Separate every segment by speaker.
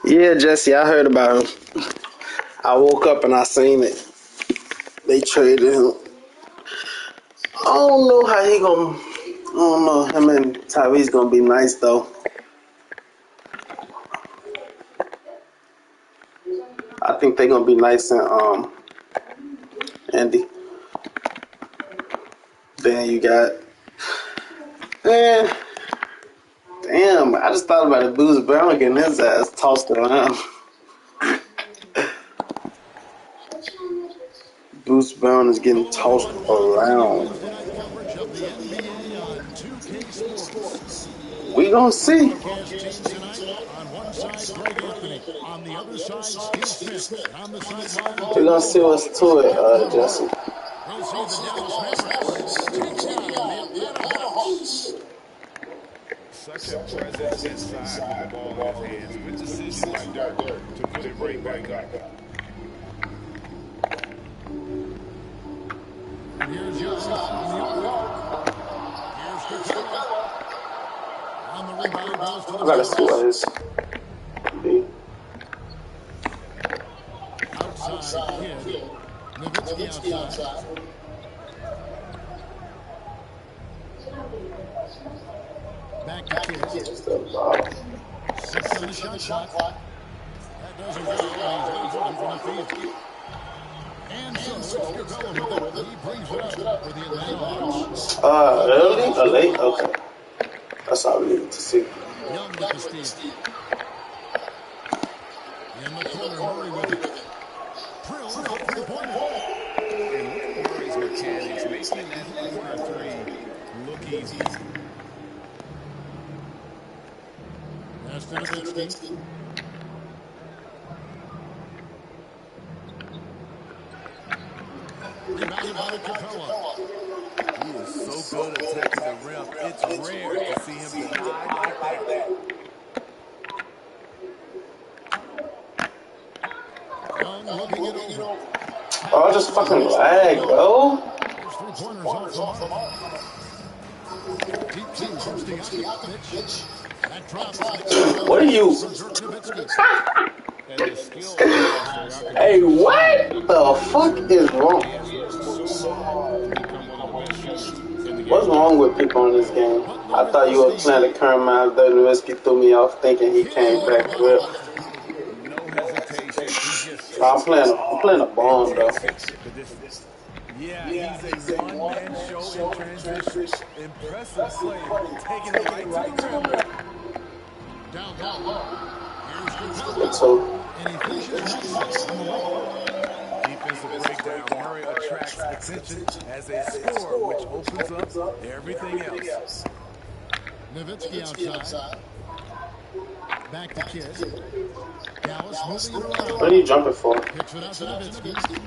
Speaker 1: Yeah, Jesse, I heard about him. I woke up and I seen it. They traded him. I don't know how he gonna. I don't know. Him and Tyrese gonna be nice though. I think they gonna be nice and Andy. Then you got. Man, damn! I just thought about it. Bruce Brown getting his ass tossed around. Bruce Brown is getting tossed around. We gonna see. We gonna see what's to it, Jesse.
Speaker 2: Such a presence inside with the ball in his hands. Good decision by Dirk to put it right back up.
Speaker 3: Here's Johnson on the arc. Here's Capella. On the rebound goes to the
Speaker 1: I gotta see what his be.
Speaker 3: outside kid. Nowitzki outside. Back to Kid. 6 on the shot clock. That doesn't go. He's looking for the field. And so it's Capella with it. He brings it up for the Atlanta Hawks.
Speaker 1: Early or late? Okay. That's all we needed to see.
Speaker 3: Young with the steal. In the corner, Murray with it. Drill for the three-pointer.
Speaker 2: And look at Murray's mechanics, making that corner three look easy.
Speaker 3: That's Nowitzki. Rebounded by Capella.
Speaker 4: He is so good at attacking the rim. It's rare to see him denied like that.
Speaker 3: Young looking it over.
Speaker 1: Oh, just fucking lag, bro.
Speaker 3: There's 3 pointers off the mark. Deep two, posting out the pitch. That drops.
Speaker 1: What are you?
Speaker 2: And the skill
Speaker 1: Hey, what the fuck is wrong? What's wrong with people in this game? I thought you were playing the current man. Nowitzki threw me off thinking he came back real.
Speaker 2: no hesitation.
Speaker 1: I'm playing a bomb though.
Speaker 4: Yeah, he's a one-man show in transition. Impressive play, taking it right to the rim.
Speaker 3: Down low. Here's
Speaker 1: And so,
Speaker 3: and he finishes on the wall.
Speaker 4: Defensive breakdown. Murray attracts attention as a scorer, which opens up everything else.
Speaker 3: Nowitzki outside. Back to Kidd. Dallas moving it around.
Speaker 1: what are you jumping for?
Speaker 3: Kicks it out to Nowitzki.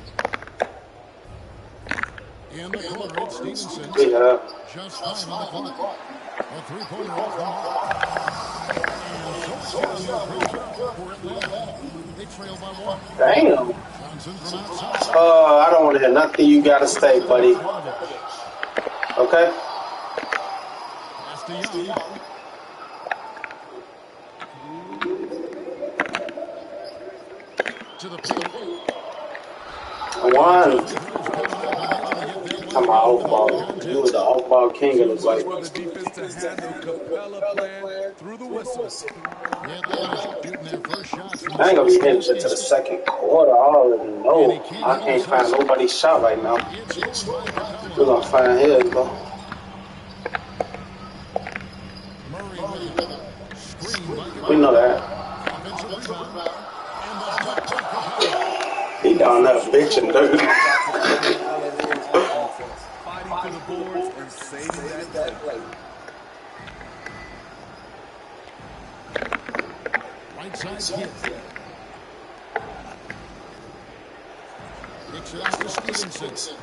Speaker 3: In the corner, it's Stevenson.
Speaker 1: Yeah.
Speaker 3: Just 5 on the clock. A three-pointer off the mark. They trail by 1.
Speaker 1: Damn.
Speaker 3: Johnson from outside.
Speaker 1: I don't want to hear nothing. You gotta stay, buddy. Okay.
Speaker 3: Pass to Young. To the paint.
Speaker 1: One. I'm an off-ball. You was the off-ball king, it looks like.
Speaker 4: For the defense to handle Capella playing through the whistle.
Speaker 3: Yeah, they are shooting their first shots.
Speaker 1: I ain't gonna be hitting shit to the second quarter. I already know. I can't find nobody's shot right now. We're gonna find his, though. We know that. He down there bitching, dude.
Speaker 4: Fighting for the boards and saving that play.
Speaker 3: Right side Kidd. Kicks it out to Stevenson.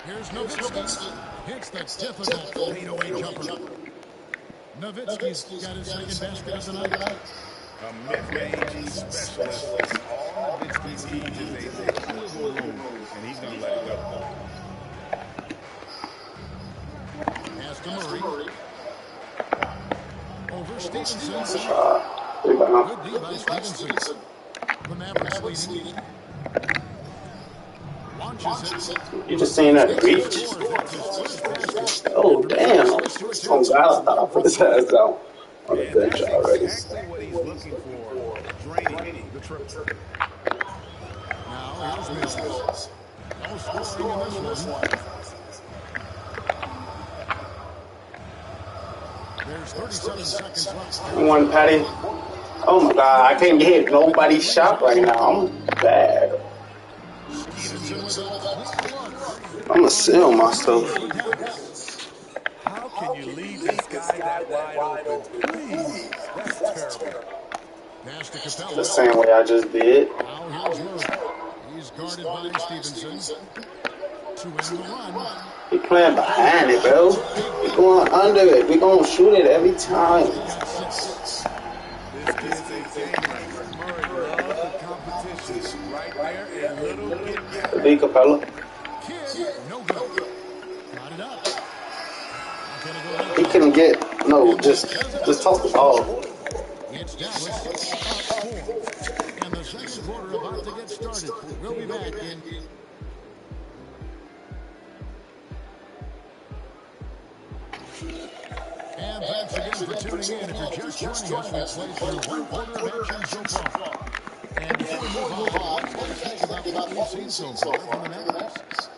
Speaker 3: Here's Nowitzki. Hits the difficult fadeaway jumper. Nowitzki's got his second basket of the night.
Speaker 2: A mid-range specialist. All Nowitzki needs is a little room, and he's going to let it go.
Speaker 3: Pass to Murray. Over Stevenson.
Speaker 1: Rebound.
Speaker 3: Good lead by Stevenson. The Mavericks leading. Launches it.
Speaker 1: You just seen that reach?
Speaker 3: That's his first basket.
Speaker 1: Oh, damn. Oh, God, I thought I put his ass down on the
Speaker 2: And
Speaker 1: bench
Speaker 2: that's
Speaker 1: already.
Speaker 2: exactly what he's looking for, draining the triple.
Speaker 3: Now here's Mills. No scoring in this one. There's 37 seconds left.
Speaker 1: One, Patty. Oh, my God. I can't hit nobody's shot right now. I'm bad. I'm going to sell myself.
Speaker 4: How can you leave this guy that wide open? Please. That's terrible.
Speaker 1: The same way I just did.
Speaker 3: Now here's Murray. He's guarded by Stevenson. To end the run.
Speaker 1: He playing behind it, bro. We going under it. We gonna shoot it every time.
Speaker 4: This kid's a gamer. Murray loves the competition. Right there, a little get back.
Speaker 1: The D Capella.
Speaker 3: Kid, no good. Got it up.
Speaker 1: He can get just toss the ball.
Speaker 3: It's Dallas up 4. And the second quarter about to get started. We'll be back in. And thanks again for tuning in. If you're just joining us, we've played through one quarter of action so far. And before we move on, let's think about what we've seen so far from the Mavericks.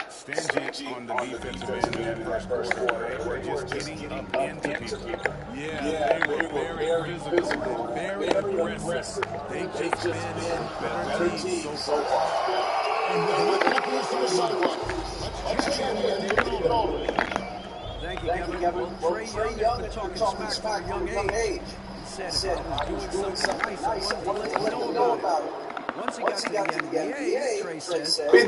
Speaker 2: Stingy on the defensive end in that first quarter. They were just getting up into people.
Speaker 4: Yeah, they were very physical, very aggressive. They've just been in better teams so far.
Speaker 3: And with the let's check in on
Speaker 5: Thank you, Kevin. Well, Trae Young has been talking smack from a young age. He said if he was doing something nice, he wanted to let you know about it. Once he got to the NBA, Trae says,
Speaker 1: We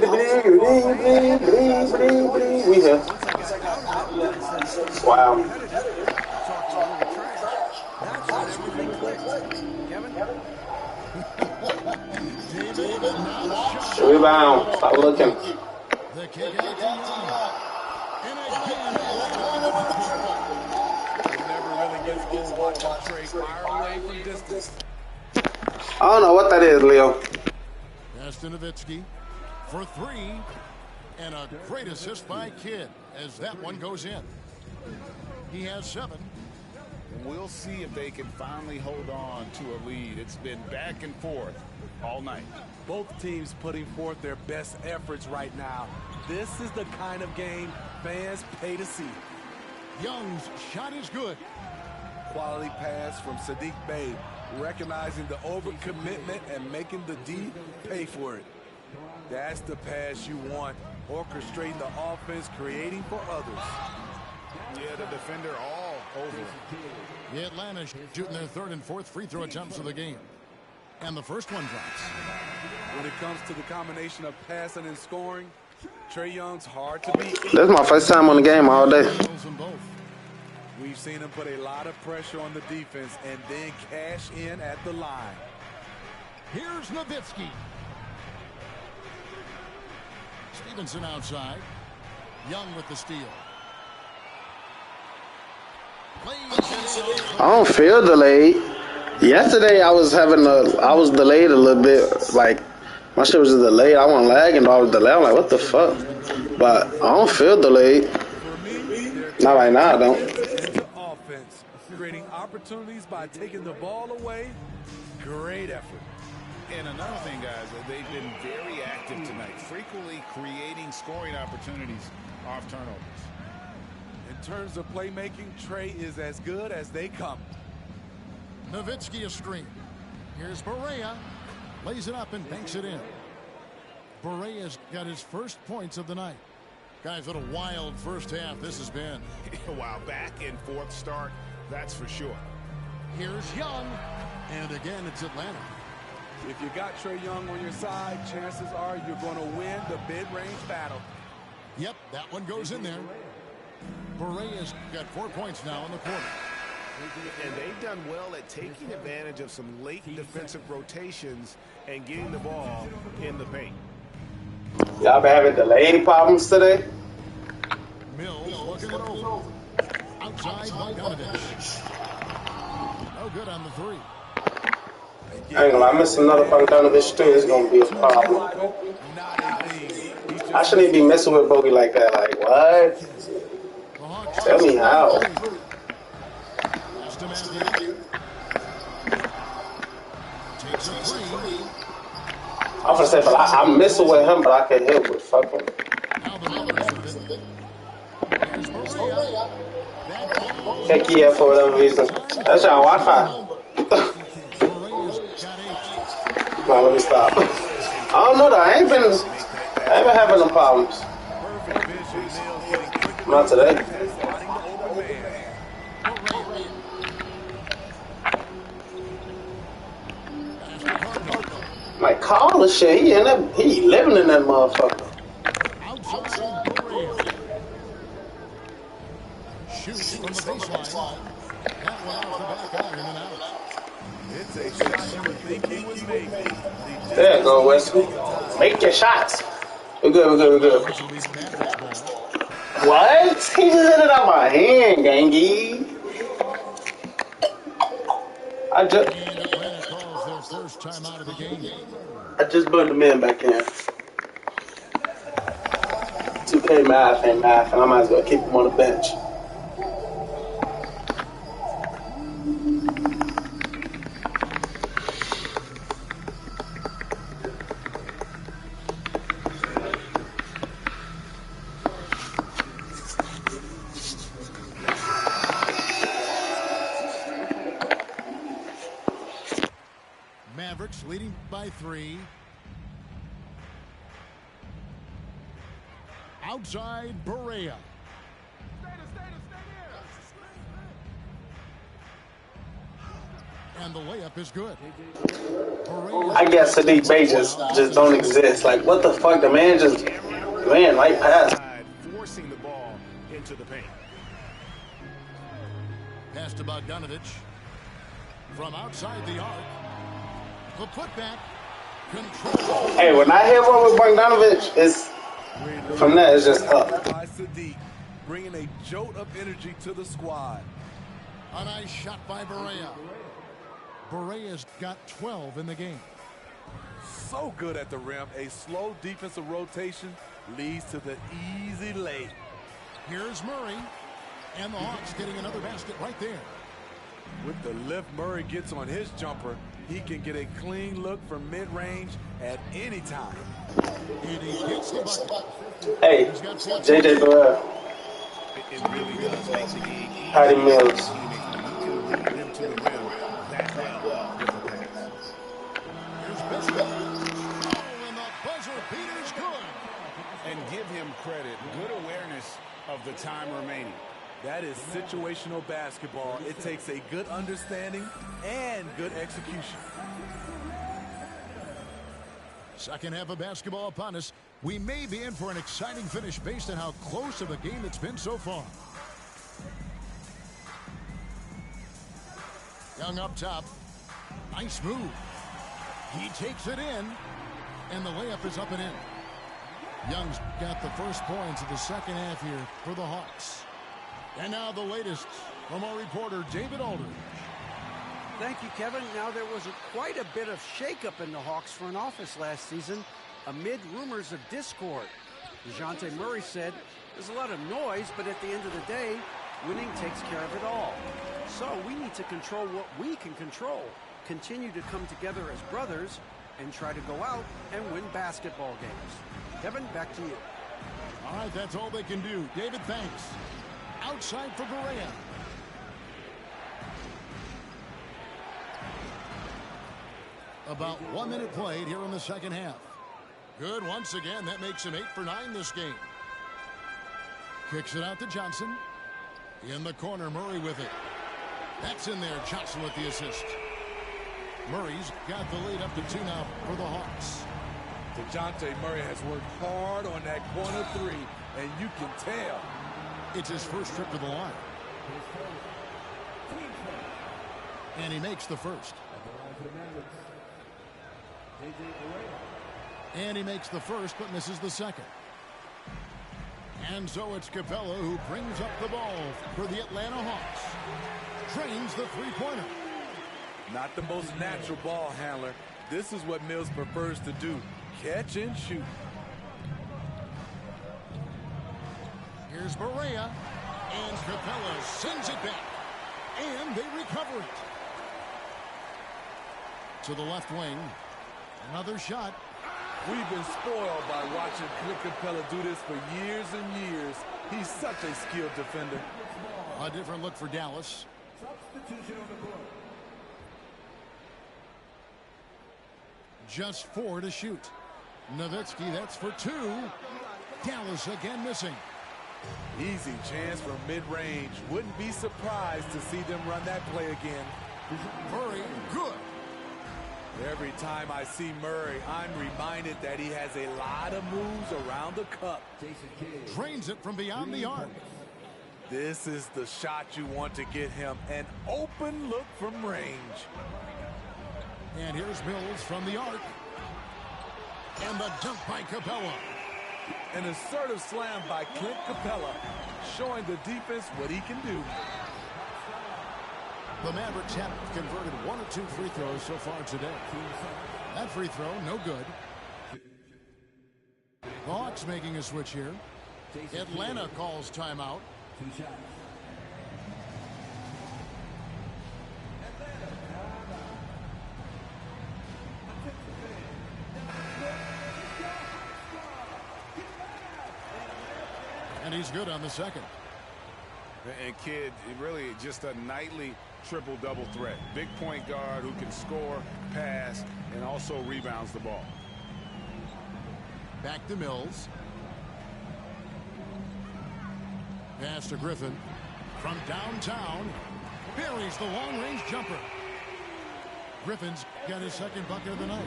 Speaker 1: here. Wow.
Speaker 5: that's when everything clicked. Kevin?
Speaker 1: Rebound. Stop looking.
Speaker 3: The kick out to Young. And again,
Speaker 4: Never really gets old watching Trae fire away from distance.
Speaker 1: I don't know what that is, Leo.
Speaker 3: Pass to Nowitzki for 3. And a great assist by Kidd as that one goes in. He has 7.
Speaker 2: We'll see if they can finally hold on to a lead. It's been back and forth all night.
Speaker 4: Both teams putting forth their best efforts right now. This is the kind of game fans pay to see.
Speaker 3: Young's shot is good.
Speaker 4: Quality pass from Sadiq Bey, recognizing the overcommitment and making the D pay for it. That's the pass you want, orchestrating the offense, creating for others.
Speaker 2: Yeah, the defender all over.
Speaker 3: The Atlanta shooting their 3rd and 4th free throw attempts of the game. And the first one drops.
Speaker 4: When it comes to the combination of passing and scoring, Trae Young's hard to beat.
Speaker 1: This is my first time on the game all day.
Speaker 4: We've seen him put a lot of pressure on the defense and then cash in at the line.
Speaker 3: Here's Nowitzki. Stevenson outside. Young with the steal.
Speaker 1: I don't feel delayed. Yesterday I was delayed a little bit. Like my shit was just delayed. I wasn't lagging, but I was delayed. I'm like, what the fuck? But I don't feel delayed. Not right now, I don't.
Speaker 4: Offense, creating opportunities by taking the ball away. Great effort.
Speaker 2: And another thing, guys, they've been very active tonight, frequently creating scoring opportunities off turnovers.
Speaker 4: In terms of playmaking, Trae is as good as they come.
Speaker 3: Nowitzki a screen. Here's Barea. Lays it up and banks it in. Barea's got his first points of the night. Guys, what a wild first half this has been.
Speaker 2: Wow, back and forth start, that's for sure.
Speaker 3: Here's Young. And again, it's Atlanta.
Speaker 4: If you got Trae Young on your side, chances are you're going to win the mid-range battle.
Speaker 3: Yep, that one goes in there. Barea's got 4 points now in the quarter.
Speaker 2: And they've done well at taking advantage of some late defensive rotations and getting the ball in the paint.
Speaker 1: Y'all been having delayed problems today?
Speaker 3: Mills looking it over. Outside Bogdanovich. No good on the 3.
Speaker 1: I ain't gonna lie, I miss another Bogdanovich too. It's gonna be a problem.
Speaker 4: Not a thing. He
Speaker 1: I
Speaker 4: just
Speaker 1: shouldn't be messing with Bogey like that. Like, what?
Speaker 3: The Hawks
Speaker 1: Tell me how.
Speaker 3: pass to Matthew. Takes a three.
Speaker 1: I'm gonna say, but I'm messing with him, but I can hit with fucking.
Speaker 3: Now the Mavericks with it. Here's Maria. That ball.
Speaker 1: Heck yeah, for whatever reason. That's your Wi-Fi.
Speaker 3: Maria's got 8.
Speaker 1: No, let me stop. I don't know though. I ain't been having no problems.
Speaker 4: perfect vision. Nails getting quicker.
Speaker 1: Not today.
Speaker 4: And spotting the open man.
Speaker 1: Like, call the shit. He living in that motherfucker.
Speaker 3: Outside Maria. Shoots from the baseline. That one off the back iron and out.
Speaker 4: It's a shot you would think he would make.
Speaker 1: There you go, Wesley. Make your shots. We're good. What? He just hit it out my hand, gangy. I just put the man back in. 2K math ain't math, and I might as well keep him on the bench.
Speaker 3: Mavericks leading by 3. Outside Barea. And the layup is good.
Speaker 1: I guess Sadiq Bey just don't exist. Like, what the fuck? The man just ran right past.
Speaker 2: Forcing the ball into the paint.
Speaker 3: Pass to Bogdanovich. From outside the arc. The putback. Control.
Speaker 1: Hey, when I hear one with Bogdanovich, it's from that it's just up.
Speaker 4: By Sadiq, bringing a jolt of energy to the squad.
Speaker 3: A nice shot by Barea. Barea's got 12 in the game.
Speaker 4: So good at the rim. A slow defensive rotation leads to the easy lay.
Speaker 3: Here's Murray. And the Hawks getting another basket right there.
Speaker 4: With the lift Murray gets on his jumper, he can get a clean look from mid-range at any time.
Speaker 3: And he hits the bucket.
Speaker 1: Hey, JJ Burrell.
Speaker 2: It really does make the game easy.
Speaker 1: Patty Mills.
Speaker 2: You can lead them to the rim that well with the pass.
Speaker 3: Here's Bishop. Oh, and the buzzer beater's good.
Speaker 2: And give him credit. Good awareness of the time remaining.
Speaker 4: That is situational basketball. It takes a good understanding and good execution.
Speaker 3: Second half of basketball upon us. We may be in for an exciting finish based on how close of a game it's been so far. Young up top. Nice move. He takes it in. And the layup is up and in. Young's got the first points of the second half here for the Hawks. And now the latest from our reporter, David Aldridge.
Speaker 5: Thank you, Kevin. Now, there was quite a bit of shakeup in the Hawks front office last season amid rumors of discord. DeJounte Murray said, there's a lot of noise, but at the end of the day, winning takes care of it all. So we need to control what we can control, continue to come together as brothers, and try to go out and win basketball games. Kevin, back to you.
Speaker 3: All right, that's all they can do. David, thanks. Outside for Barea. About 1 minute played here in the second half. Good once again. That makes him 8 for 9 this game. Kicks it out to Johnson. In the corner, Murray with it. That's in there. Johnson with the assist. Murray's got the lead up to 2 now for the Hawks.
Speaker 4: DeJounte Murray has worked hard on that corner 3, and you can tell.
Speaker 3: It's his first trip to the line. And he makes the first. And he makes the first, but misses the second. And so it's Capella who brings up the ball for the Atlanta Hawks. Drains the three-pointer.
Speaker 4: Not the most natural ball handler. This is what Mills prefers to do. Catch and shoot.
Speaker 3: Here's Berea. And Capella sends it back. And they recover it. To the left wing. Another shot.
Speaker 4: We've been spoiled by watching Clint Capella do this for years and years. He's such a skilled defender.
Speaker 3: A different look for Dallas. Just 4 to shoot. Nowitzki, that's for 2. Dallas again missing.
Speaker 4: Easy chance from mid-range. Wouldn't be surprised to see them run that play again.
Speaker 3: Murray, good.
Speaker 4: Every time I see Murray, I'm reminded that he has a lot of moves around the cup.
Speaker 3: Drains it from beyond the arc.
Speaker 4: This is the shot you want to get him. An open look from range.
Speaker 3: And here's Mills from the arc. And the dunk by Capella.
Speaker 4: An assertive slam by Clint Capella, showing the defense what he can do.
Speaker 3: The Mavericks have converted 1 of 2 free throws so far today. That free throw, no good. The Hawks making a switch here. Atlanta calls timeout. And he's good on the second.
Speaker 2: And Kidd, really just a nightly triple-double threat. Big point guard who can score, pass, and also rebounds the ball.
Speaker 3: Back to Mills. Pass to Griffin. From downtown, buries the long-range jumper. Griffin's got his second bucket of the night.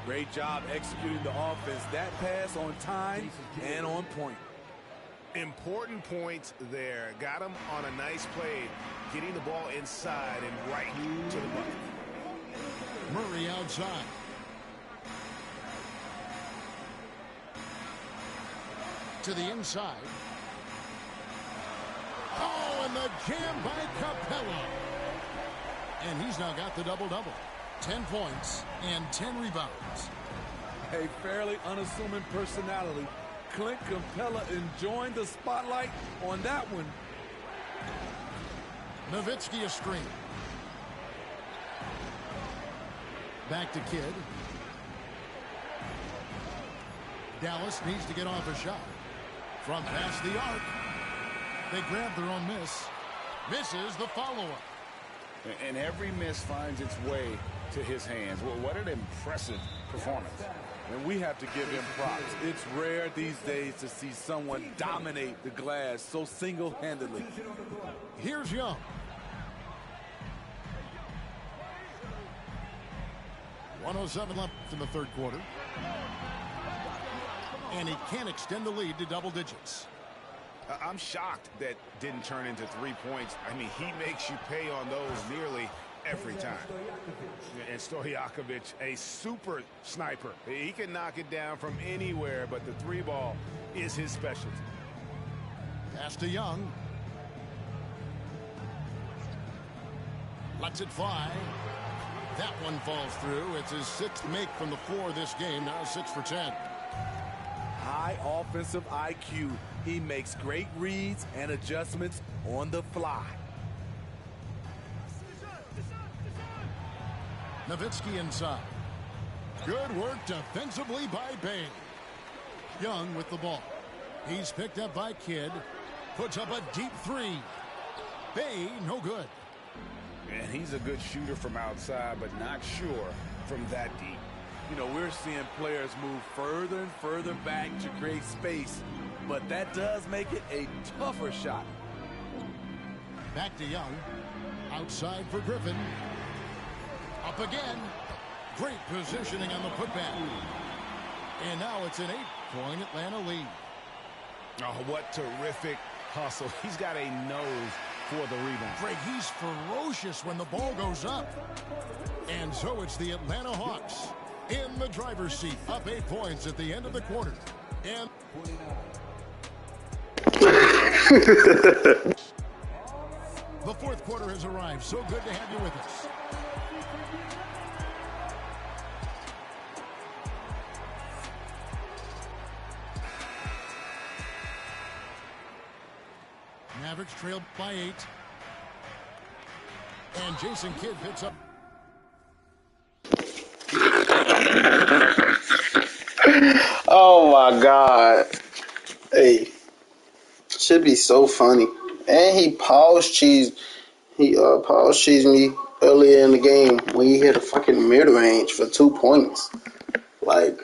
Speaker 4: Great job executing the offense. That pass on time and on point.
Speaker 2: Important points there. Got him on a nice play, getting the ball inside and right to the bucket.
Speaker 3: Murray outside. To the inside. Oh, and the jam by Capella. And he's now got the double-double. 10 points and 10 rebounds.
Speaker 4: A fairly unassuming personality. Clint Capella enjoying the spotlight on that one.
Speaker 3: Nowitzki a screen. Back to Kidd. Dallas needs to get off a shot. From past the arc. They grab their own miss. Misses the follow-up.
Speaker 6: And every miss finds its way to his hands. Well, what an impressive performance.
Speaker 4: And we have to give him props. It's rare these days to see someone dominate the glass so single-handedly.
Speaker 3: Here's Young. .107 left in the third quarter. And he can't extend the lead to double digits.
Speaker 2: I'm shocked that didn't turn into 3 points. I mean, he makes you pay on those nearly every time. And Stojakovic, a super sniper. He can knock it down from anywhere, but the 3-ball is his specialty.
Speaker 3: Pass to Young. Lets it fly. That one falls through. It's his 6th make from the floor this game. Now 6 for 10.
Speaker 4: High offensive IQ. He makes great reads and adjustments on the fly.
Speaker 3: Nowitzki inside. Good work defensively by Bay. Young with the ball. He's picked up by Kidd. Puts up a deep 3. Bay, no good.
Speaker 6: And he's a good shooter from outside, but not sure from that deep.
Speaker 4: You know, we're seeing players move further and further back to create space, but that does make it a tougher shot.
Speaker 3: Back to Young. Outside for Griffin. Up again. Great positioning on the putback. And now it's an 8-point Atlanta lead.
Speaker 2: Oh, what terrific hustle. He's got a nose for the rebound.
Speaker 3: Greg, he's ferocious when the ball goes up. And so it's the Atlanta Hawks in the driver's seat, up 8 points at the end of the quarter. And the fourth quarter has arrived. So good to have you with us. Hornets trail by 8. And Jason Kidd picks up.
Speaker 1: Oh my God. Hey, should be so funny. And he paused cheese. He paused cheese me earlier in the game when he hit a fucking mid range for 2 points. Like,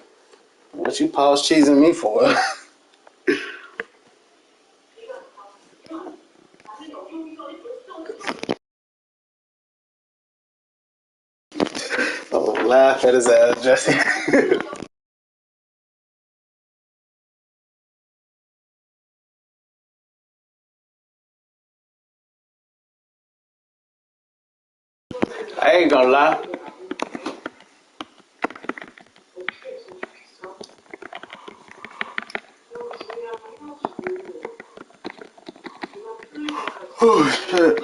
Speaker 1: what you pause cheesing me for? Oh, laugh at his ass, Jesse. I ain't gonna lie. Oh shit.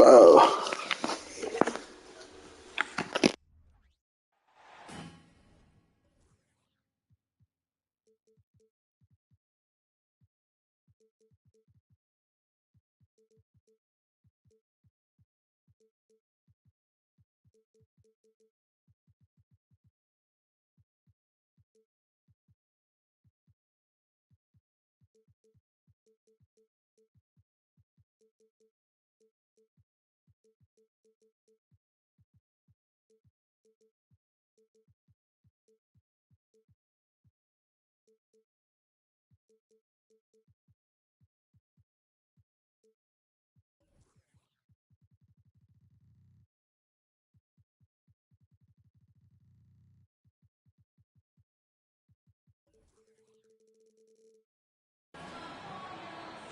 Speaker 1: Oh.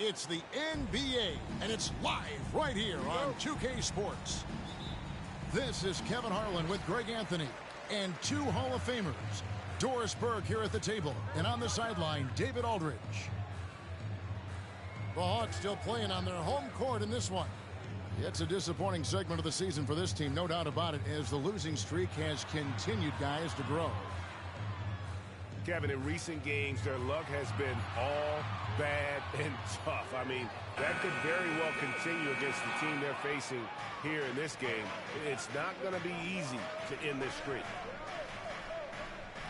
Speaker 3: It's the NBA, and it's live right here on 2K Sports. This is Kevin Harlan with Greg Anthony and 2 Hall of Famers. Doris Burke here at the table, and on the sideline, David Aldridge. The Hawks still playing on their home court in this one. It's a disappointing segment of the season for this team, no doubt about it, as the losing streak has continued, guys, to grow.
Speaker 2: Kevin, in recent games, their luck has been all bad and tough. I mean, that could very well continue against the team they're facing here in this game. It's not going to be easy to end this streak.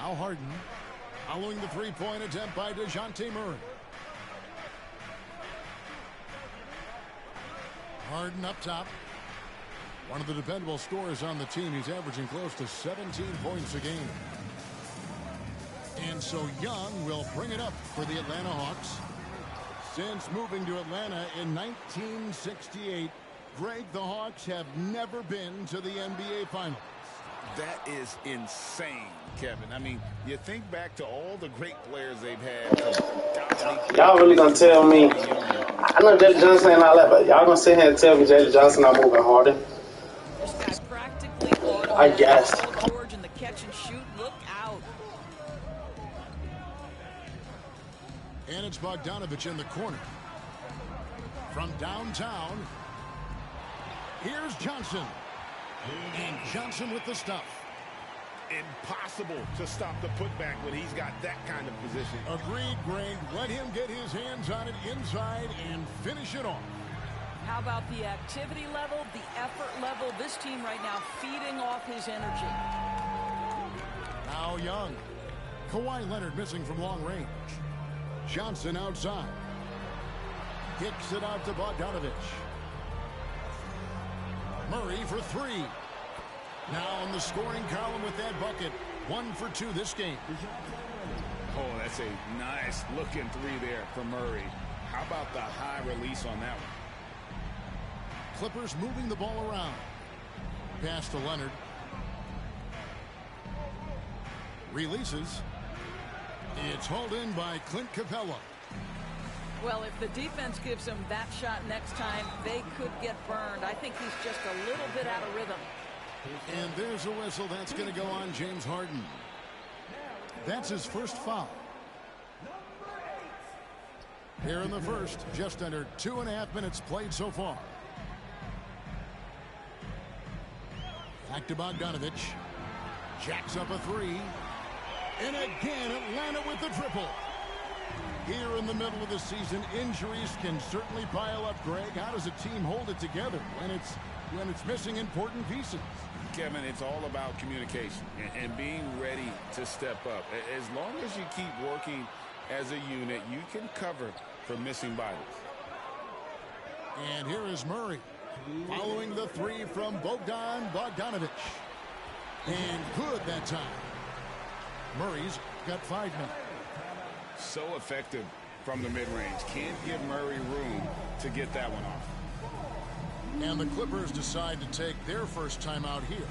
Speaker 3: Al Harden following the three-point attempt by DeJounte Murray. Harden up top. One of the dependable scorers on the team. He's averaging close to 17 points a game. And so Young will bring it up for the Atlanta Hawks. Since moving to Atlanta in 1968, Greg, the Hawks have never been to the NBA Finals.
Speaker 6: That is insane, Kevin. I mean, you think back to all the great players they've had.
Speaker 1: Y'all really gonna tell me? I know Jalen Johnson and all that, but y'all gonna sit here and tell me Jalen Johnson not moving harder?
Speaker 7: This guy practically
Speaker 1: I guess.
Speaker 7: George in the catch and shoot. Look out.
Speaker 3: And it's Bogdanovich in the corner. From downtown, here's Johnson. And Johnson with the stuff.
Speaker 2: Impossible to stop the putback when he's got that kind of position.
Speaker 3: Agreed, Greg. Let him get his hands on it inside and finish it off.
Speaker 7: How about the activity level, the effort level? This team right now feeding off his energy.
Speaker 3: Now Young. Kawhi Leonard missing from long range. Johnson outside. Kicks it out to Bogdanovich. Murray for 3. Now on the scoring column with that bucket. 1 for 2 this game.
Speaker 6: Oh, that's a nice looking 3 there for Murray. How about the high release on that one?
Speaker 3: Clippers moving the ball around. Pass to Leonard. Releases. It's hauled in by Clint Capella.
Speaker 7: Well, if the defense gives him that shot next time, they could get burned. I think he's just a little bit out of rhythm.
Speaker 3: And there's a whistle. That's going to go on James Harden. That's his first foul. Here in the first, just under 2.5 minutes played so far. Back to Bogdanovich. Jacks up a three. And again, Atlanta with the triple. Here in the middle of the season, injuries can certainly pile up, Greg. How does a team hold it together when it's missing important pieces?
Speaker 6: Kevin, it's all about communication and being ready to step up. As long as you keep working as a unit, you can cover for missing bodies.
Speaker 3: And here is Murray following the three from Bogdanovich. And good that time. Murray's got 5 now.
Speaker 6: So effective from the mid-range. Can't give Murray room to get that one off.
Speaker 3: And the Clippers decide to take their first time out here.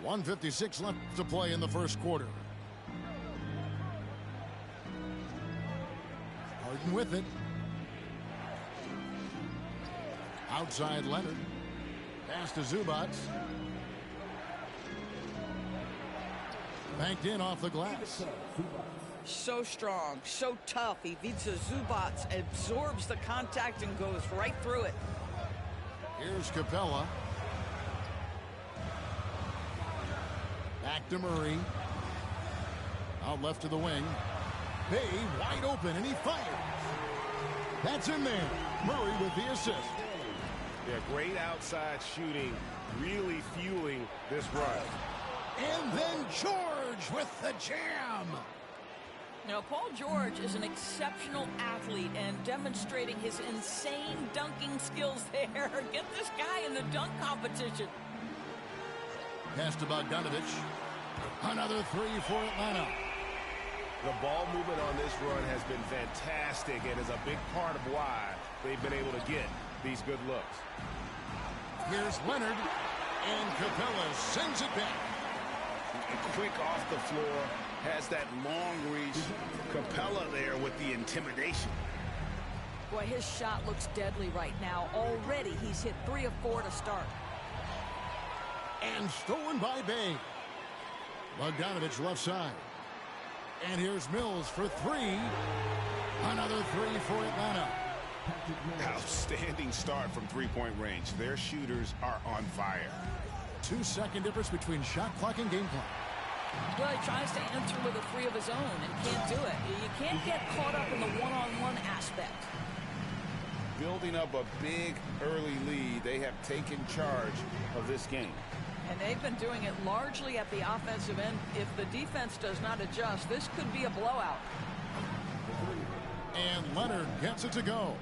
Speaker 3: .156 left to play in the first quarter. Harden with it. Outside Leonard. Pass to Zubac. Banked in off the glass.
Speaker 7: So strong, so tough. Ivica Zubac absorbs the contact and goes right through it.
Speaker 3: Here's Capella. Back to Murray. Out left to the wing. Bay wide open, and he fires. That's in there. Murray with the assist.
Speaker 2: Yeah, great outside shooting, really fueling this run.
Speaker 3: And then George with the jam.
Speaker 7: Now, Paul George is an exceptional athlete and demonstrating his insane dunking skills there. Get this guy in the dunk competition.
Speaker 3: Pass to Bogdanovich. Another three for Atlanta.
Speaker 2: The ball movement on this run has been fantastic and is a big part of why they've been able to get these good looks.
Speaker 3: Here's Leonard, and Capella sends it back.
Speaker 6: Quick off the floor, has that long reach. Capella there with the intimidation.
Speaker 7: Boy, his shot looks deadly right now. Already he's hit 3 of 4 to start.
Speaker 3: And stolen by Bay. Bogdanovich left side. And here's Mills for 3. Another 3 for Atlanta.
Speaker 6: Outstanding start from three-point range. Their shooters are on fire.
Speaker 3: 2-second difference between shot clock and game clock.
Speaker 7: Well, he tries to answer with a 3 of his own and can't do it. You can't get caught up in the one-on-one aspect.
Speaker 6: Building up a big early lead, they have taken charge of this game.
Speaker 7: And they've been doing it largely at the offensive end. If the defense does not adjust, this could be a blowout.
Speaker 3: And Leonard gets it to go.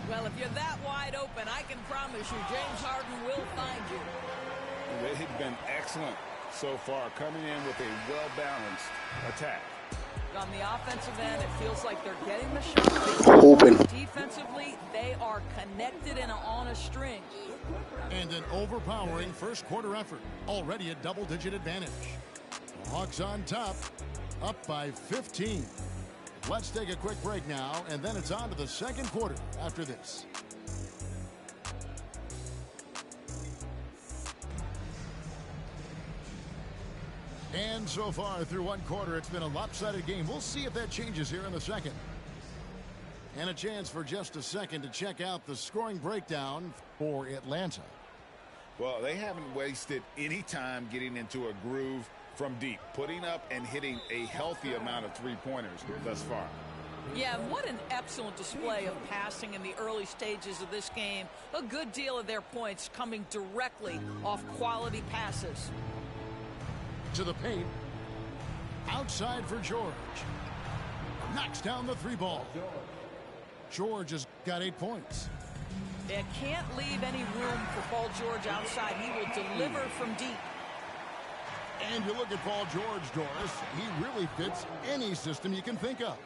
Speaker 7: Well, if you're that wide open, I can promise you James Harden will find you.
Speaker 6: They've been excellent so far, coming in with a well-balanced attack.
Speaker 7: On the offensive end, it feels like they're getting the shot.
Speaker 1: Open.
Speaker 7: Defensively, they are connected and on a string.
Speaker 3: And an overpowering first quarter effort. Already a double-digit advantage. The Hawks on top, up by 15. Let's take a quick break now, and then it's on to the second quarter after this. And so far through one quarter, it's been a lopsided game. We'll see if that changes here in the second. And a chance for just a second to check out the scoring breakdown for Atlanta.
Speaker 6: Well, they haven't wasted any time getting into a groove from deep, putting up and hitting a healthy amount of three-pointers thus far.
Speaker 7: Yeah, what an excellent display of passing in the early stages of this game. A good deal of their points coming directly off quality passes.
Speaker 3: To the paint. Outside for George. Knocks down the 3 ball. George has got 8 points.
Speaker 7: Yeah, can't leave any room for Paul George outside. He will deliver from deep.
Speaker 3: And you look at Paul George, Doris, he really fits any system you can think of.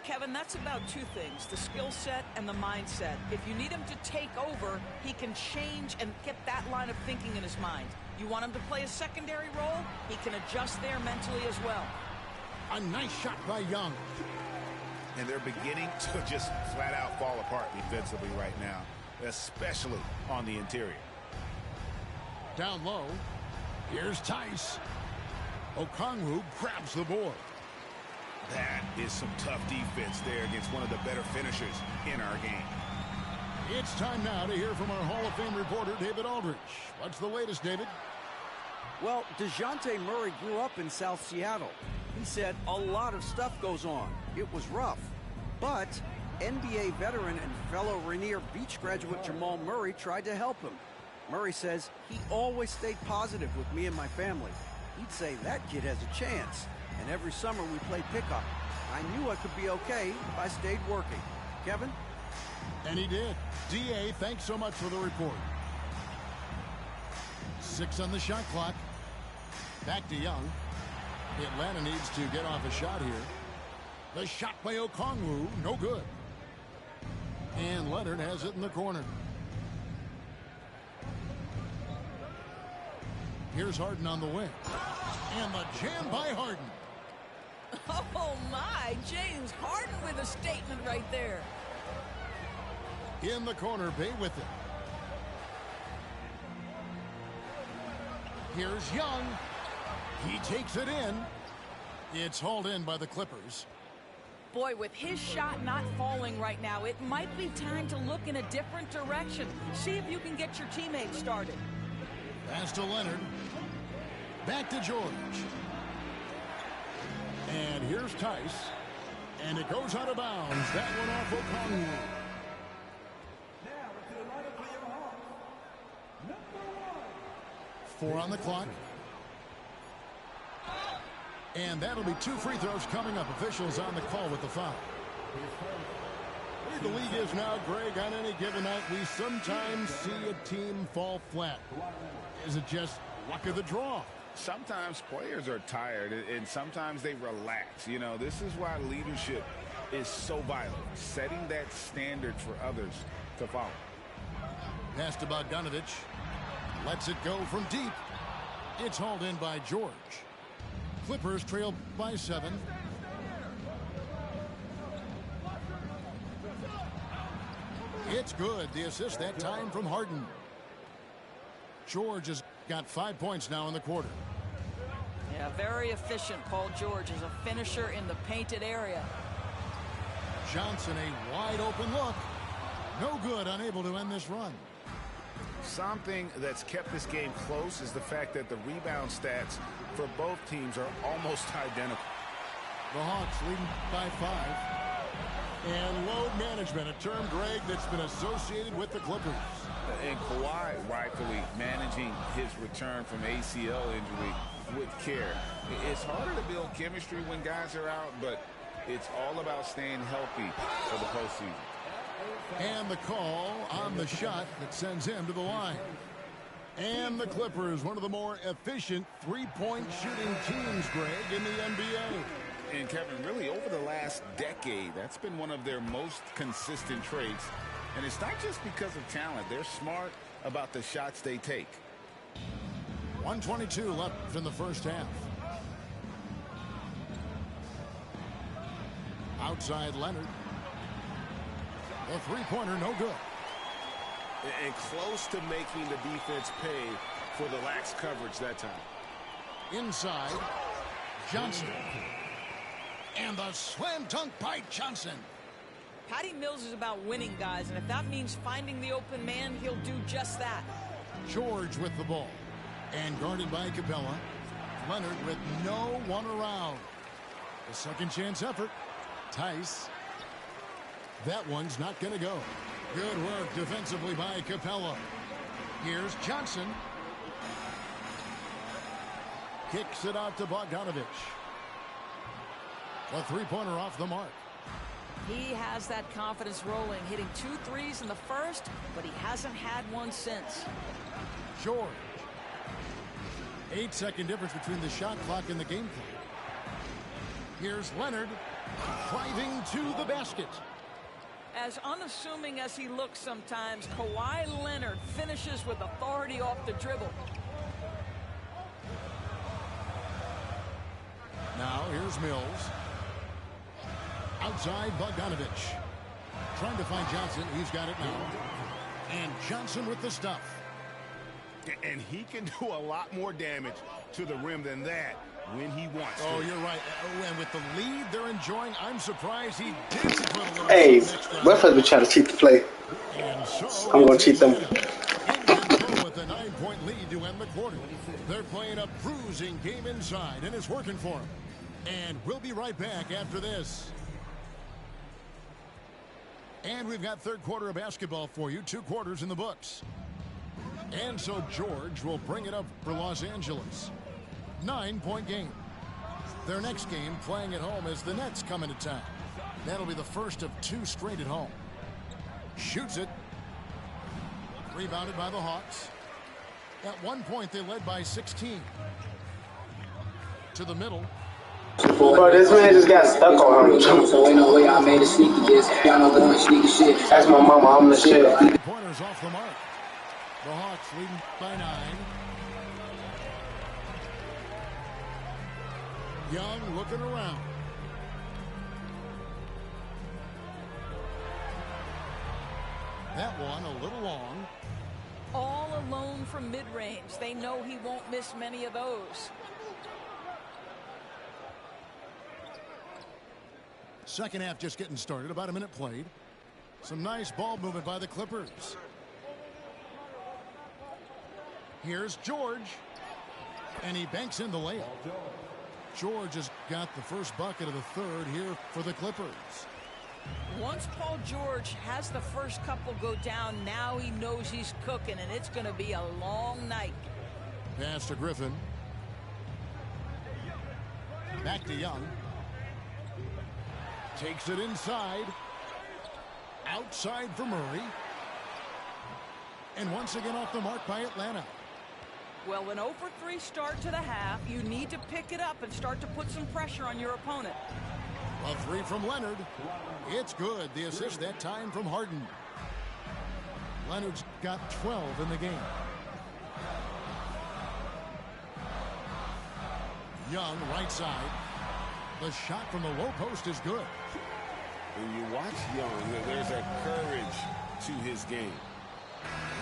Speaker 7: Kevin, that's about two things, the skill set and the mindset. If you need him to take over, he can change and get that line of thinking in his mind. You want him to play a secondary role, he can adjust there mentally as well.
Speaker 3: A nice shot by Young.
Speaker 2: And they're beginning to just flat out fall apart defensively right now, especially on the interior.
Speaker 3: Down low, here's Tice. Okongwu grabs the board.
Speaker 2: That is some tough defense there against one of the better finishers in our game.
Speaker 3: It's time now to hear from our Hall of Fame reporter, David Aldrich. What's the latest, David?
Speaker 5: Well, DeJounte Murray grew up in South Seattle. He said a lot of stuff goes on. It was rough. But NBA veteran and fellow Rainier Beach graduate Jamal Murray tried to help him. Murray says he always stayed positive with me and my family. He'd say that kid has a chance. And every summer we played pickup. I knew I could be okay if I stayed working. Kevin?
Speaker 3: And he did. D.A., thanks so much for the report. 6 on the shot clock. Back to Young. Atlanta needs to get off a shot here. The shot by Okongwu, no good. And Leonard has it in the corner. Here's Harden on the wing. And the jam by Harden.
Speaker 7: Oh, my. James Harden with a statement right there.
Speaker 3: In the corner, Bay with it. Here's Young. He takes it in. It's hauled in by the Clippers.
Speaker 7: Boy, with his shot not falling right now, it might be time to look in a different direction. See if you can get your teammates started.
Speaker 3: Pass to Leonard. Back to George. And here's Tice. And it goes out of bounds. That one off Okongwu.
Speaker 8: Now to the lineup for your Hawks. Number 1.
Speaker 3: 4 on the clock. And that'll be 2 free throws coming up. Officials on the call with the foul. The league is now, Greg, on any given night, we sometimes see a team fall flat. Is it just luck of the draw?
Speaker 2: Sometimes players are tired, and sometimes they relax. You know, this is why leadership is so vital, setting that standard for others to follow.
Speaker 3: Pass to Bogdanovich. Lets it go from deep. It's hauled in by George. Clippers trail by 7. It's good. The assist that time from Harden. George has got 5 points now in the quarter.
Speaker 7: Yeah, very efficient. Paul George is a finisher in the painted area.
Speaker 3: Johnson, a wide open look. No good, unable to end this run.
Speaker 2: Something that's kept this game close is the fact that the rebound stats for both teams are almost identical.
Speaker 3: The Hawks leading by 5. And load management, a term, Greg, that's been associated with the Clippers.
Speaker 2: And Kawhi rightfully managing his return from ACL injury with care. It's harder to build chemistry when guys are out, but it's all about staying healthy for the postseason.
Speaker 3: And the call on the shot that sends him to the line. And the Clippers, one of the more efficient three-point shooting teams, Greg, in the NBA.
Speaker 2: And Kevin, really over the last decade, that's been one of their most consistent traits. And it's not just because of talent. They're smart about the shots they take.
Speaker 3: 1:22 left in the first half. Outside Leonard. The three-pointer, no good.
Speaker 2: And close to making the defense pay for the lax coverage that time.
Speaker 3: Inside, Johnson. And the slam dunk by Johnson.
Speaker 7: Patty Mills is about winning, guys, and if that means finding the open man, he'll do just that.
Speaker 3: George with the ball. And guarded by Capella. Leonard with no one around. A second chance effort. Tice. That one's not going to go. Good work defensively by Capella. Here's Johnson. Kicks it out to Bogdanovich. A three-pointer off the mark.
Speaker 7: He has that confidence rolling, hitting 2 threes in the first, but he hasn't had one since.
Speaker 3: George. 8-second difference between the shot clock and the game clock. Here's Leonard driving to the basket.
Speaker 7: As unassuming as he looks sometimes, Kawhi Leonard finishes with authority off the dribble.
Speaker 3: Now here's Mills. Outside Bogdanovich. Trying to find Johnson. He's got it now. And Johnson with the stuff.
Speaker 2: And he can do a lot more damage to the rim than that when he wants to.
Speaker 3: Oh, you're right. Oh, and with the lead they're enjoying, I'm surprised he didn't put a little
Speaker 1: Hey,
Speaker 3: extra.
Speaker 1: referees be trying to cheat the play.
Speaker 3: And so
Speaker 1: I'm going to cheat them.
Speaker 3: in control with a 9-point lead to end the quarter. They're playing a bruising game inside, and it's working for them. And we'll be right back after this. And we've got third quarter of basketball for you. 2 quarters in the books. And so George will bring it up for Los Angeles. 9-point game. Their next game playing at home as the Nets come into town. That'll be the first of 2 straight at home. Shoots it. Rebounded by the Hawks. At one point they led by 16. To the middle.
Speaker 1: Bro, this man just got stuck on him.
Speaker 9: So ain't no way I made a sneaky diss. Y'all know the sneaky shit.
Speaker 1: That's my mama. I'm the shit.
Speaker 3: Pointers off the mark. The Hawks leading by 9. Young looking around. That one a little long.
Speaker 7: All alone from mid-range. They know he won't miss many of those.
Speaker 3: Second half just getting started. About a minute played. Some nice ball movement by the Clippers. Here's George. And he banks in the layup. George has got the first bucket of the third here for the Clippers.
Speaker 7: Once Paul George has the first couple go down, now he knows he's cooking, and it's going to be a long night.
Speaker 3: Pass to Griffin. Back to Young. Takes it inside. Outside for Murray. And once again off the mark by Atlanta.
Speaker 7: Well, an 0-for-3 start to the half. You need to pick it up and start to put some pressure on your opponent.
Speaker 3: A 3 from Leonard. It's good. The assist that time from Harden. Leonard's got 12 in the game. Young, right side. The shot from the low post is good.
Speaker 6: When you watch Young, there's a courage to his game.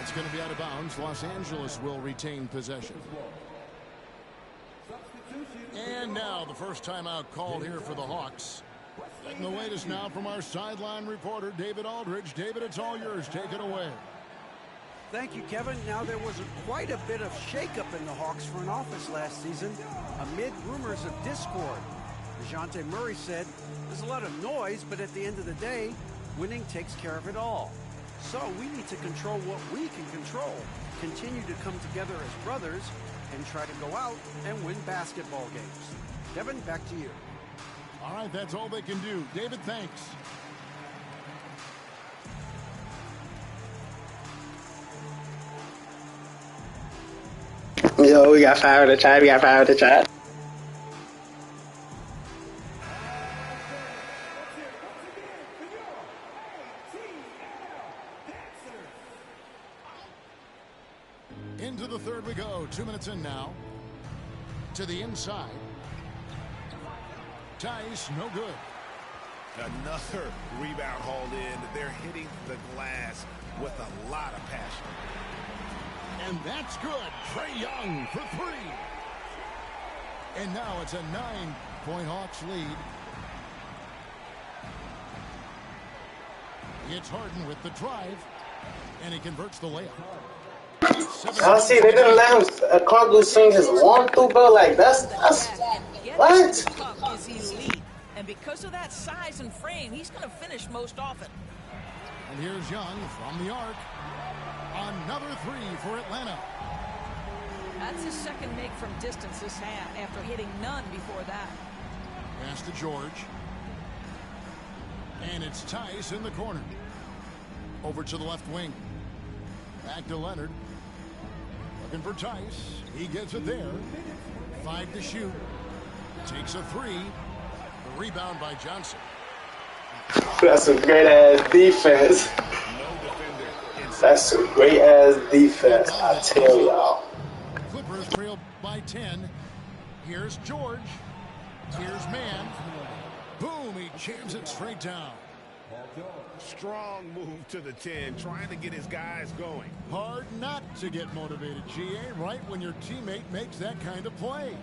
Speaker 3: It's going to be out of bounds. Los Angeles will retain possession. And now the first timeout called here for the Hawks. And the latest now from our sideline reporter, David Aldridge. David, it's all yours. Take it away.
Speaker 5: Thank you, Kevin. Now, there was quite a bit of shakeup in the Hawks front office last season amid rumors of discord. DeJounte Murray said, there's a lot of noise, but at the end of the day, winning takes care of it all. So we need to control what we can control, continue to come together as brothers, and try to go out and win basketball games. Kevin, back to you.
Speaker 3: All right, that's all they can do. David, thanks.
Speaker 1: Yo, we got 5 in the chat. We got 5 in the chat.
Speaker 3: Into the third we go. 2 minutes in now. To the inside. Tice, no good.
Speaker 2: Another rebound hauled in. They're hitting the glass with a lot of passion.
Speaker 3: And that's good. Trae Young for 3. And now it's a 9-point Hawks lead. It's Harden with the drive. And he converts the layup.
Speaker 1: I see they didn't let him Clark swing his arm through, bro. Like that's what?
Speaker 7: Is elite, and because of that size and frame, he's going to finish most often.
Speaker 3: And here's Young from the arc. Another 3 for Atlanta.
Speaker 7: That's his second make from distance this half after hitting none before that.
Speaker 3: Pass to George. And it's Tice in the corner. Over to the left wing. Back to Leonard. Looking for Tice. He gets it there. 5 to shoot. Takes a 3. The rebound by Johnson.
Speaker 1: That's a great ass defense. That's some great ass defense, I tell y'all.
Speaker 3: Clippers trail by 10. Here's George. Here's Mann. Boom, he jams it straight down.
Speaker 2: Strong move to the 10, trying to get his guys going.
Speaker 3: Hard not to get motivated, GA, right when your teammate makes that kind of play.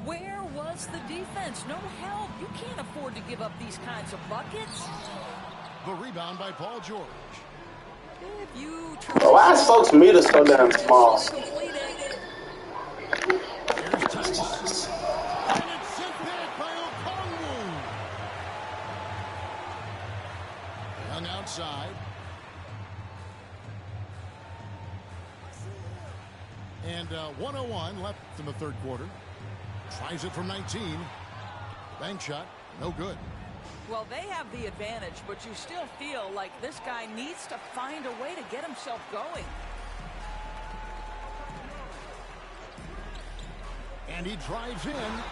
Speaker 7: Where was the defense? No help. You can't afford to give up these kinds of buckets.
Speaker 3: The rebound by Paul George.
Speaker 7: If you
Speaker 1: Why is folks' meter so damn small?
Speaker 3: Here's Tice. And it's sent back by Okongwu. Young outside. And 1:01 left in the third quarter. Tries it from 19. Bank shot, no good.
Speaker 7: Well, they have the advantage, but you still feel like this guy needs to find a way to get himself going.
Speaker 3: And he drives in.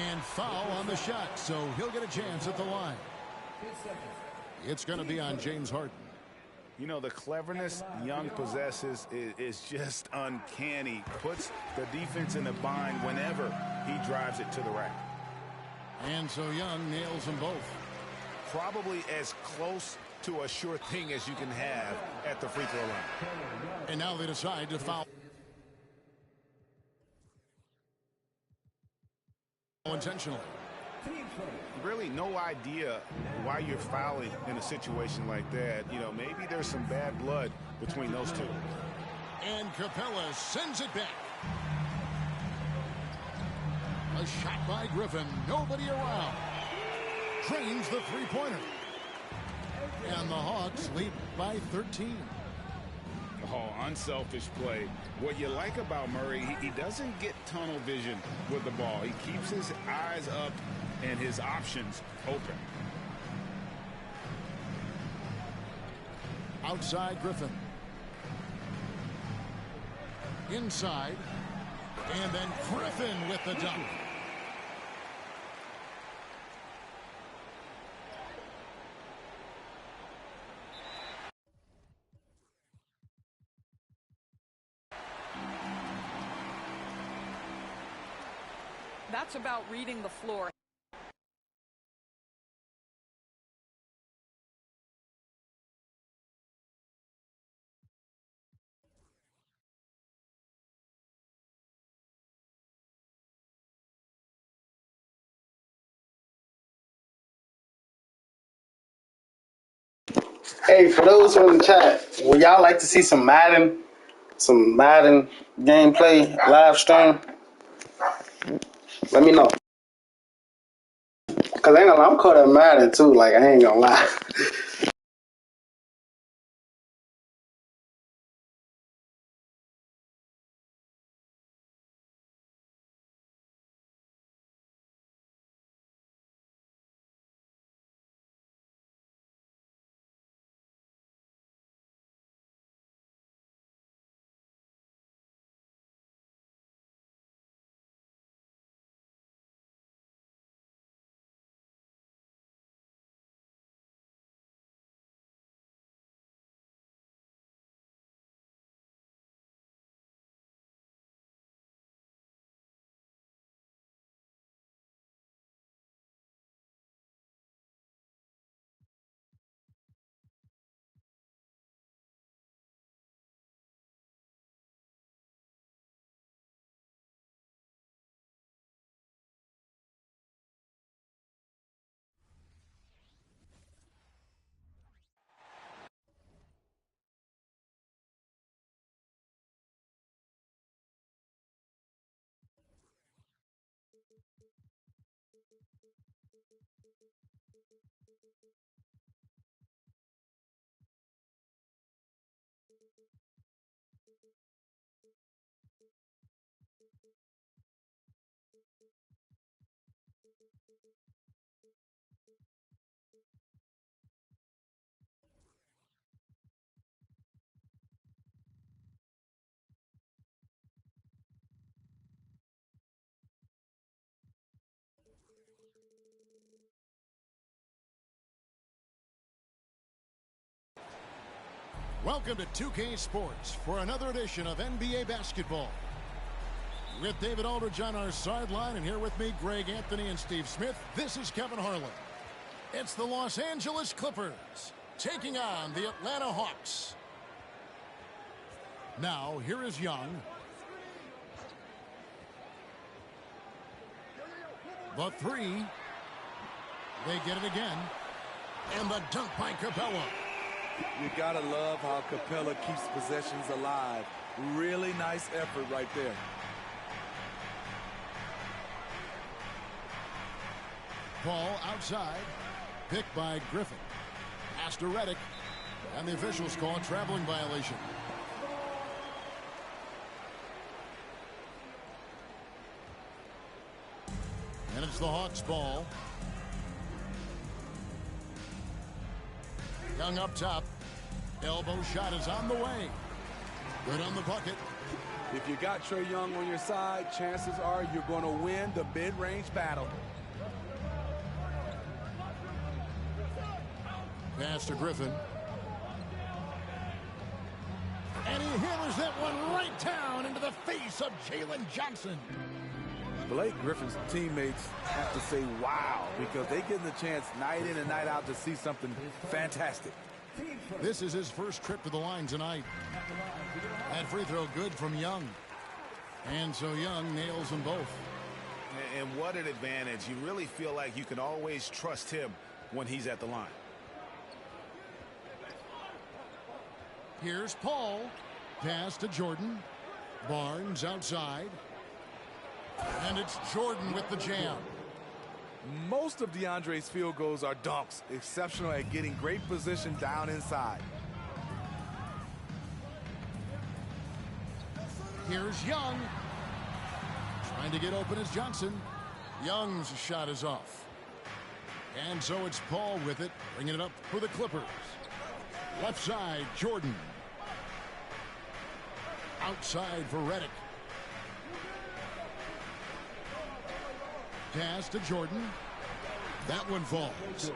Speaker 3: And foul on the shot, so he'll get a chance at the line. It's going to be on James Harden.
Speaker 2: You know, the cleverness Young possesses is just uncanny. Puts the defense in a bind whenever he drives it to the rack.
Speaker 3: And so Young nails them both.
Speaker 2: Probably as close to a sure thing as you can have at the free throw line.
Speaker 3: And now they decide to foul intentionally.
Speaker 2: Really no idea why you're fouling in a situation like that. You know, maybe there's some bad blood between those two.
Speaker 3: And Capella sends it back. A shot by Griffin. Nobody around. Trains the three-pointer. And the Hawks lead by 13.
Speaker 2: Oh, unselfish play. What you like about Murray, he doesn't get tunnel vision with the ball. He keeps his eyes up and his options open.
Speaker 3: Outside Griffin. Inside. And then Griffin with the dunk.
Speaker 7: That's about reading the floor.
Speaker 1: Hey, for those who in the chat, would y'all like to see some Madden gameplay live stream? Let me know. Cause I'm caught up Madden too. Like I ain't gonna lie.
Speaker 3: Welcome to 2K Sports for another edition of NBA basketball. With David Aldridge on our sideline, and here with me, Greg Anthony and Steve Smith, this is Kevin Harlan. It's the Los Angeles Clippers taking on the Atlanta Hawks. Now, here is Young. The three. They get it again. And the dunk by Capella.
Speaker 4: You gotta love how Capella keeps possessions alive. Really nice effort right there.
Speaker 3: Ball outside. Picked by Griffin. Pass to Redick. And the officials call a traveling violation. And it's the Hawks' ball. Young up top. Elbow shot is on the way. Good on the bucket.
Speaker 4: If you got Trae Young on your side, chances are you're going to win the mid-range battle.
Speaker 3: Pass to Griffin. And he hammers that one right down into the face of Jalen Johnson.
Speaker 4: Blake Griffin's teammates have to say wow, because they get the chance night in and night out to see something fantastic.
Speaker 3: This is his first trip to the line tonight. That free throw good from Young. And so Young nails them both.
Speaker 2: And what an advantage. You really feel like you can always trust him when he's at the line.
Speaker 3: Here's Paul. Pass to Jordan. Barnes outside. And it's Jordan with the jam.
Speaker 4: Most of DeAndre's field goals are dunks, exceptional at getting great position down inside.
Speaker 3: Here's Young. Trying to get open as Johnson. Young's shot is off. And so it's Paul with it, bringing it up for the Clippers. Left side, Jordan. Outside for Redick. Pass to Jordan. That one falls.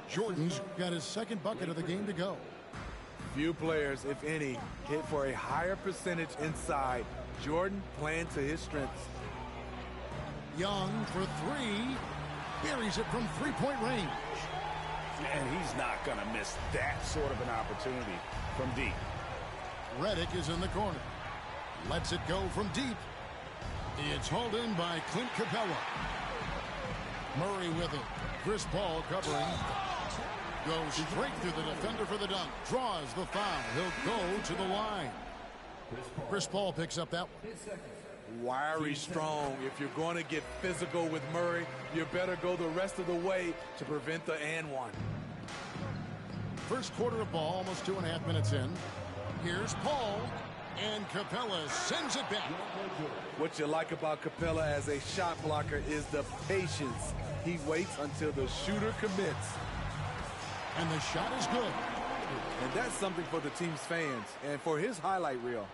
Speaker 3: Jordan's got his second bucket of the game to go.
Speaker 4: Few players, if any, hit for a higher percentage inside. Jordan playing to his strengths.
Speaker 3: Young for three. Buries it from three-point range.
Speaker 2: And he's not going to miss that sort of an opportunity from deep.
Speaker 3: Redick is in the corner. Lets it go from deep. It's hauled in by Clint Capella. Murray with it. Chris Paul covering. Goes straight through the defender for the dunk. Draws the foul. He'll go to the line. Chris Paul picks up that one.
Speaker 4: Wiry strong. If you're going to get physical with Murray, you better go the rest of the way to prevent the and one.
Speaker 3: First quarter of ball, almost 2.5 minutes in. Here's Paul. And Capella sends it back.
Speaker 4: What you like about Capella as a shot blocker is the patience. He waits until the shooter commits.
Speaker 3: And the shot is good.
Speaker 4: And that's something for the team's fans and for his highlight reel.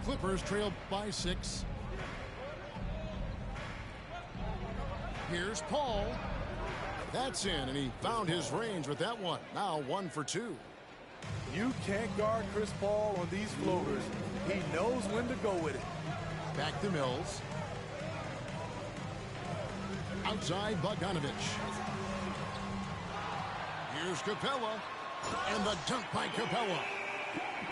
Speaker 3: Clippers trail by 6. Here's Paul. That's in, and he found his range with that one. Now 1 for 2.
Speaker 4: You can't guard Chris Paul on these floaters. He knows when to go with it.
Speaker 3: Back to Mills. Outside Bogdanovich. Here's Capella. And the dunk by Capella.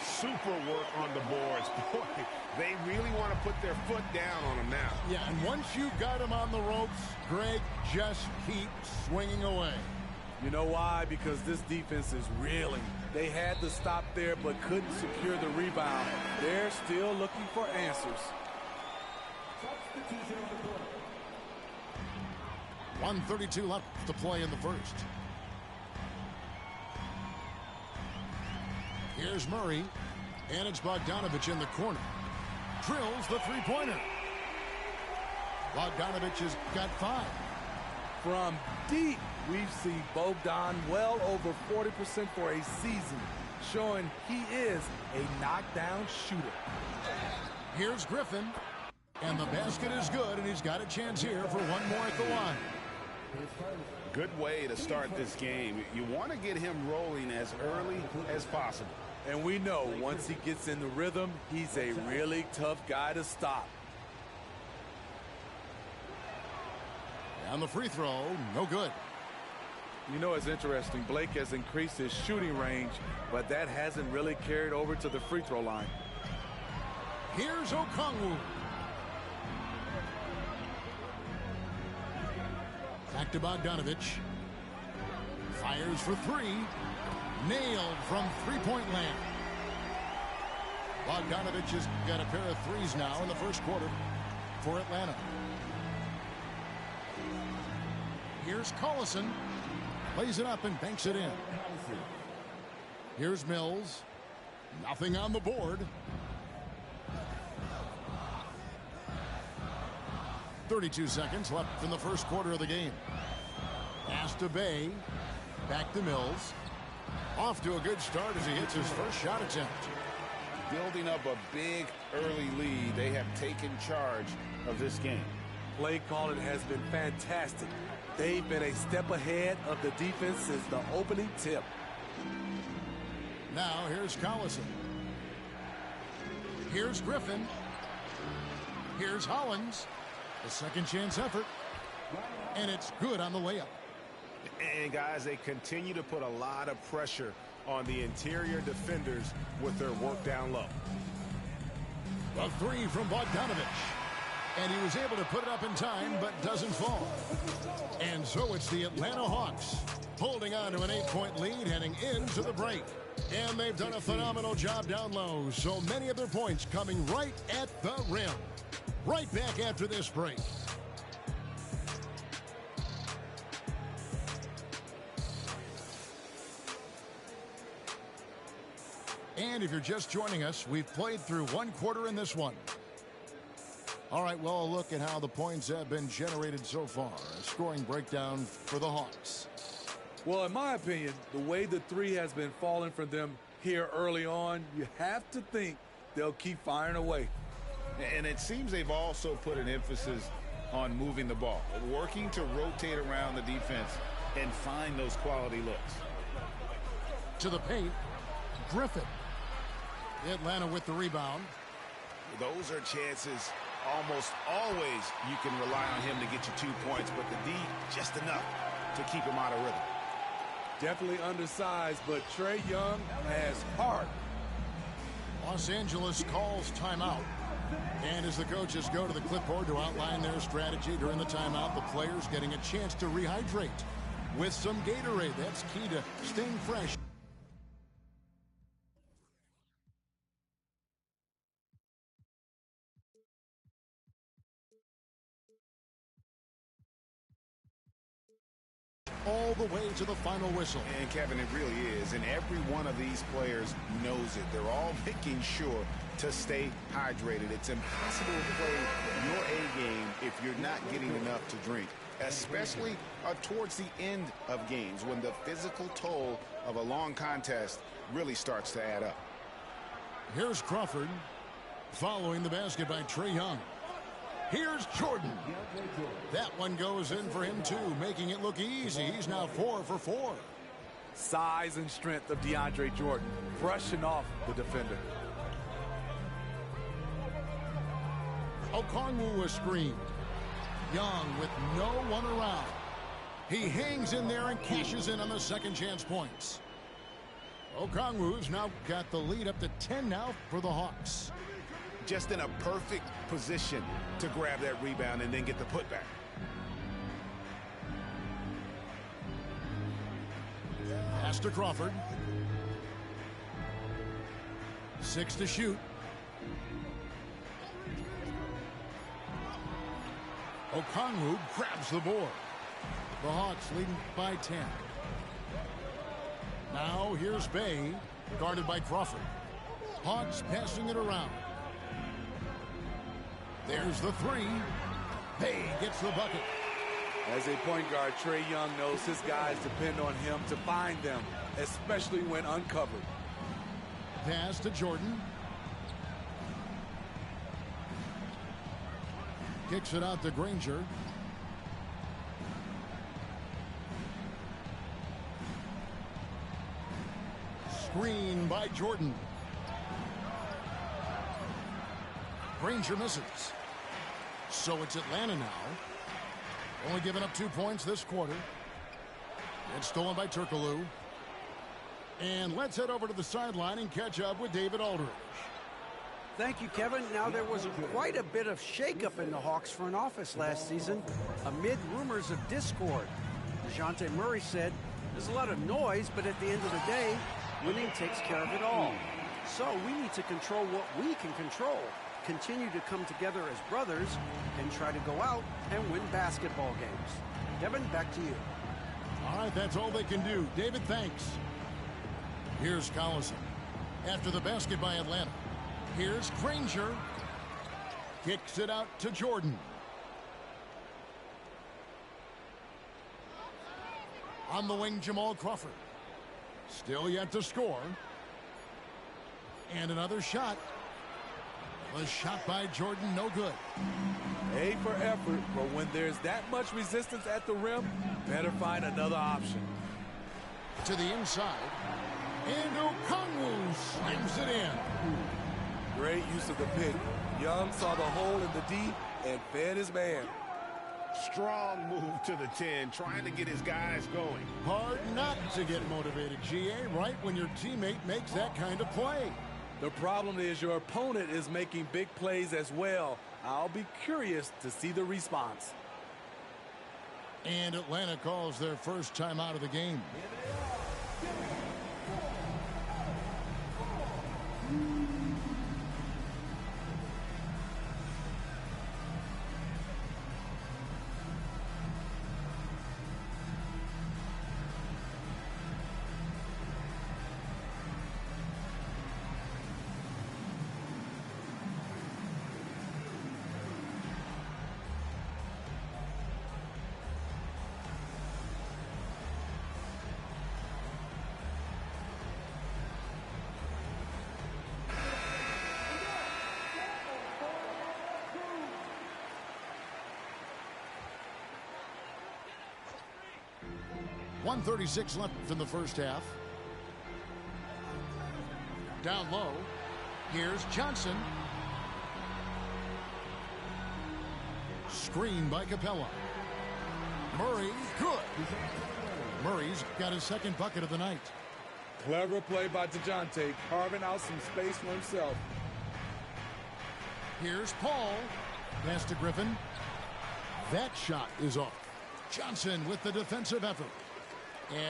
Speaker 2: Super work on the boards. Boy, they really want to put their foot down on him now.
Speaker 3: Yeah, and once you got him on the ropes, Greg, just keep swinging away.
Speaker 4: You know why? Because this defense is reeling. They had to stop there but couldn't secure the rebound. They're still looking for answers.
Speaker 3: 1:32 left to play in the first. Here's Murray, and it's Bogdanovich in the corner. Drills the three-pointer. Bogdanovich has got 5.
Speaker 4: From deep, we've seen Bogdan well over 40% for a season, showing he is a knockdown shooter.
Speaker 3: Here's Griffin, and the basket is good, and he's got a chance here for one more at the line.
Speaker 2: Good way to start this game. You want to get him rolling as early as possible.
Speaker 4: And we know once he gets in the rhythm, he's a really tough guy to stop.
Speaker 3: And the free throw, no good.
Speaker 4: You know, it's interesting. Blake has increased his shooting range, but that hasn't really carried over to the free throw line.
Speaker 3: Here's Okongwu. Back to Bogdanovich. Fires for three. Nailed from three-point land. Bogdanovich has got a pair of threes now in the first quarter for Atlanta. Here's Collison. Plays it up and banks it in. Here's Mills. Nothing on the board. 32 seconds left in the first quarter of the game. Pass to Bay. Back to Mills. Off to a good start as he hits his first shot attempt.
Speaker 2: Building up a big early lead, they have taken charge of this game.
Speaker 4: Play calling has been fantastic. They've been a step ahead of the defense since the opening tip.
Speaker 3: Now here's Collison. Here's Griffin. Here's Hollins. A second chance effort. And it's good on the layup.
Speaker 2: And guys, they continue to put a lot of pressure on the interior defenders with their work down low.
Speaker 3: A three from Bogdanovich. And he was able to put it up in time, but doesn't fall. And so it's the Atlanta Hawks holding on to an 8-point lead heading into the break. And they've done a phenomenal job down low. So many of their points coming right at the rim. Right back after this break. And if you're just joining us, we've played through one quarter in this one. All right, well, a look at how the points have been generated so far. A scoring breakdown for the Hawks.
Speaker 4: Well, in my opinion, the way the three has been falling for them here early on, you have to think they'll keep firing away.
Speaker 2: And it seems they've also put an emphasis on moving the ball, working to rotate around the defense and find those quality looks.
Speaker 3: To the paint, Griffin. Atlanta with the rebound.
Speaker 2: Those are chances almost always you can rely on him to get you 2 points, but the D just enough to keep him out of rhythm.
Speaker 4: Definitely undersized, but Trae Young has heart.
Speaker 3: Los Angeles calls timeout. And as the coaches go to the clipboard to outline their strategy during the timeout, the players getting a chance to rehydrate with some Gatorade. That's key to staying fresh. All the way to the final whistle.
Speaker 2: And Kevin, it really is. And every one of these players knows it. They're all making sure to stay hydrated. It's impossible to play your A game if you're not getting enough to drink, especially towards the end of games when the physical toll of a long contest really starts to add up.
Speaker 3: Here's Crawford following the basket by Trae Young. Here's Jordan. That one goes in for him, too, making it look easy. He's now 4 for 4.
Speaker 4: Size and strength of DeAndre Jordan, brushing off the defender.
Speaker 3: Okongwu a screen. Young with no one around. He hangs in there and cashes in on the second chance points. Okongwu's now got the lead up to 10 now for the Hawks.
Speaker 2: Just in a perfect position to grab that rebound and then get the putback.
Speaker 3: Pass to Crawford. 6 to shoot. Okongwu grabs the board. The Hawks leading by 10. Now here's Bay, guarded by Crawford. Hawks passing it around. There's the three. Bay gets the bucket.
Speaker 4: As a point guard, Trae Young knows his guys depend on him to find them, especially when uncovered.
Speaker 3: Pass to Jordan. Kicks it out to Granger. screen by Jordan. Granger misses. So it's Atlanta now. Only giving up 2 points this quarter. It's stolen by Turkoglu. And let's head over to the sideline and catch up with David Aldridge.
Speaker 5: Thank you, Kevin. Now, there was quite a bit of shakeup in the Hawks front office last season amid rumors of discord. DeJounte Murray said, there's a lot of noise, but at the end of the day, winning takes care of it all. So we need to control what we can control, continue to come together as brothers, and try to go out and win basketball games. Kevin, back to you.
Speaker 3: All right, that's all they can do. David, thanks. Here's Collison. After the basket by Atlanta. Here's Granger. Kicks it out to Jordan. On the wing, Jamal Crawford. Still yet to score. And another shot. The shot by Jordan, no good.
Speaker 4: A for effort, but when there's that much resistance at the rim, better find another option.
Speaker 3: To the inside. And Okongwu slams it in.
Speaker 4: Great use of the pick. Young saw the hole in the D and fed his man.
Speaker 2: Strong move to the 10, trying to get his guys going.
Speaker 3: Hard not to get motivated, GA, right when your teammate makes that kind of play.
Speaker 4: The problem is your opponent is making big plays as well. I'll be curious to see the response.
Speaker 3: And Atlanta calls their first time out of the game. .136 left in the first half. Down low. Here's Johnson. Screen by Capella. Murray, good. Murray's got his second bucket of the night.
Speaker 4: Clever play by DeJounte, carving out some space for himself.
Speaker 3: Here's Paul. Pass to Griffin. That shot is off. Johnson with the defensive effort.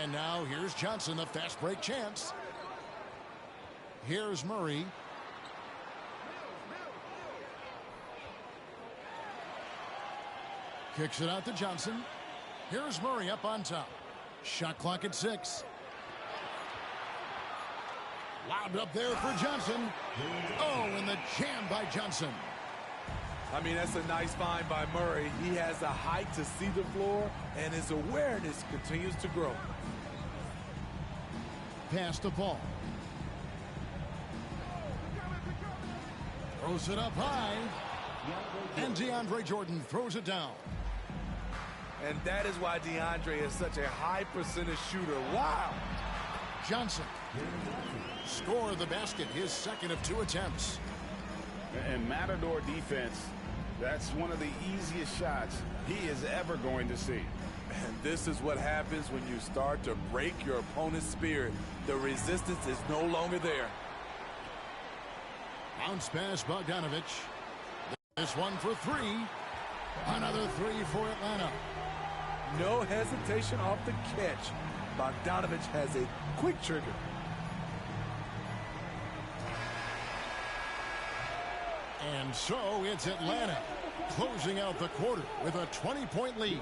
Speaker 3: And now here's Johnson, the fast break chance. Here's Murray. Kicks it out to Johnson. Here's Murray up on top. Shot clock at 6. Lobbed up there for Johnson. Oh, and the jam by Johnson.
Speaker 4: I mean, that's a nice find by Murray. He has the height to see the floor, and his awareness continues to grow.
Speaker 3: Pass to Paul. Throws it up high. And DeAndre Jordan throws it down.
Speaker 4: And that is why DeAndre is such a high percentage shooter. Wow.
Speaker 3: Johnson. Score the basket, his second of 2 attempts.
Speaker 2: And Matador defense, that's one of the easiest shots he is ever going to see.
Speaker 4: And this is what happens when you start to break your opponent's spirit. The resistance is no longer there.
Speaker 3: Bounce pass, Bogdanovich. This one for 3. Another 3 for Atlanta.
Speaker 4: No hesitation off the catch. Bogdanovich has a quick trigger.
Speaker 3: And so it's Atlanta closing out the quarter with a 20-point lead.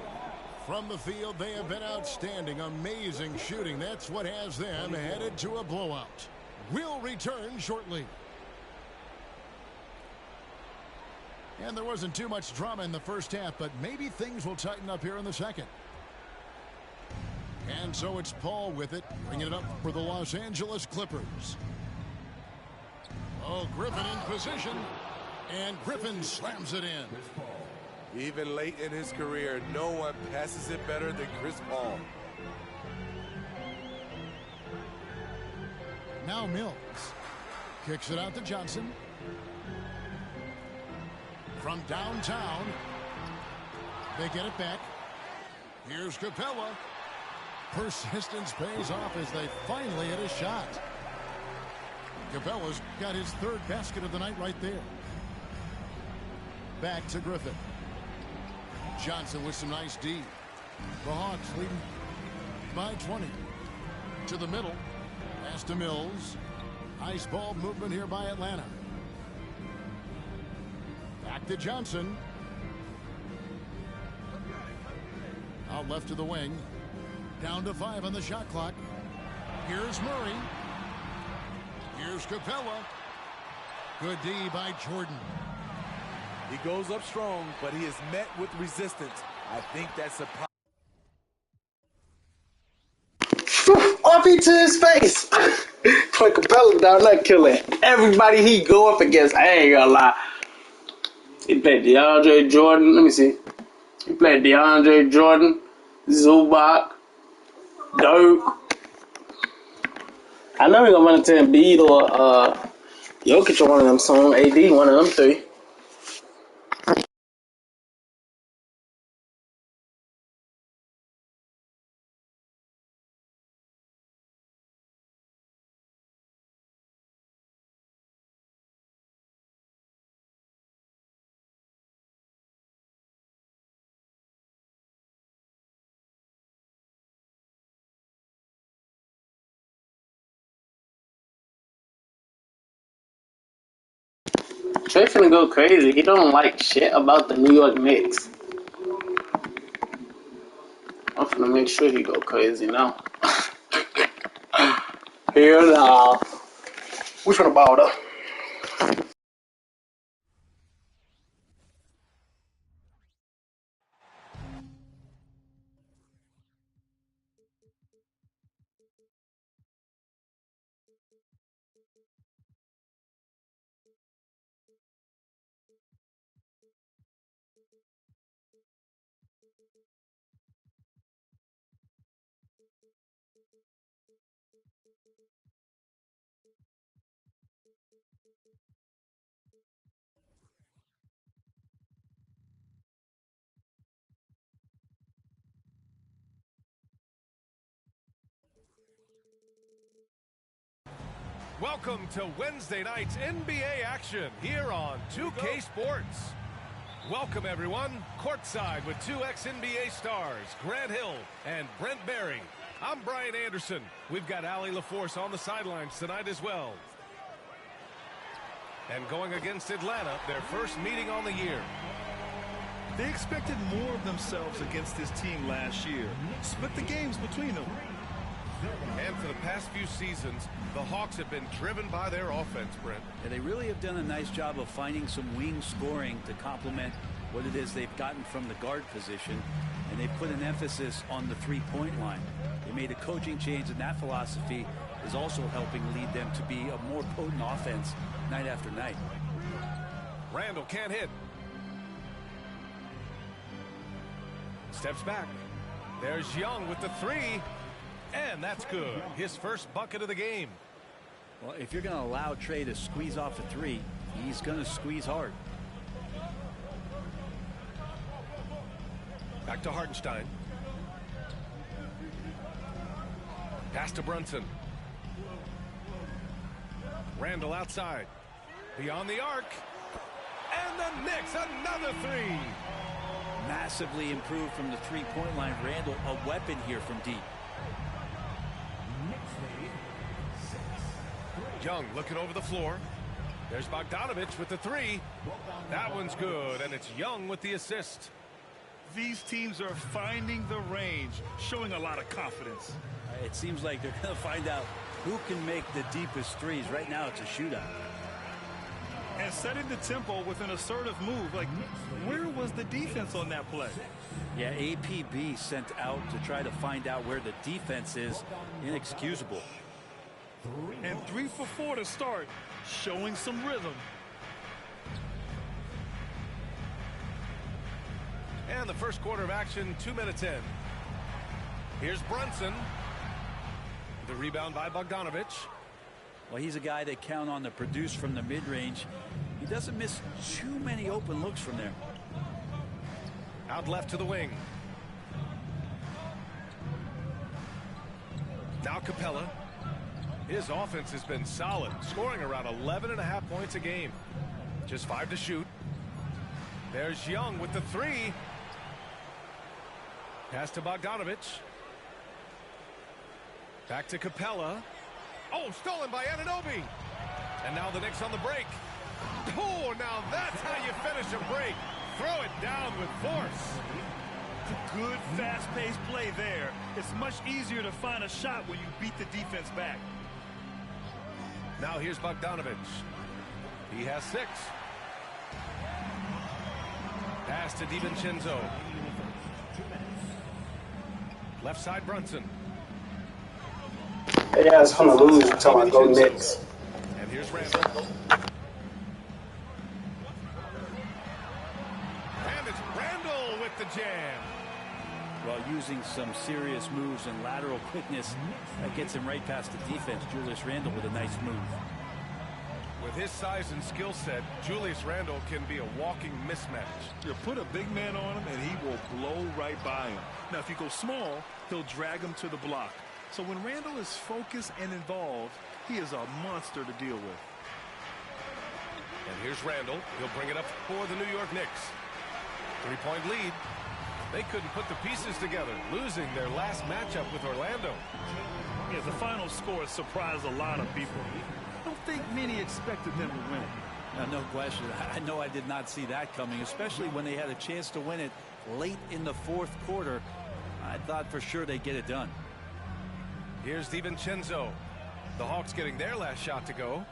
Speaker 3: From the field, they have been outstanding, amazing shooting. That's what has them headed to a blowout. We'll return shortly. And there wasn't too much drama in the first half, but maybe things will tighten up here in the second. And so it's Paul with it, bringing it up for the Los Angeles Clippers. Oh, Griffin in position. And Griffin slams it in.
Speaker 4: Even late in his career, no one passes it better than Chris Paul.
Speaker 3: Now Mills. Kicks it out to Johnson. From downtown. They get it back. Here's Capella. Persistence pays off as they finally hit a shot. Capella's got his third basket of the night right there. Back to Griffin. Johnson with some nice D. The Hawks leading by 20. To the middle. Pass to Mills. Nice ball movement here by Atlanta. Back to Johnson. Out left to the wing. Down to 5 on the shot clock. Here's Murray. Here's Capella. Good D by Jordan.
Speaker 4: He goes up strong, but he is met with resistance. I think that's a
Speaker 1: Off to his face. Put Capella down there killing everybody he go up against. I ain't gonna lie. He played DeAndre Jordan. Let me see. He played DeAndre Jordan, Zubac, Dirk. I know he gonna run into Embiid or Jokic or one of them songs. AD, one of them three. Trey finna go crazy. He don't like shit about the New York Knicks. I'm finna make sure he go crazy now. Here now. We finna ball though.
Speaker 10: Welcome to Wednesday night's NBA action here on 2K Sports. Welcome everyone, courtside with two ex-NBA stars, Grant Hill and Brent Barry. I'm Brian Anderson. We've got Allie LaForce on the sidelines tonight as well. And going against Atlanta, their first meeting on the year.
Speaker 11: They expected more of themselves against this team last year. Split the games between them.
Speaker 10: And for the past few seasons, the Hawks have been driven by their offense, Brent.
Speaker 5: And they really have done a nice job of finding some wing scoring to complement what it is they've gotten from the guard position. And they put an emphasis on the three-point line. They made a coaching change, and that philosophy is also helping lead them to be a more potent offense night after night.
Speaker 10: Randall can't hit. Steps back. There's Young with the three. And that's good. His first bucket of the game.
Speaker 5: Well, if you're going to allow Trey to squeeze off a three, he's going to squeeze hard.
Speaker 10: Back to Hartenstein. Pass to Brunson. Randall outside. Beyond the arc. And the Knicks, another three.
Speaker 5: Massively improved from the three-point line. Randall, a weapon here from deep.
Speaker 10: Young looking over the floor. There's Bogdanovich with the three. That one's good, and it's Young with the assist.
Speaker 11: These teams are finding the range, showing a lot of confidence.
Speaker 5: It seems like they're going to find out who can make the deepest threes. Right now, it's a shootout.
Speaker 11: And setting the tempo with an assertive move. Like, where was the defense on that play?
Speaker 5: Yeah, APB sent out to try to find out where the defense is. Inexcusable.
Speaker 11: And 3 for 4 to start, showing some rhythm.
Speaker 10: And the first quarter of action, 2 minutes in. Here's Brunson. The rebound by Bogdanovich.
Speaker 12: Well, he's a guy they count on to produce from the mid-range. He doesn't miss too many open looks from there.
Speaker 10: Out left to the wing. Now Capella. His offense has been solid, scoring around 11.5 points a game. Just 5 to shoot. There's Young with the 3. Pass to Bogdanovich. Back to Capella. Oh, stolen by Anunoby. And now the Knicks on the break. Oh, now that's how you finish a break. Throw it down with force.
Speaker 11: Good, fast-paced play there. It's much easier to find a shot when you beat the defense back.
Speaker 10: Now here's Bogdanovich. He has 6. Pass to DiVincenzo. Left side Brunson.
Speaker 1: Yeah, it's gonna lose until I go Knicks.
Speaker 10: And here's Randall. And it's Randall with the jam.
Speaker 12: Well, using some serious moves and lateral quickness, that gets him right past the defense. Julius Randle with a nice move.
Speaker 10: With his size and skill set, Julius Randle can be a walking mismatch.
Speaker 11: You put a big man on him and he will blow right by him. Now, if you go small, he'll drag him to the block. So when Randle is focused and involved, he is a monster to deal with.
Speaker 10: And here's Randle. He'll bring it up for the New York Knicks. 3-point lead. They couldn't put the pieces together, losing their last matchup with Orlando.
Speaker 11: Yeah, the final score surprised a lot of people. I don't think many expected them to win it.
Speaker 12: No question. I know I did not see that coming, especially when they had a chance to win it late in the 4th quarter. I thought for sure they'd get it done.
Speaker 10: Here's DiVincenzo. The Hawks getting their last shot to go.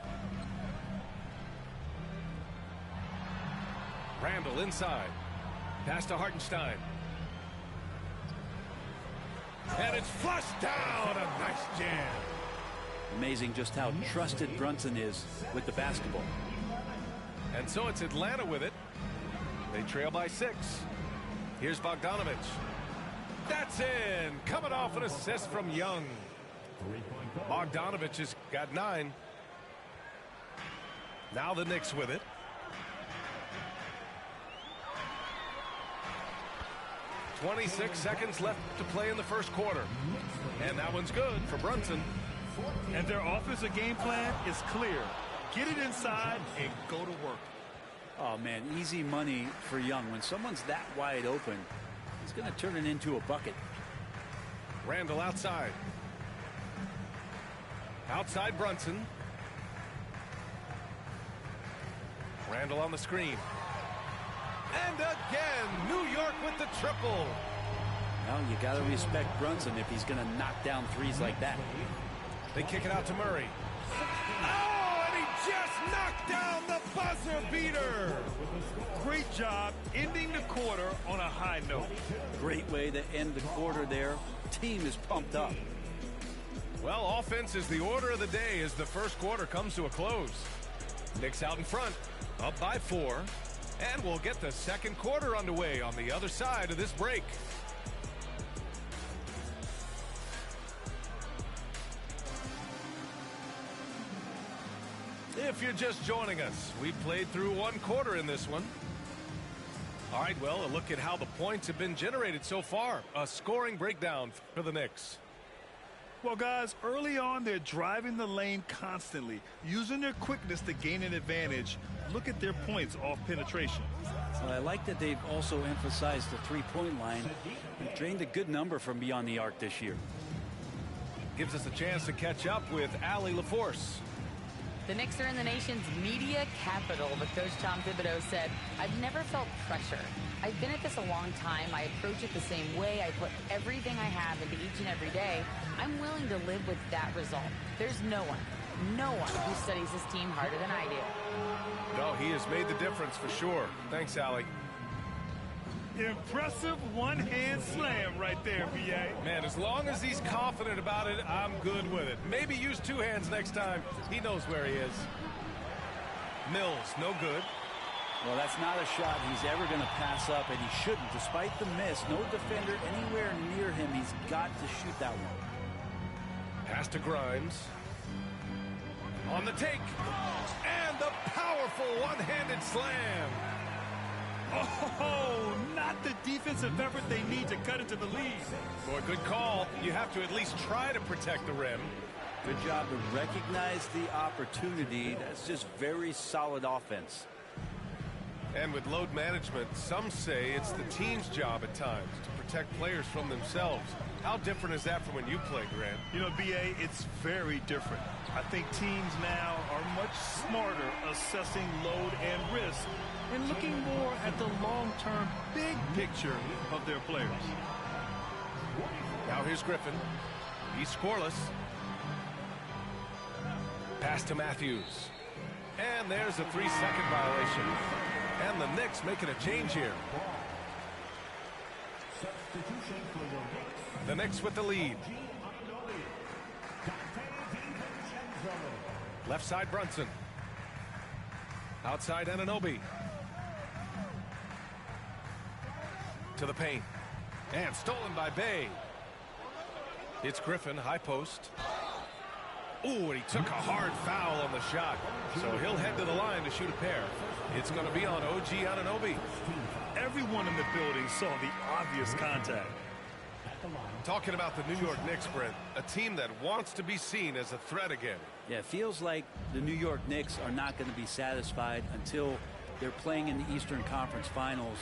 Speaker 10: Randle inside. Pass to Hartenstein. And it's flushed down. A nice jam.
Speaker 12: Amazing just how trusted Brunson is with the basketball.
Speaker 10: And so it's Atlanta with it. They trail by 6. Here's Bogdanovich. That's in. Coming off an assist from Young. Bogdanovich has got 9. Now the Knicks with it. .26 seconds left to play in the 1st quarter. And that one's good for Brunson.
Speaker 11: And their offensive game plan is clear. Get it inside and go to work.
Speaker 12: Oh, man, easy money for Young. When someone's that wide open, he's going to turn it into a bucket.
Speaker 10: Randle outside. Outside Brunson. Randle on the screen. And again, New York with the triple.
Speaker 12: Well, you got to respect Brunson if he's going to knock down threes like that.
Speaker 10: They kick it out to Murray. Oh, and he just knocked down the buzzer beater.
Speaker 11: Great job ending the quarter on a high note.
Speaker 12: Great way to end the quarter there. Team is pumped up.
Speaker 10: Well, offense is the order of the day as the 1st quarter comes to a close. Knicks out in front, up by 4. And we'll get the 2nd quarter underway on the other side of this break. If you're just joining us, we played through 1 quarter in this one. All right, well, a look at how the points have been generated so far. A scoring breakdown for the Knicks.
Speaker 11: Well, guys, early on, they're driving the lane constantly, using their quickness to gain an advantage. Look at their points off penetration.
Speaker 12: Well, I like that they've also emphasized the 3-point line. They've drained a good number from beyond the arc this year.
Speaker 10: Gives us a chance to catch up with Allie LaForce.
Speaker 13: The Knicks are in the nation's media capital, but Coach Tom Thibodeau said, "I've never felt pressure. I've been at this a long time. I approach it the same way. I put everything I have into each and every day. I'm willing to live with that result. There's no one who studies his team harder than I do."
Speaker 10: No, he has made the difference for sure. Thanks, Allie.
Speaker 11: Impressive one-hand slam right there, B.A.
Speaker 10: Man, as long as he's confident about it, I'm good with it. Maybe use 2 hands next time. He knows where he is. Mills, no good.
Speaker 12: Well, that's not a shot he's ever going to pass up, and he shouldn't. Despite the miss, no defender anywhere near him. He's got to shoot that one.
Speaker 10: Pass to Grimes. On the take. And the powerful one-handed slam.
Speaker 11: Oh, not the defensive effort they need to cut into the lead.
Speaker 10: Boy, good call. You have to at least try to protect the rim.
Speaker 12: Good job to recognize the opportunity. That's just very solid offense.
Speaker 10: And with load management, some say it's the team's job at times to protect players from themselves. How different is that from when you played, Grant?
Speaker 11: You know, B.A., it's very different. I think teams now are much smarter assessing load and risk and looking more at the long-term big picture of their players.
Speaker 10: Now here's Griffin. He's scoreless. Pass to Matthews. And there's a 3-second violation. And the Knicks making a change here. The Knicks with the lead. Left side Brunson. Outside Anunoby. To the paint. And stolen by Bay. It's Griffin, high post. Ooh, and he took a hard foul on the shot. So he'll head to the line to shoot a pair. It's going to be on OG Anunoby.
Speaker 11: Everyone in the building saw the obvious contact.
Speaker 10: Talking about the New York Knicks, Brent, a team that wants to be seen as a threat again.
Speaker 12: Yeah, it feels like the New York Knicks are not going to be satisfied until they're playing in the Eastern Conference Finals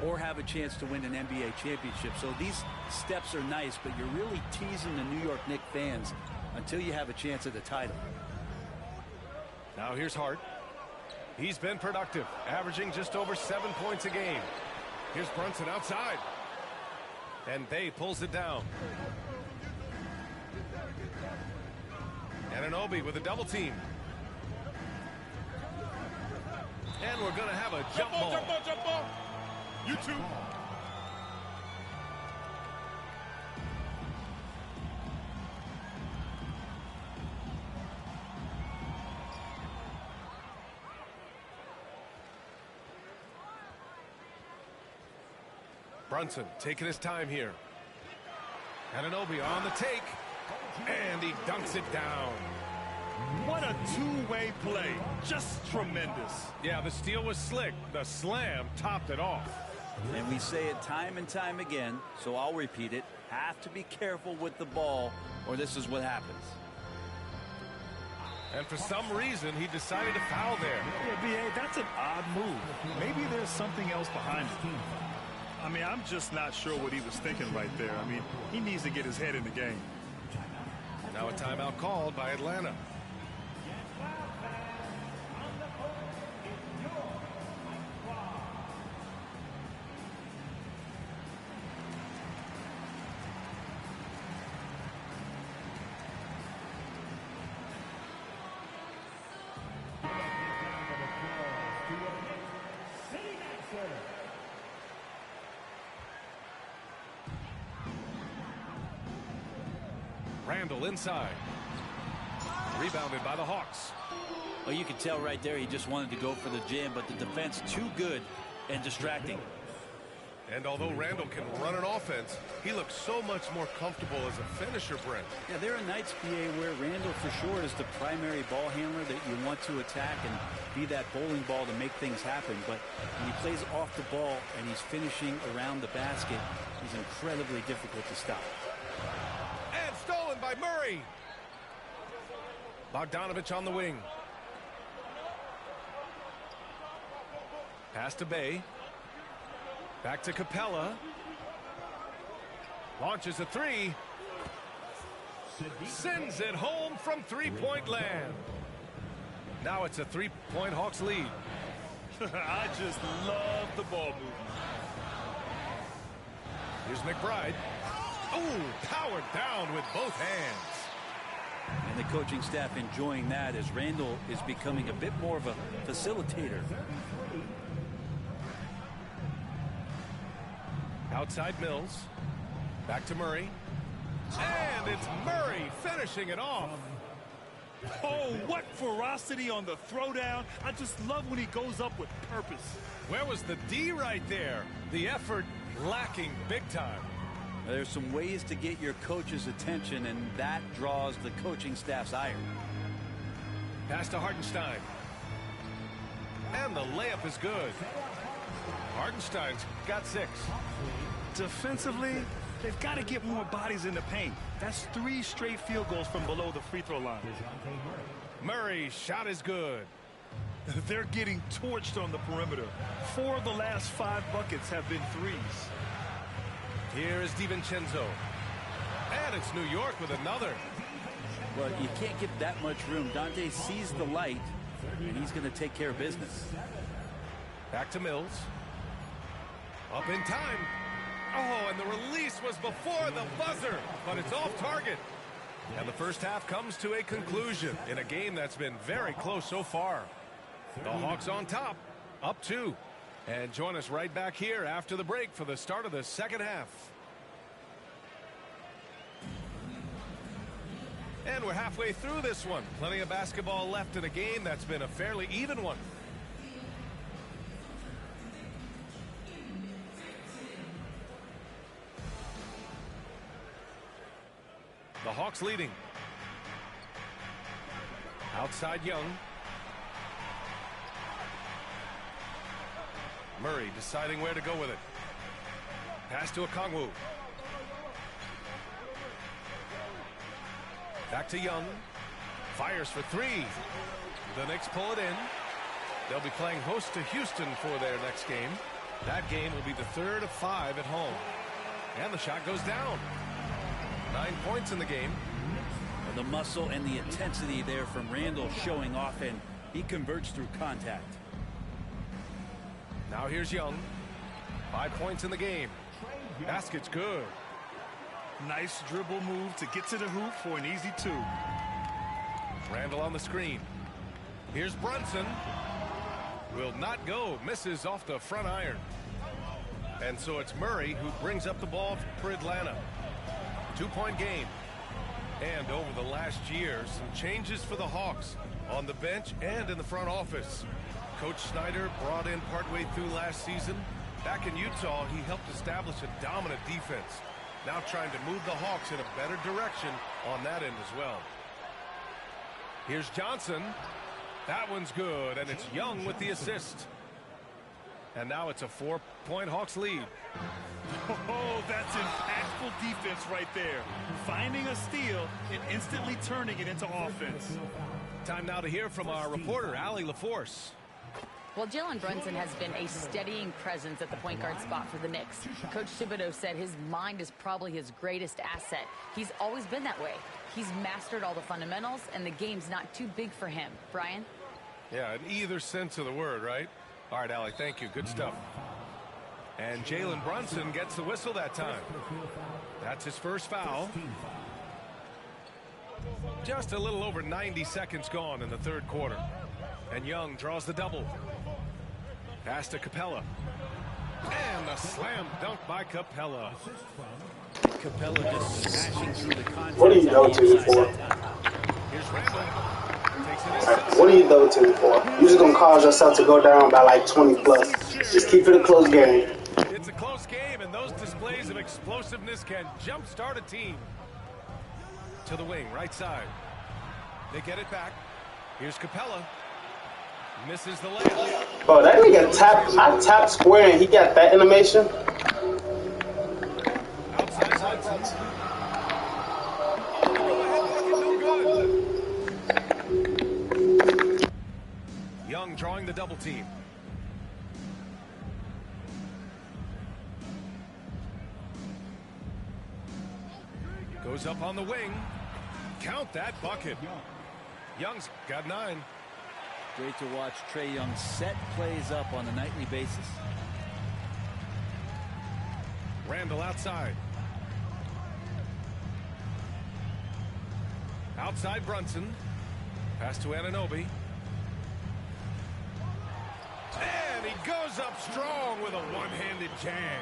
Speaker 12: or have a chance to win an NBA championship. So these steps are nice, but you're really teasing the New York Knicks fans until you have a chance at the title.
Speaker 10: Now here's Hart. He's been productive, averaging just over 7 points a game. Here's Brunson outside. And Bay pulls it down. Anunoby with a double team. And we're going to have a jump ball.
Speaker 11: Jump ball. You too.
Speaker 10: Brunson taking his time here. Anunoby on the take. And he dunks it down.
Speaker 11: What a two-way play. Just tremendous.
Speaker 10: Yeah, the steal was slick. The slam topped it off.
Speaker 12: And we say it time and time again, so I'll repeat it. Have to be careful with the ball, or this is what happens.
Speaker 10: And for some reason, he decided to foul there.
Speaker 11: Yeah, B.A., that's an odd move. Maybe there's something else behind it. I mean, I'm just not sure what he was thinking right there. I mean, he needs to get his head in the game.
Speaker 10: Now a timeout called by Atlanta. Randall inside. Rebounded by the Hawks.
Speaker 12: Well, you can tell right there he just wanted to go for the jam, but the defense too good and distracting.
Speaker 10: And although Randall can run an offense, he looks so much more comfortable as a finisher, Brent.
Speaker 12: Yeah, there are nights, BA, where Randall for sure is the primary ball handler that you want to attack and be that bowling ball to make things happen. But when he plays off the ball and he's finishing around the basket, he's incredibly difficult to stop.
Speaker 10: And stolen by Murray. Bogdanovich on the wing. Pass to Bay. Back to Capella. Launches a three. Sends it home from three-point land. Now it's a three-point Hawks lead.
Speaker 11: I just love the ball movement.
Speaker 10: Here's McBride. Oh, powered down with both hands.
Speaker 12: And the coaching staff enjoying that as Randall is becoming a bit more of a facilitator.
Speaker 10: Outside Mills. Back to Murray. And it's Murray finishing it off.
Speaker 11: Oh, what ferocity on the throwdown. I just love when he goes up with purpose.
Speaker 10: Where was the D right there? The effort lacking big time.
Speaker 12: There's some ways to get your coach's attention, and that draws the coaching staff's ire.
Speaker 10: Pass to Hartenstein. And the layup is good. Hartenstein's got 6.
Speaker 11: Defensively, they've got to get more bodies in the paint. That's 3 straight field goals from below the free throw line.
Speaker 10: Murray's shot is good.
Speaker 11: They're getting torched on the perimeter. 4 of the last 5 buckets have been threes.
Speaker 10: Here is DiVincenzo. And it's New York with another.
Speaker 12: Well, you can't give that much room. Dante sees the light, and he's going to take care of business.
Speaker 10: Back to Mills. Up in time. Oh, and the release was before the buzzer, but it's off target. And the first half comes to a conclusion in a game that's been very close so far. The Hawks on top, up 2. And join us right back here after the break for the start of the second half. And we're halfway through this one. Plenty of basketball left in a game that's been a fairly even one. The Hawks leading. Outside Young. Murray deciding where to go with it. Pass to Okongwu. Back to Young. Fires for 3. The Knicks pull it in. They'll be playing host to Houston for their next game. That game will be the 3rd of 5 at home. And the shot goes down. 9 points in the game.
Speaker 12: The muscle and the intensity there from Randall showing off, and he converts through contact.
Speaker 10: Now here's Young. 5 points in the game. Basket's good.
Speaker 11: Nice dribble move to get to the hoop for an easy 2.
Speaker 10: Randall on the screen. Here's Brunson. Will not go. Misses off the front iron. And so it's Murray who brings up the ball for Atlanta. 2-point game. And over the last year, some changes for the Hawks on the bench and in the front office. Coach Snyder brought in partway through last season. Back in Utah, he helped establish a dominant defense. Now trying to move the Hawks in a better direction on that end as well. Here's Johnson. That one's good, and it's Young with the assist. And now it's a 4-point Hawks lead.
Speaker 11: Oh, that's impactful defense right there. Finding a steal and instantly turning it into offense.
Speaker 10: Time now to hear from our reporter, Allie LaForce.
Speaker 13: Well, Jalen Brunson has been a steadying presence at the point guard spot for the Knicks. Coach Thibodeau said his mind is probably his greatest asset. He's always been that way. He's mastered all the fundamentals, and the game's not too big for him. Brian?
Speaker 10: Yeah, in either sense of the word, right? All right, Allie, thank you. Good stuff. And Jalen Brunson gets the whistle that time. That's his first foul. Just a little over 90 seconds gone in the 3rd quarter. And Young draws the double. Pass to Capella. And a slam dunk by Capella.
Speaker 12: Capella just smashing through the contact.
Speaker 1: What are you double-teaming for?
Speaker 10: Here's Randall. Takes it inside.
Speaker 1: What are you double-teaming for? You're just going to cause yourself to go down by like 20 plus. Just keep it a close game.
Speaker 10: It's a close game, and those displays of explosiveness can jumpstart a team. To the wing, right side. They get it back. Here's Capella. Misses the layup.
Speaker 1: Bro, that nigga I tapped square and he got that animation.
Speaker 10: Outside Hudson. No good. Young drawing the double team. Goes up on the wing. Count that bucket. Young's got 9.
Speaker 12: Great to watch Trae Young set plays up on a nightly basis.
Speaker 10: Randall outside. Outside Brunson. Pass to Anunoby. And he goes up strong with a one-handed jam.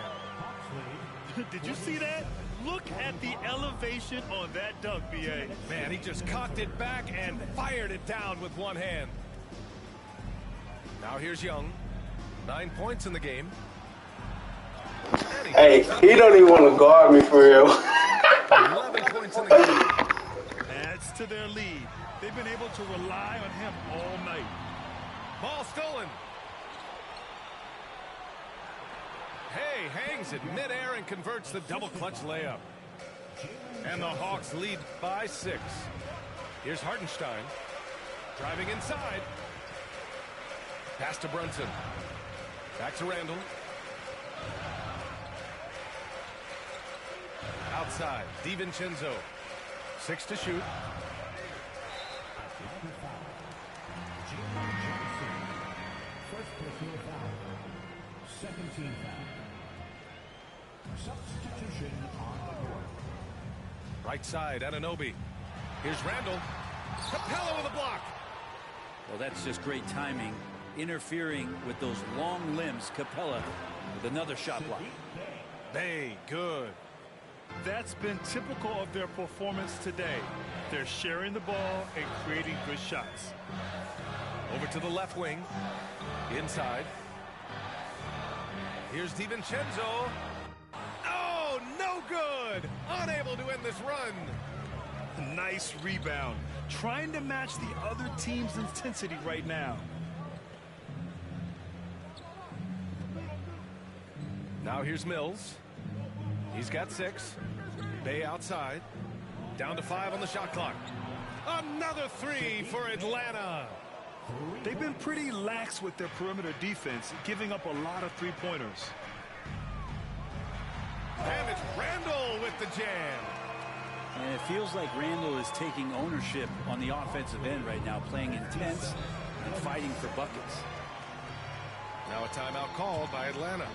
Speaker 11: Did you see that? Look at the elevation on that dunk, B.A.
Speaker 10: Man, he just cocked it back and fired it down with one hand. Now here's Young. 9 points in the game.
Speaker 1: Hey, he don't even want to guard me for real.
Speaker 10: 11 points in the game.
Speaker 11: Adds to their lead. They've been able to rely on him all night.
Speaker 10: Ball stolen. Hay hangs in midair and converts the double clutch layup. And the Hawks lead by 6. Here's Hartenstein. Driving inside. Pass to Brunson. Back to Randall. Outside, DiVincenzo. 6 to shoot.
Speaker 3: First personal foul. Second team foul. Substitution on the court.
Speaker 10: Right side, Anunoby. Here's Randall. Capella with a block.
Speaker 12: Well, that's just great timing. Interfering with those long limbs. Capella with another shot block.
Speaker 10: Bay, good.
Speaker 11: That's been typical of their performance today. They're sharing the ball and creating good shots.
Speaker 10: Over to the left wing. Inside. Here's DiVincenzo. Oh, no good. Unable to end this run.
Speaker 11: Nice rebound. Trying to match the other team's intensity right now.
Speaker 10: Now here's Mills. He's got 6. Bay outside. Down to 5 on the shot clock. Another 3 for Atlanta.
Speaker 11: They've been pretty lax with their perimeter defense, giving up a lot of three-pointers.
Speaker 10: And it's Randall with the jam.
Speaker 12: And it feels like Randall is taking ownership on the offensive end right now, playing intense and fighting for buckets.
Speaker 10: Now a timeout called by Atlanta.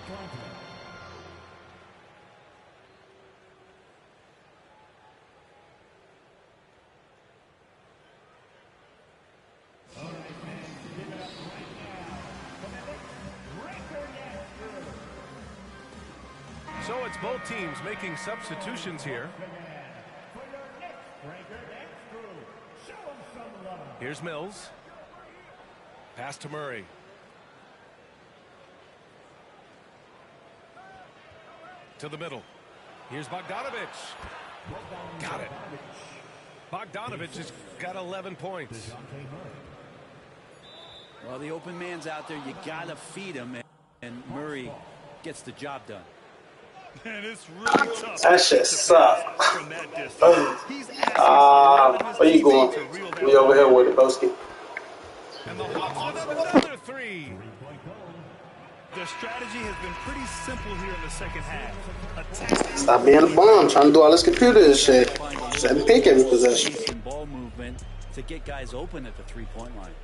Speaker 10: So it's both teams making substitutions here. Here's Mills. Pass to Murray. To the middle. Here's Bogdanovich. Got it. Bogdanovich has got 11 points.
Speaker 12: Well, the open man's out there. You got to feed him, and Murray gets the job done.
Speaker 11: And it's really tough.
Speaker 1: That shit sucks. Where you going? We over here with the Boski.
Speaker 10: And the Hawks with another 3.
Speaker 11: Their strategy has been pretty simple here in the second half.
Speaker 1: Stop being a bum. Trying to do all this computer and shit. Set and pick every possession.
Speaker 12: Ball movement to get guys open at the three-point line.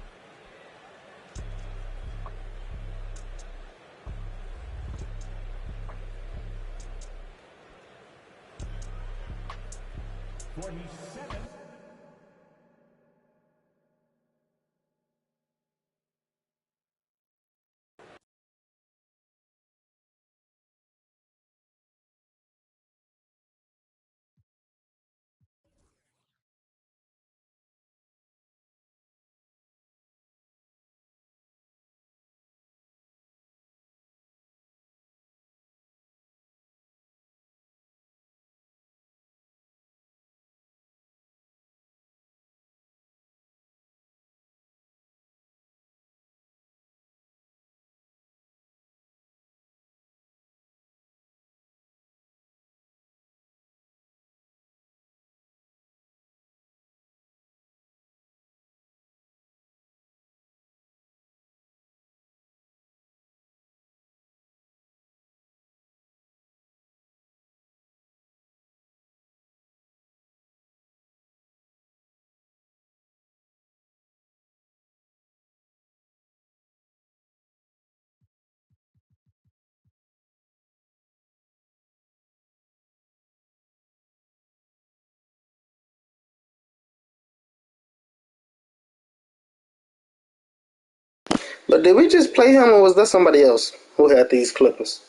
Speaker 1: But did we just play him, or was that somebody else who had these Clippers?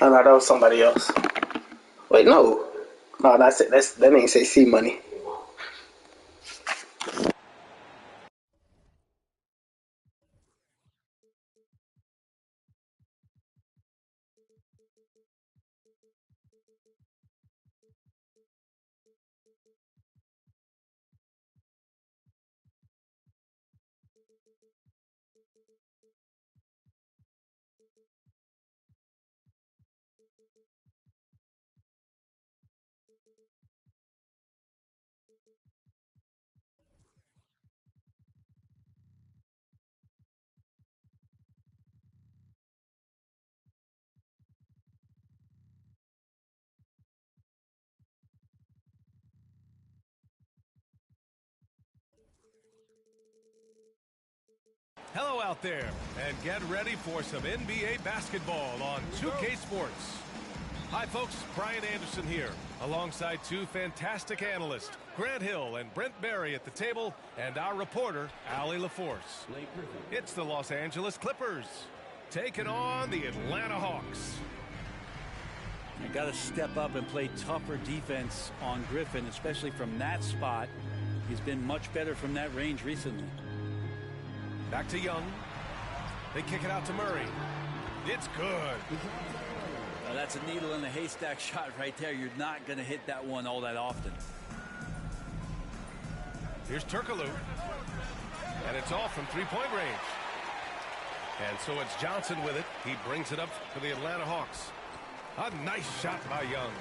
Speaker 1: Oh, no, that was somebody else. Wait, no. No, that's it. That ain't say C Money.
Speaker 10: Hello out there, and get ready for some NBA basketball on 2K Sports. Hi folks, Brian Anderson here, alongside two fantastic analysts, Grant Hill and Brent Barry at the table, and our reporter, Allie LaForce. It's the Los Angeles Clippers, taking on the Atlanta Hawks.
Speaker 12: You got to step up and play tougher defense on Griffin, especially from that spot. He's been much better from that range recently.
Speaker 10: Back to Young. They kick it out to Murray. It's good.
Speaker 12: That's a needle in the haystack shot right there. You're not going to hit that one all that often.
Speaker 10: Here's Turkoglu. And it's off from three-point range. And so it's Johnson with it. He brings it up for the Atlanta Hawks. A nice shot by Young.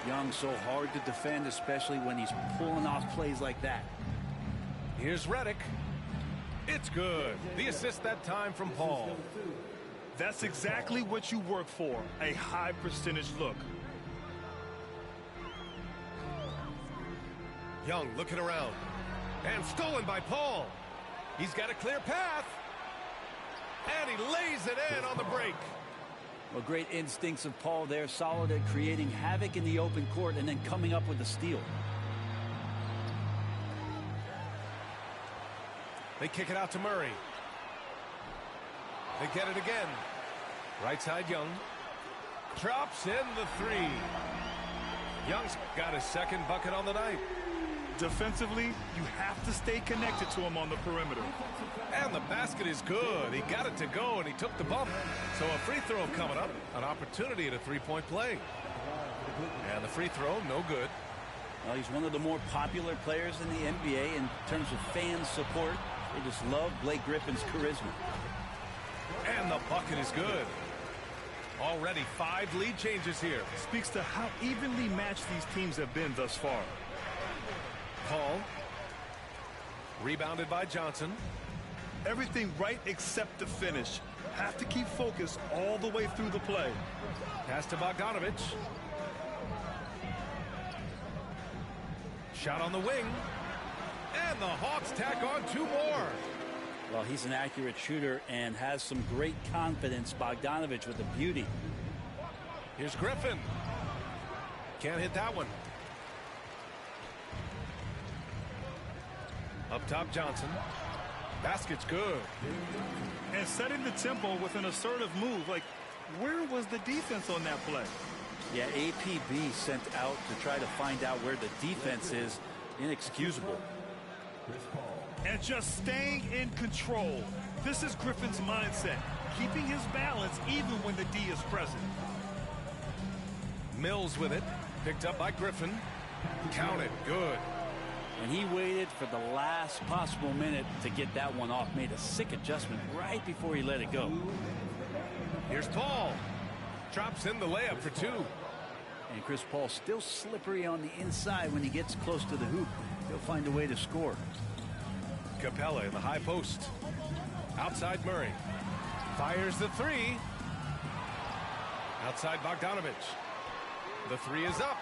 Speaker 12: Young so hard to defend, especially when he's pulling off plays like that.
Speaker 10: Here's Redick. It's good. The assist that time from Paul.
Speaker 11: That's exactly what you work for, a high percentage look.
Speaker 10: Young looking around. And stolen by Paul. He's got a clear path. And he lays it in on the break.
Speaker 12: Well, great instincts of Paul there, solid at creating havoc in the open court and then coming up with the steal.
Speaker 10: They kick it out to Murray. They get it again. Right side Young. Drops in the three. Young's got his second bucket on the night.
Speaker 11: Defensively, you have to stay connected to him on the perimeter.
Speaker 10: And the basket is good. He got it to go, and he took the bump. So a free throw coming up. An opportunity at a three-point play. And the free throw, no good.
Speaker 12: Well, he's one of the more popular players in the NBA in terms of fan support. They just love Blake Griffin's charisma.
Speaker 10: And the bucket is good. Already 5 lead changes here.
Speaker 11: Speaks to how evenly matched these teams have been thus far.
Speaker 10: Paul. Rebounded by Johnson.
Speaker 11: Everything right except the finish. Have to keep focused all the way through the play.
Speaker 10: Pass to Bogdanovich. Shot on the wing. And the Hawks tack on 2 more.
Speaker 12: Well, he's an accurate shooter and has some great confidence. Bogdanovich with a beauty.
Speaker 10: Here's Griffin. Can't hit that one. Up top, Johnson. Basket's good.
Speaker 11: And setting the tempo with an assertive move. Like, where was the defense on that play?
Speaker 12: Yeah, APB sent out to try to find out where the defense is. Inexcusable.
Speaker 11: And just staying in control. This is Griffin's mindset. Keeping his balance even when the D is present.
Speaker 10: Mills with it. Picked up by Griffin. Counted. Good.
Speaker 12: And he waited for the last possible minute to get that one off. Made a sick adjustment right before he let it go.
Speaker 10: Here's Paul. Drops in the layup for 2.
Speaker 12: And Chris Paul still slippery on the inside when he gets close to the hoop. He'll find a way to score.
Speaker 10: Capella in the high post. Outside Murray. Fires the 3. Outside Bogdanovich. The 3 is up.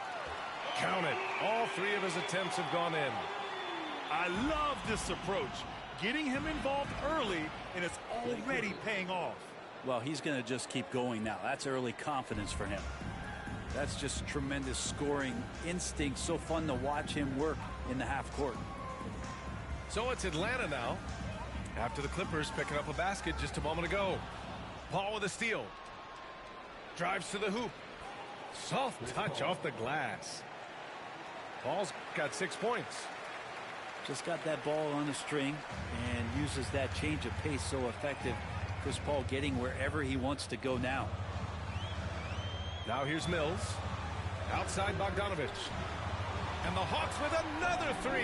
Speaker 10: Count it. All 3 of his attempts have gone in.
Speaker 11: I love this approach. Getting him involved early, and it's already paying off.
Speaker 12: Well, he's going to just keep going now. That's early confidence for him. That's just tremendous scoring instinct. So fun to watch him work in the half court.
Speaker 10: So it's Atlanta now. After the Clippers picking up a basket just a moment ago. Paul with a steal. Drives to the hoop. Soft touch off the glass. Paul's got 6 points.
Speaker 12: Just got that ball on a string and uses that change of pace so effective. Chris Paul getting wherever he wants to go now.
Speaker 10: Now here's Mills. Outside Bogdanovich. And the Hawks with another 3.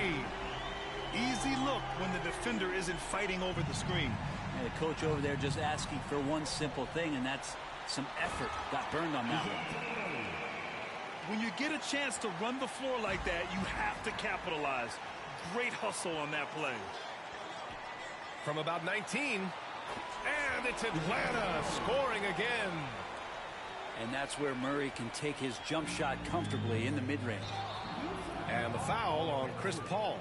Speaker 11: Easy look when the defender isn't fighting over the screen.
Speaker 12: And the coach over there just asking for one simple thing, and that's some effort. Got burned on that one.
Speaker 11: When you get a chance to run the floor like that, you have to capitalize. Great hustle on that play.
Speaker 10: From about 19. And it's Atlanta scoring again.
Speaker 12: And that's where Murray can take his jump shot comfortably in the mid-range.
Speaker 10: And the foul on Chris Paul.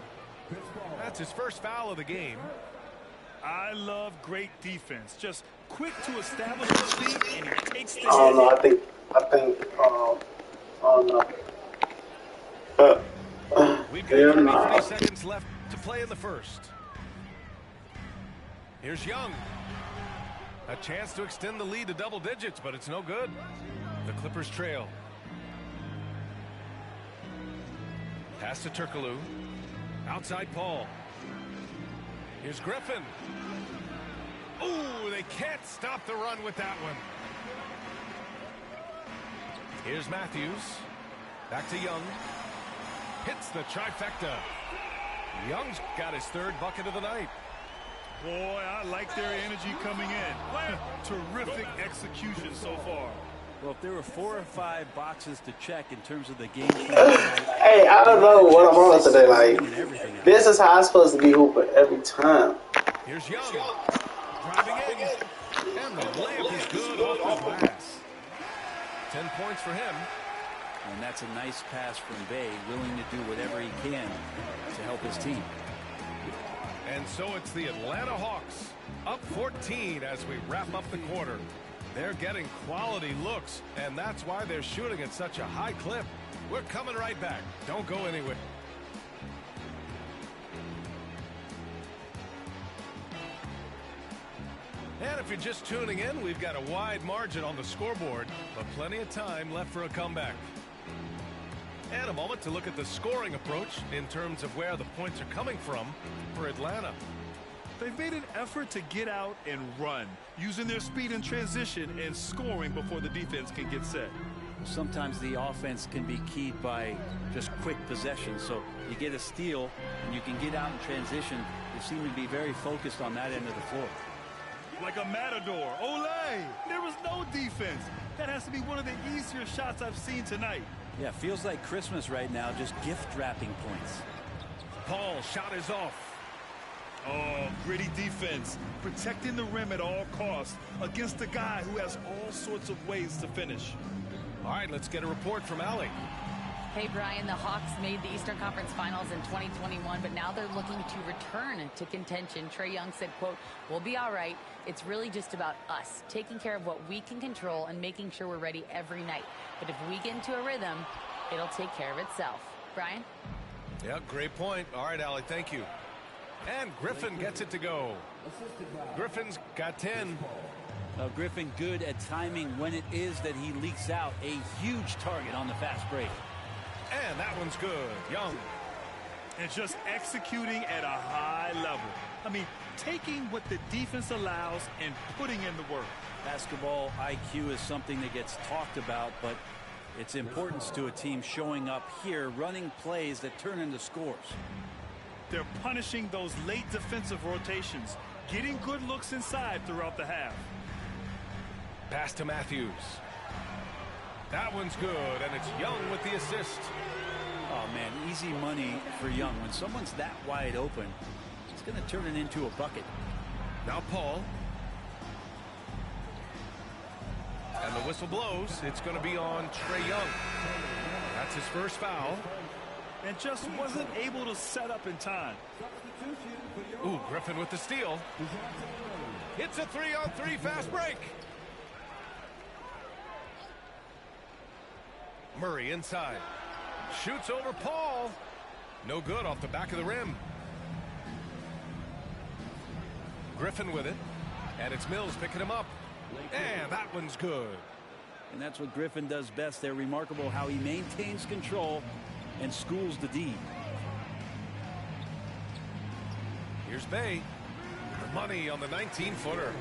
Speaker 10: That's his first foul of the game.
Speaker 11: I love great defense. Just quick to establish his feet, and he takes the hit.
Speaker 1: I don't know. I think. I don't know.
Speaker 10: We've got 23 seconds left to play in the first. Here's Young. A chance to extend the lead to double digits, but it's no good. The Clippers trail. Pass to Turkoglu. Outside Paul. Here's Griffin. Ooh, they can't stop the run with that one. Here's Matthews. Back to Young. Hits the trifecta. Young's got his third bucket of the night.
Speaker 11: Boy, I like their energy coming in. Terrific execution so far.
Speaker 12: Well, if there were 4 or 5 boxes to check in terms of the game plan tonight,
Speaker 1: hey, I don't know what I'm on today. Like, this is how I'm supposed to be hooping every time.
Speaker 10: Here's Young. Driving in. And the layup is good off the glass. 10 points for him.
Speaker 12: And that's a nice pass from Bay, willing to do whatever he can to help his team.
Speaker 10: And so it's the Atlanta Hawks up 14 as we wrap up the quarter. They're getting quality looks, and that's why they're shooting at such a high clip. We're coming right back. Don't go anywhere. And if you're just tuning in, we've got a wide margin on the scoreboard, but plenty of time left for a comeback. And a moment to look at the scoring approach in terms of where the points are coming from for Atlanta.
Speaker 11: They've made an effort to get out and run, using their speed in transition and scoring before the defense can get set.
Speaker 12: Sometimes the offense can be keyed by just quick possession. So you get a steal and you can get out in transition. They seem to be very focused on that end of the floor.
Speaker 11: Like a matador. Olay! There was no defense. That has to be one of the easier shots I've seen tonight.
Speaker 12: Yeah, feels like Christmas right now, just gift wrapping points.
Speaker 10: Paul's shot is off.
Speaker 11: Oh, gritty defense. Protecting the rim at all costs against a guy who has all sorts of ways to finish.
Speaker 10: All right, let's get a report from Allie.
Speaker 13: Hey, Brian, the Hawks made the Eastern Conference Finals in 2021, but now they're looking to return to contention. Trae Young said, quote, "We'll be all right. It's really just about us, taking care of what we can control and making sure we're ready every night. But if we get into a rhythm, it'll take care of itself." Brian?
Speaker 10: Yeah, great point. All right, Allie, thank you. And Griffin gets it to go. Griffin's got 10.
Speaker 12: Griffin good at timing when it is that he leaks out. A huge target on the fast break.
Speaker 10: And that one's good. Young.
Speaker 11: And just executing at a high level. I mean, taking what the defense allows and putting in the work.
Speaker 12: Basketball IQ is something that gets talked about, but its importance to a team showing up here, running plays that turn into scores.
Speaker 11: They're punishing those late defensive rotations, getting good looks inside throughout the half.
Speaker 10: Pass to Matthews. That one's good, and it's Young with the assist.
Speaker 12: Oh, man, easy money for Young. When someone's that wide open, it's going to turn it into a bucket.
Speaker 10: Now Paul. And the whistle blows. It's going to be on Trae Young. That's his first foul.
Speaker 11: And just wasn't able to set up in time.
Speaker 10: Ooh, Griffin with the steal. Hits a 3-on-3 fast break. Murray inside. Shoots over Paul. No good off the back of the rim. Griffin with it. And it's Mills picking him up. And that one's good.
Speaker 12: And that's what Griffin does best. They're remarkable how he maintains control and schools the D.
Speaker 10: Here's Bay. The money on the 19-footer.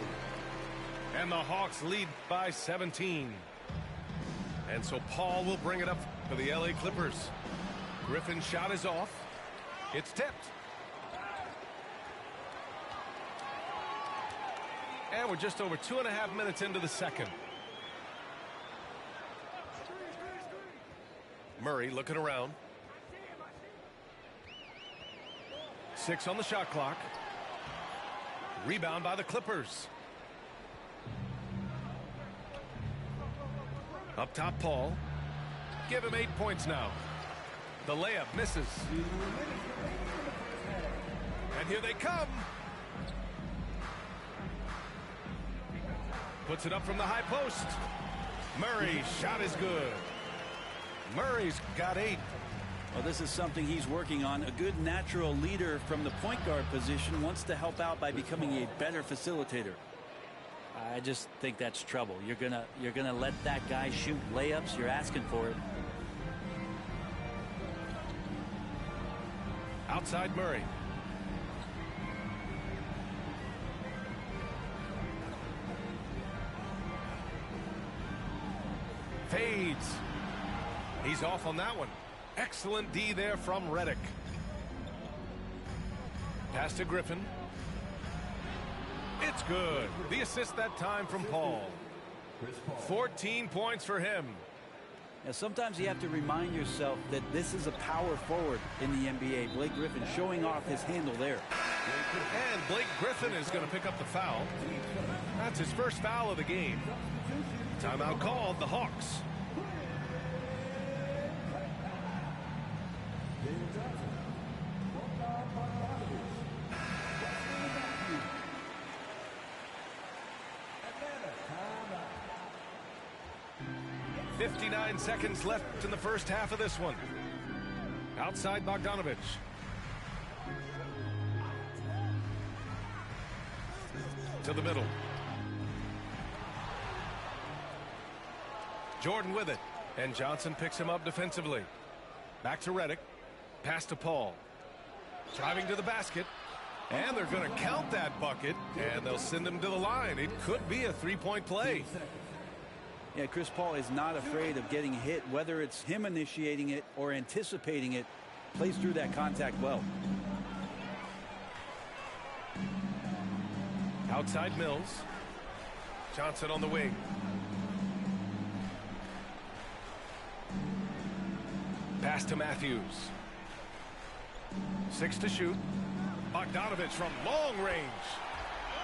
Speaker 10: And the Hawks lead by 17. And so Paul will bring it up for the LA Clippers. Griffin's shot is off. It's tipped. And we're just over 2.5 minutes into the second. Murray looking around. 6 on the shot clock. Rebound by the Clippers. Up top, Paul. Give him 8 points now. The layup misses. And here they come. Puts it up from the high post. Murray's shot is good. Murray's got 8.
Speaker 12: Well, this is something he's working on. A good natural leader from the point guard position wants to help out by becoming a better facilitator. I just think that's trouble. You're gonna let that guy shoot layups. You're asking for it.
Speaker 10: Outside Murray. Fades. He's off on that one. Excellent D there from Redick. Pass to Griffin. It's good. The assist that time from Paul. 14 points for him.
Speaker 12: Now, sometimes you have to remind yourself that this is a power forward in the NBA. Blake Griffin showing off his handle there.
Speaker 10: And Blake Griffin is going to pick up the foul. That's his first foul of the game. Timeout called, the Hawks.
Speaker 8: Atlanta,
Speaker 10: 59 seconds left in the first half of this one. Outside Bogdanovich. To the middle. Jordan with it. And Johnson picks him up defensively. Back to Redick. Pass to Paul. Driving to the basket. And they're going to count that bucket. And they'll send him to the line. It could be a three-point play.
Speaker 12: Yeah, Chris Paul is not afraid of getting hit, whether it's him initiating it or anticipating it. Plays through that contact well.
Speaker 10: Outside Mills. Johnson on the wing. Pass to Matthews. 6 to shoot. Bogdanovich from long range.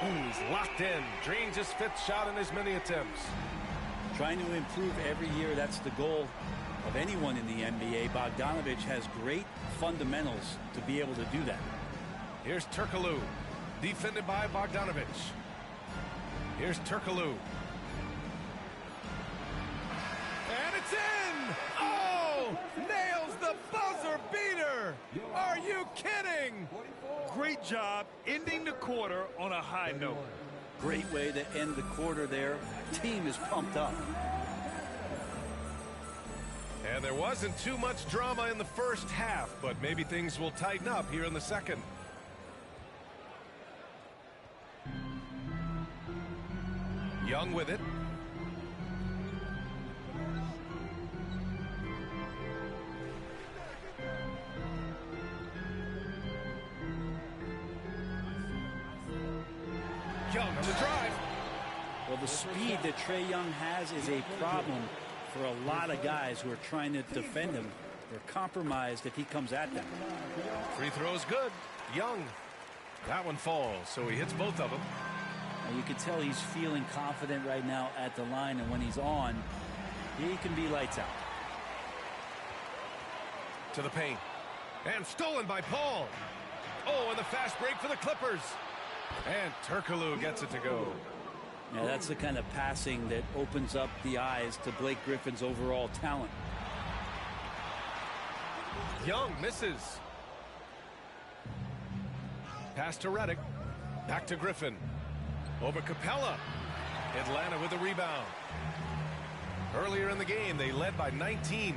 Speaker 10: Ooh, he's locked in. Drains his 5th shot in as many attempts.
Speaker 12: Trying to improve every year. That's the goal of anyone in the NBA. Bogdanovich has great fundamentals to be able to do that.
Speaker 10: Here's Turkoglu. Defended by Bogdanovich. Here's Turkoglu. And it's in! Oh! Nails the buzzer beater! Are you kidding?
Speaker 11: Great job ending the quarter on a high note.
Speaker 12: Great way to end the quarter there. Team is pumped up.
Speaker 10: And there wasn't too much drama in the first half, but maybe things will tighten up here in the second. Young with it. Young on the drive.
Speaker 12: Well, the speed that Trae Young has is a problem for a lot of guys who are trying to defend him. They're compromised if he comes at them.
Speaker 10: Free throw's good. Young. That one falls, so he hits both of them.
Speaker 12: And you can tell he's feeling confident right now at the line, and when he's on, he can be lights out.
Speaker 10: To the paint. And stolen by Paul. Oh, and the fast break for the Clippers. And Turkoglu gets it to go.
Speaker 12: Yeah, that's the kind of passing that opens up the eyes to Blake Griffin's overall talent.
Speaker 10: Young misses. Pass to Redick. Back to Griffin. Over Capella. Atlanta with the rebound. Earlier in the game, they led by 19.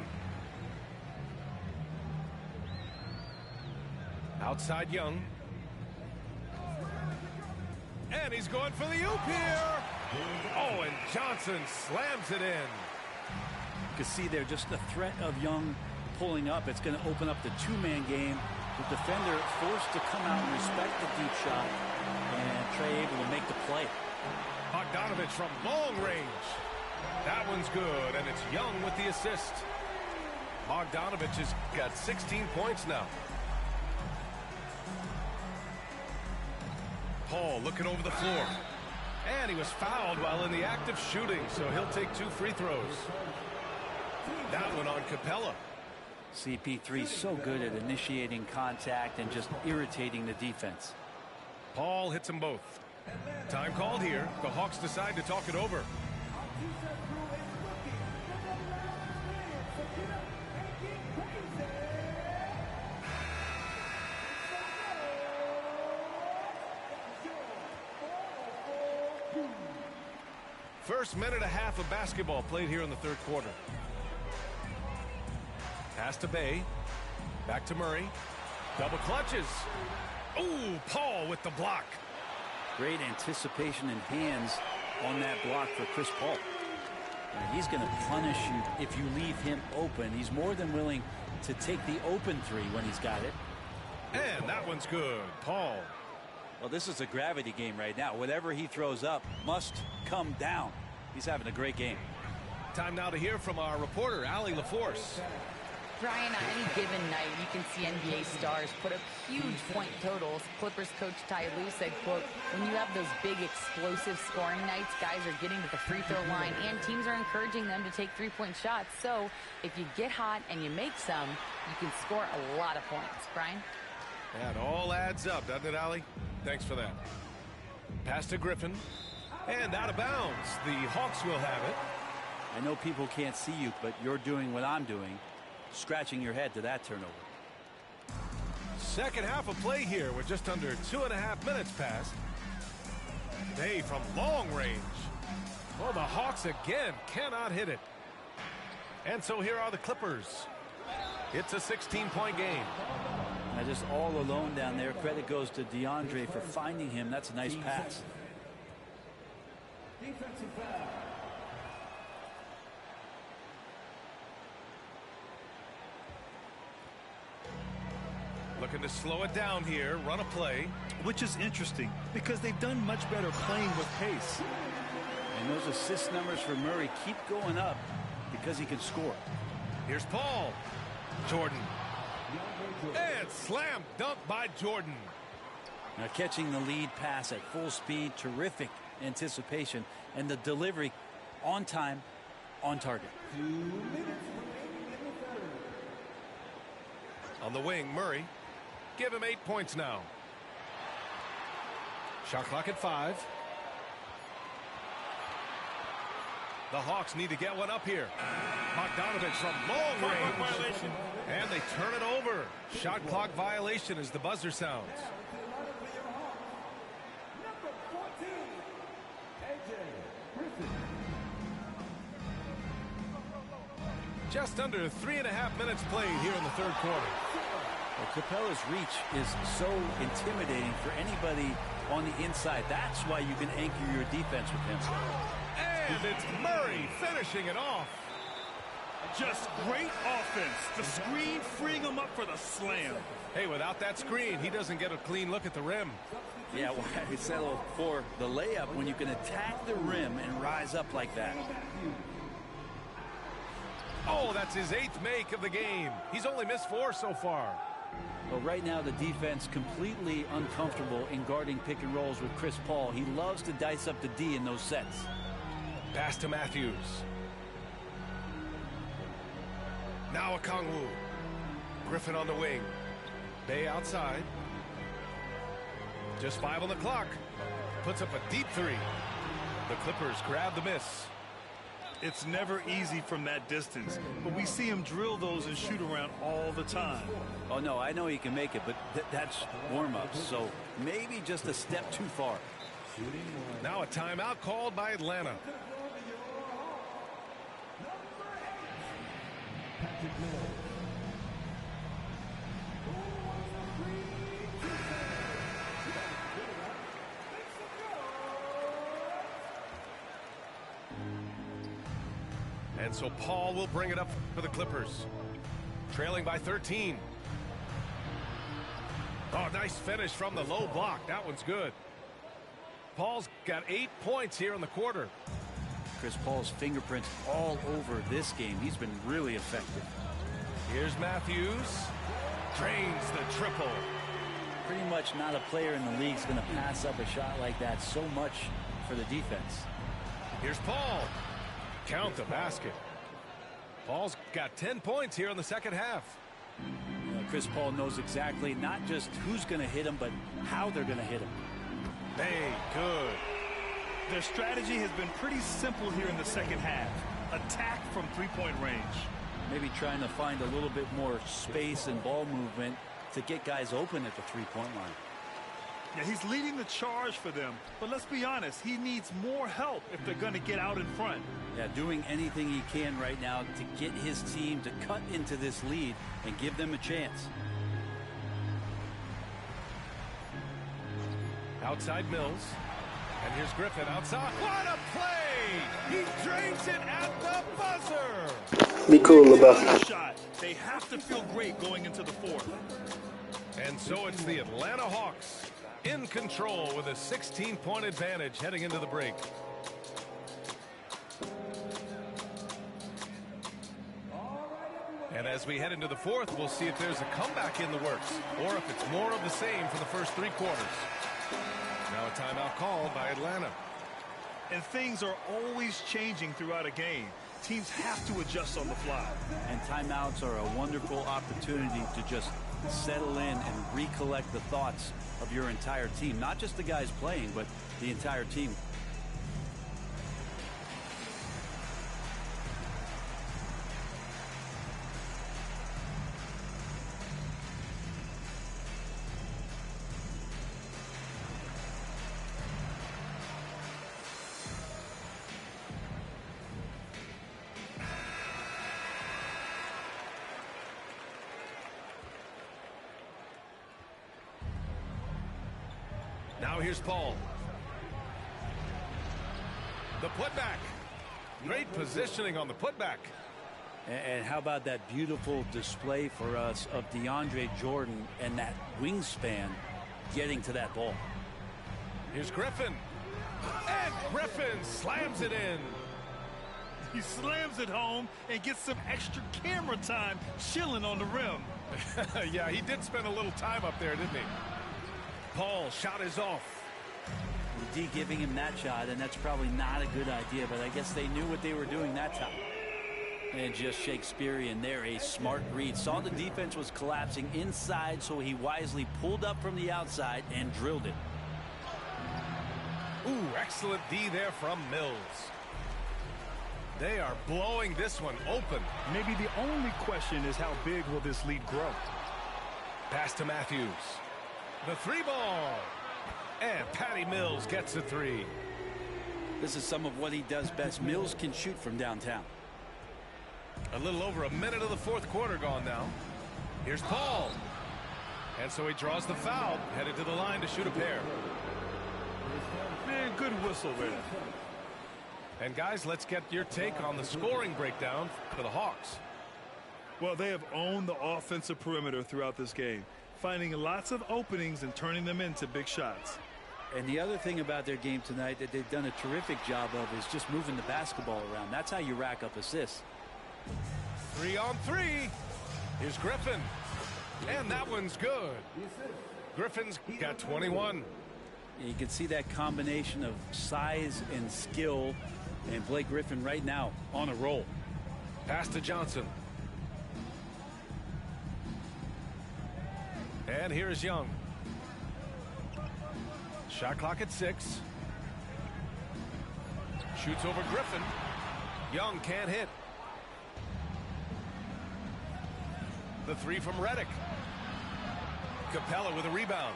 Speaker 10: Outside Young. And he's going for the oop here. Oh, and Johnson slams it in.
Speaker 12: You can see there just the threat of Young pulling up. It's going to open up the two-man game. The defender forced to come out and respect the deep shot. And Trae able to make the play.
Speaker 10: Bogdanovich from long range. That one's good, and it's Young with the assist. Bogdanovich has got 16 points now. Paul looking over the floor. And he was fouled while in the act of shooting, so he'll take 2 free throws. That one on Capella.
Speaker 12: CP3 so good at initiating contact and just irritating the defense.
Speaker 10: Paul hits them both. Time called here. The Hawks decide to talk it over. First minute and a half of basketball played here in the third quarter. Pass to Bay. Back to Murray. Double clutches. Ooh, Paul with the block.
Speaker 12: Great anticipation and hands on that block for Chris Paul. And he's going to punish you if you leave him open. He's more than willing to take the open three when he's got it.
Speaker 10: And that one's good. Paul.
Speaker 12: Well, this is a gravity game right now. Whatever he throws up must come down. He's having a great game.
Speaker 10: Time now to hear from our reporter, Allie LaForce.
Speaker 13: Brian, on any given night, you can see NBA stars put up huge point totals. Clippers coach Ty Lue said, quote, when you have those big explosive scoring nights, guys are getting to the free throw line and teams are encouraging them to take three-point shots. So if you get hot and you make some, you can score a lot of points. Brian?
Speaker 10: That all adds up, doesn't it, Allie? Thanks for that. Pass to Griffin. And out of bounds. The Hawks will have it.
Speaker 12: I know people can't see you, but you're doing what I'm doing. Scratching your head to that turnover.
Speaker 10: Second half of play here with just under 2.5 minutes passed. Bay from long range. Well, the Hawks again cannot hit it. And so here are the Clippers. It's a 16-point game.
Speaker 12: Now just all alone down there. Credit goes to DeAndre for finding him. That's a nice pass.
Speaker 8: Defensive foul.
Speaker 10: Looking to slow it down here, run a play.
Speaker 11: Which is interesting because they've done much better playing with pace.
Speaker 12: And those assist numbers for Murray keep going up because he can score.
Speaker 10: Here's Paul. Jordan. And slam dunk by Jordan.
Speaker 12: Now catching the lead pass at full speed, terrific anticipation, and the delivery on time, on target.
Speaker 8: 2 minutes remaining in the third.
Speaker 10: On the wing, Murray. Give him 8 points now. Shot clock at 5. The Hawks need to get one up here. Bogdanovich from long range. And they turn it over. Shot clock violation as the buzzer sounds.
Speaker 8: Number 14, AJ Griffin.
Speaker 10: Just under 3.5 minutes played here in the third quarter.
Speaker 12: Well, Capella's reach is so intimidating for anybody on the inside. That's why you can anchor your defense with him.
Speaker 10: And it's Murray finishing it off.
Speaker 11: Just great offense. The screen freeing him up for the slam.
Speaker 10: Hey, without that screen, he doesn't get a clean look at the rim.
Speaker 12: Yeah, well, I settle for the layup when you can attack the rim and rise up like that.
Speaker 10: Oh, that's his 8th make of the game. He's only missed 4 so far.
Speaker 12: Well, right now the defense completely uncomfortable in guarding pick and rolls with Chris Paul. He loves to dice up the D in those sets.
Speaker 10: Pass to Matthews. Now Okongwu. Griffin on the wing. Bay outside. Just 5 on the clock. Puts up a deep 3. The Clippers grab the miss.
Speaker 11: It's never easy from that distance, but we see him drill those and shoot around all the time.
Speaker 12: Oh, no, I know he can make it, but that's warm-ups, so maybe just a step too far.
Speaker 10: Now a timeout called by Atlanta. And so Paul will bring it up for the Clippers. Trailing by 13. Oh, nice finish from the low block. That one's good. Paul's got 8 points here in the quarter.
Speaker 12: Chris Paul's fingerprints all over this game. He's been really effective.
Speaker 10: Here's Matthews. Drains the triple.
Speaker 12: Pretty much not a player in the league is going to pass up a shot like that so much for the defense.
Speaker 10: Here's Paul. Count the basket. Paul's got 10 points here in the second half.
Speaker 12: Chris Paul knows exactly not just who's going to hit him, but how they're going to hit him.
Speaker 10: Made good.
Speaker 11: Their strategy has been pretty simple here in the second half. Attack from three-point range.
Speaker 12: Maybe trying to find a little bit more space and ball movement to get guys open at the three-point line.
Speaker 11: Yeah, he's leading the charge for them. But let's be honest, he needs more help if they're going to get out in front.
Speaker 12: Yeah, doing anything he can right now to get his team to cut into this lead and give them a chance.
Speaker 10: Outside Mills. And here's Griffin outside. What a play! He drains it at the buzzer.
Speaker 1: Be cool about it.
Speaker 11: Shot. They have to feel great going into the fourth.
Speaker 10: And so it's the Atlanta Hawks in control with a 16-point advantage heading into the break. And as we head into the fourth, we'll see if there's a comeback in the works or if it's more of the same for the first three quarters. Now a timeout called by Atlanta.
Speaker 11: And things are always changing throughout a game. Teams have to adjust on the fly.
Speaker 12: And timeouts are a wonderful opportunity to just settle in and recollect the thoughts of your entire team. Not just the guys playing, but the entire team.
Speaker 10: Now here's Paul. The putback. Great positioning on the putback.
Speaker 12: And how about that beautiful display for us of DeAndre Jordan and that wingspan getting to that ball.
Speaker 10: Here's Griffin. And Griffin slams it in.
Speaker 11: He slams it home and gets some extra camera time chilling on the rim.
Speaker 10: Yeah, he did spend a little time up there, didn't he? Paul shot is off.
Speaker 12: D giving him that shot, and that's probably not a good idea, but I guess they knew what they were doing that time. And just Shakespearean there, a smart read. Saw the defense was collapsing inside, so he wisely pulled up from the outside and drilled it.
Speaker 10: Ooh, excellent D there from Mills. They are blowing this one open.
Speaker 11: Maybe the only question is how big will this lead grow?
Speaker 10: Pass to Matthews. The three ball. And Patty Mills gets a three.
Speaker 12: This is some of what he does best. Mills can shoot from downtown.
Speaker 10: A little over a minute of the fourth quarter gone now. Here's Paul. And so he draws the foul, headed to the line to shoot a pair.
Speaker 11: Man, good whistle there.
Speaker 10: And guys, let's get your take on the scoring breakdown for the Hawks.
Speaker 11: Well, they have owned the offensive perimeter throughout this game, finding lots of openings and turning them into big shots.
Speaker 12: And the other thing about their game tonight that they've done a terrific job of is just moving the basketball around. That's how you rack up assists.
Speaker 10: 3 on 3. Here's Griffin. And that one's good. Griffin's got 21.
Speaker 12: You can see that combination of size and skill. And Blake Griffin right now on a roll.
Speaker 10: Pass to Johnson. And here's Young. Shot clock at 6. Shoots over Griffin. Young can't hit. The three from Redick. Capella with a rebound.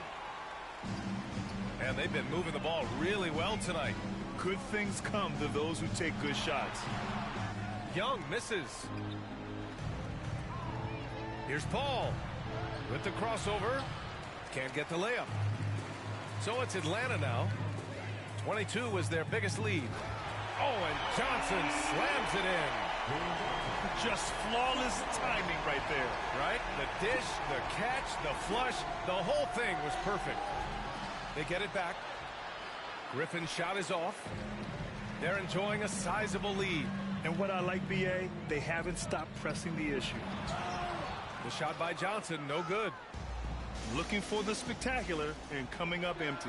Speaker 10: And they've been moving the ball really well tonight.
Speaker 11: Good things come to those who take good shots.
Speaker 10: Young misses. Here's Paul with the crossover. Can't get the layup. So it's Atlanta now. 22 was their biggest lead. Oh, and Johnson slams it in.
Speaker 11: Just flawless timing right there.
Speaker 10: Right? The dish, the catch, the flush, the whole thing was perfect. They get it back. Griffin's shot is off. They're enjoying a sizable lead.
Speaker 11: And what I like, BA, they haven't stopped pressing the issue.
Speaker 10: The shot by Johnson, no good.
Speaker 11: Looking for the spectacular and coming up empty.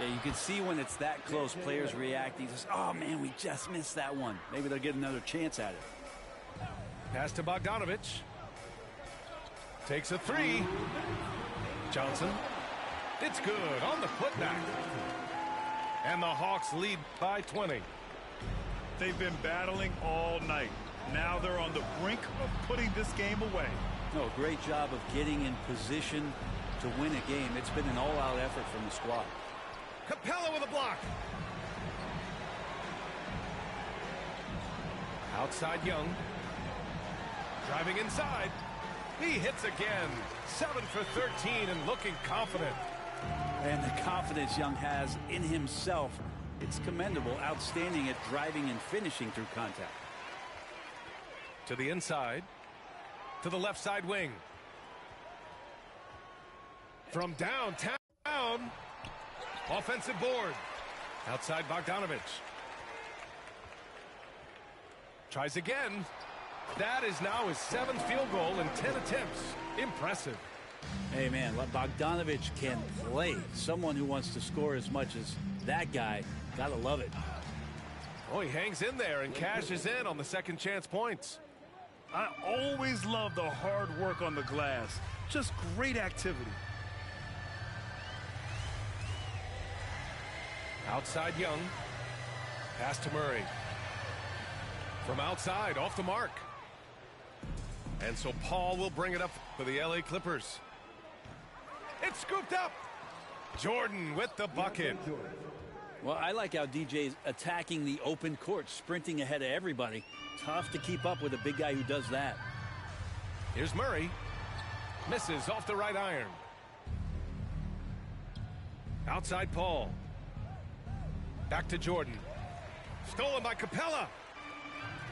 Speaker 12: Yeah, you can see when it's that close, players reacting. Just, oh, man, we just missed that one. Maybe they'll get another chance at it.
Speaker 10: Pass to Bogdanovich. Takes a three. Johnson. It's good on the putback. And the Hawks lead by 20.
Speaker 11: They've been battling all night. Now they're on the brink of putting this game away.
Speaker 12: No, great job of getting in position to win a game. It's been an all-out effort from the squad.
Speaker 10: Capella with a block. Outside Young. Driving inside. He hits again. 7 for 13 and looking confident.
Speaker 12: And the confidence Young has in himself, it's commendable. Outstanding at driving and finishing through contact.
Speaker 10: To the inside. To the left side wing. From downtown. Offensive board. Outside Bogdanovich. Tries again. That is now his 7th field goal in 10 attempts. Impressive.
Speaker 12: Hey, man, Bogdanovich can play. Someone who wants to score as much as that guy. Gotta love it.
Speaker 10: Oh, he hangs in there and cashes in on the second chance points.
Speaker 11: I always love the hard work on the glass. Just great activity.
Speaker 10: Outside Young. Pass to Murray. From outside, off the mark. And so Paul will bring it up for the LA Clippers. It's scooped up. Jordan with the bucket.
Speaker 12: Well, I like how DJ's attacking the open court, sprinting ahead of everybody. Tough to keep up with a big guy who does that.
Speaker 10: Here's Murray. Misses off the right iron. Outside Paul. Back to Jordan. Stolen by Capella.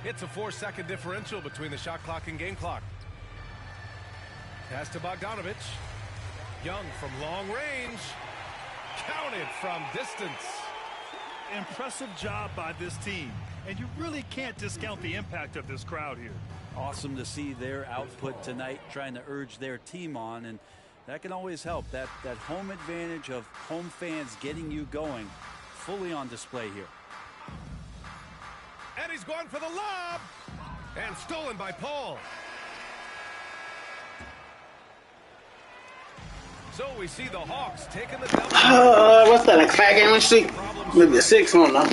Speaker 10: It's a 4-second differential between the shot clock and game clock. Pass to Bogdanovich. Young from long range. Counted from distance.
Speaker 11: Impressive job by this team. And you really can't discount the impact of this crowd here.
Speaker 12: Awesome to see their output tonight, trying to urge their team on, and that can always help. That home advantage of home fans getting you going, fully on display here.
Speaker 10: And he's going for the lob. And stolen by Paul. So we see the Hawks taking the double.
Speaker 1: What's that, a 5-game streak? Maybe a 6 one now.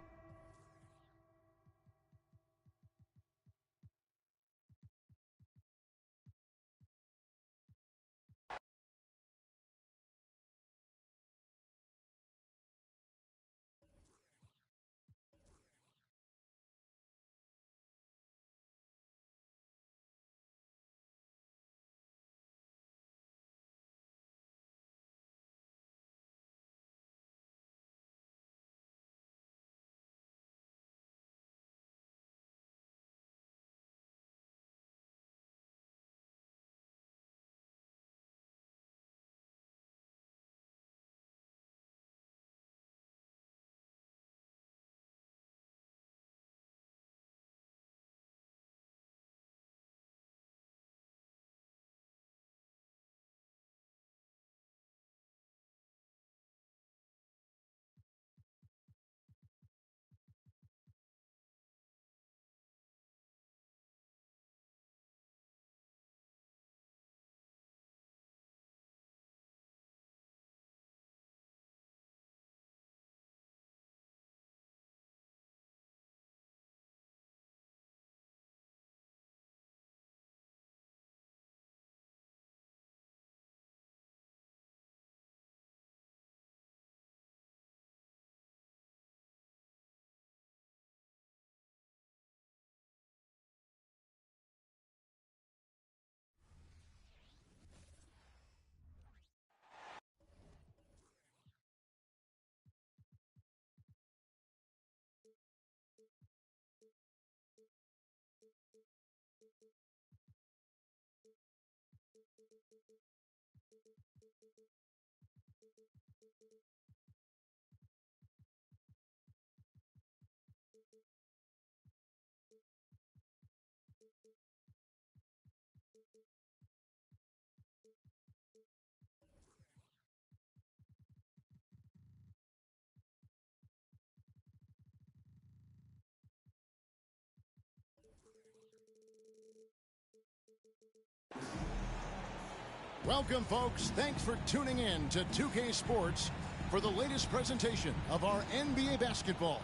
Speaker 3: Welcome, folks. Thanks for tuning in to 2K Sports. for the latest presentation of our NBA basketball.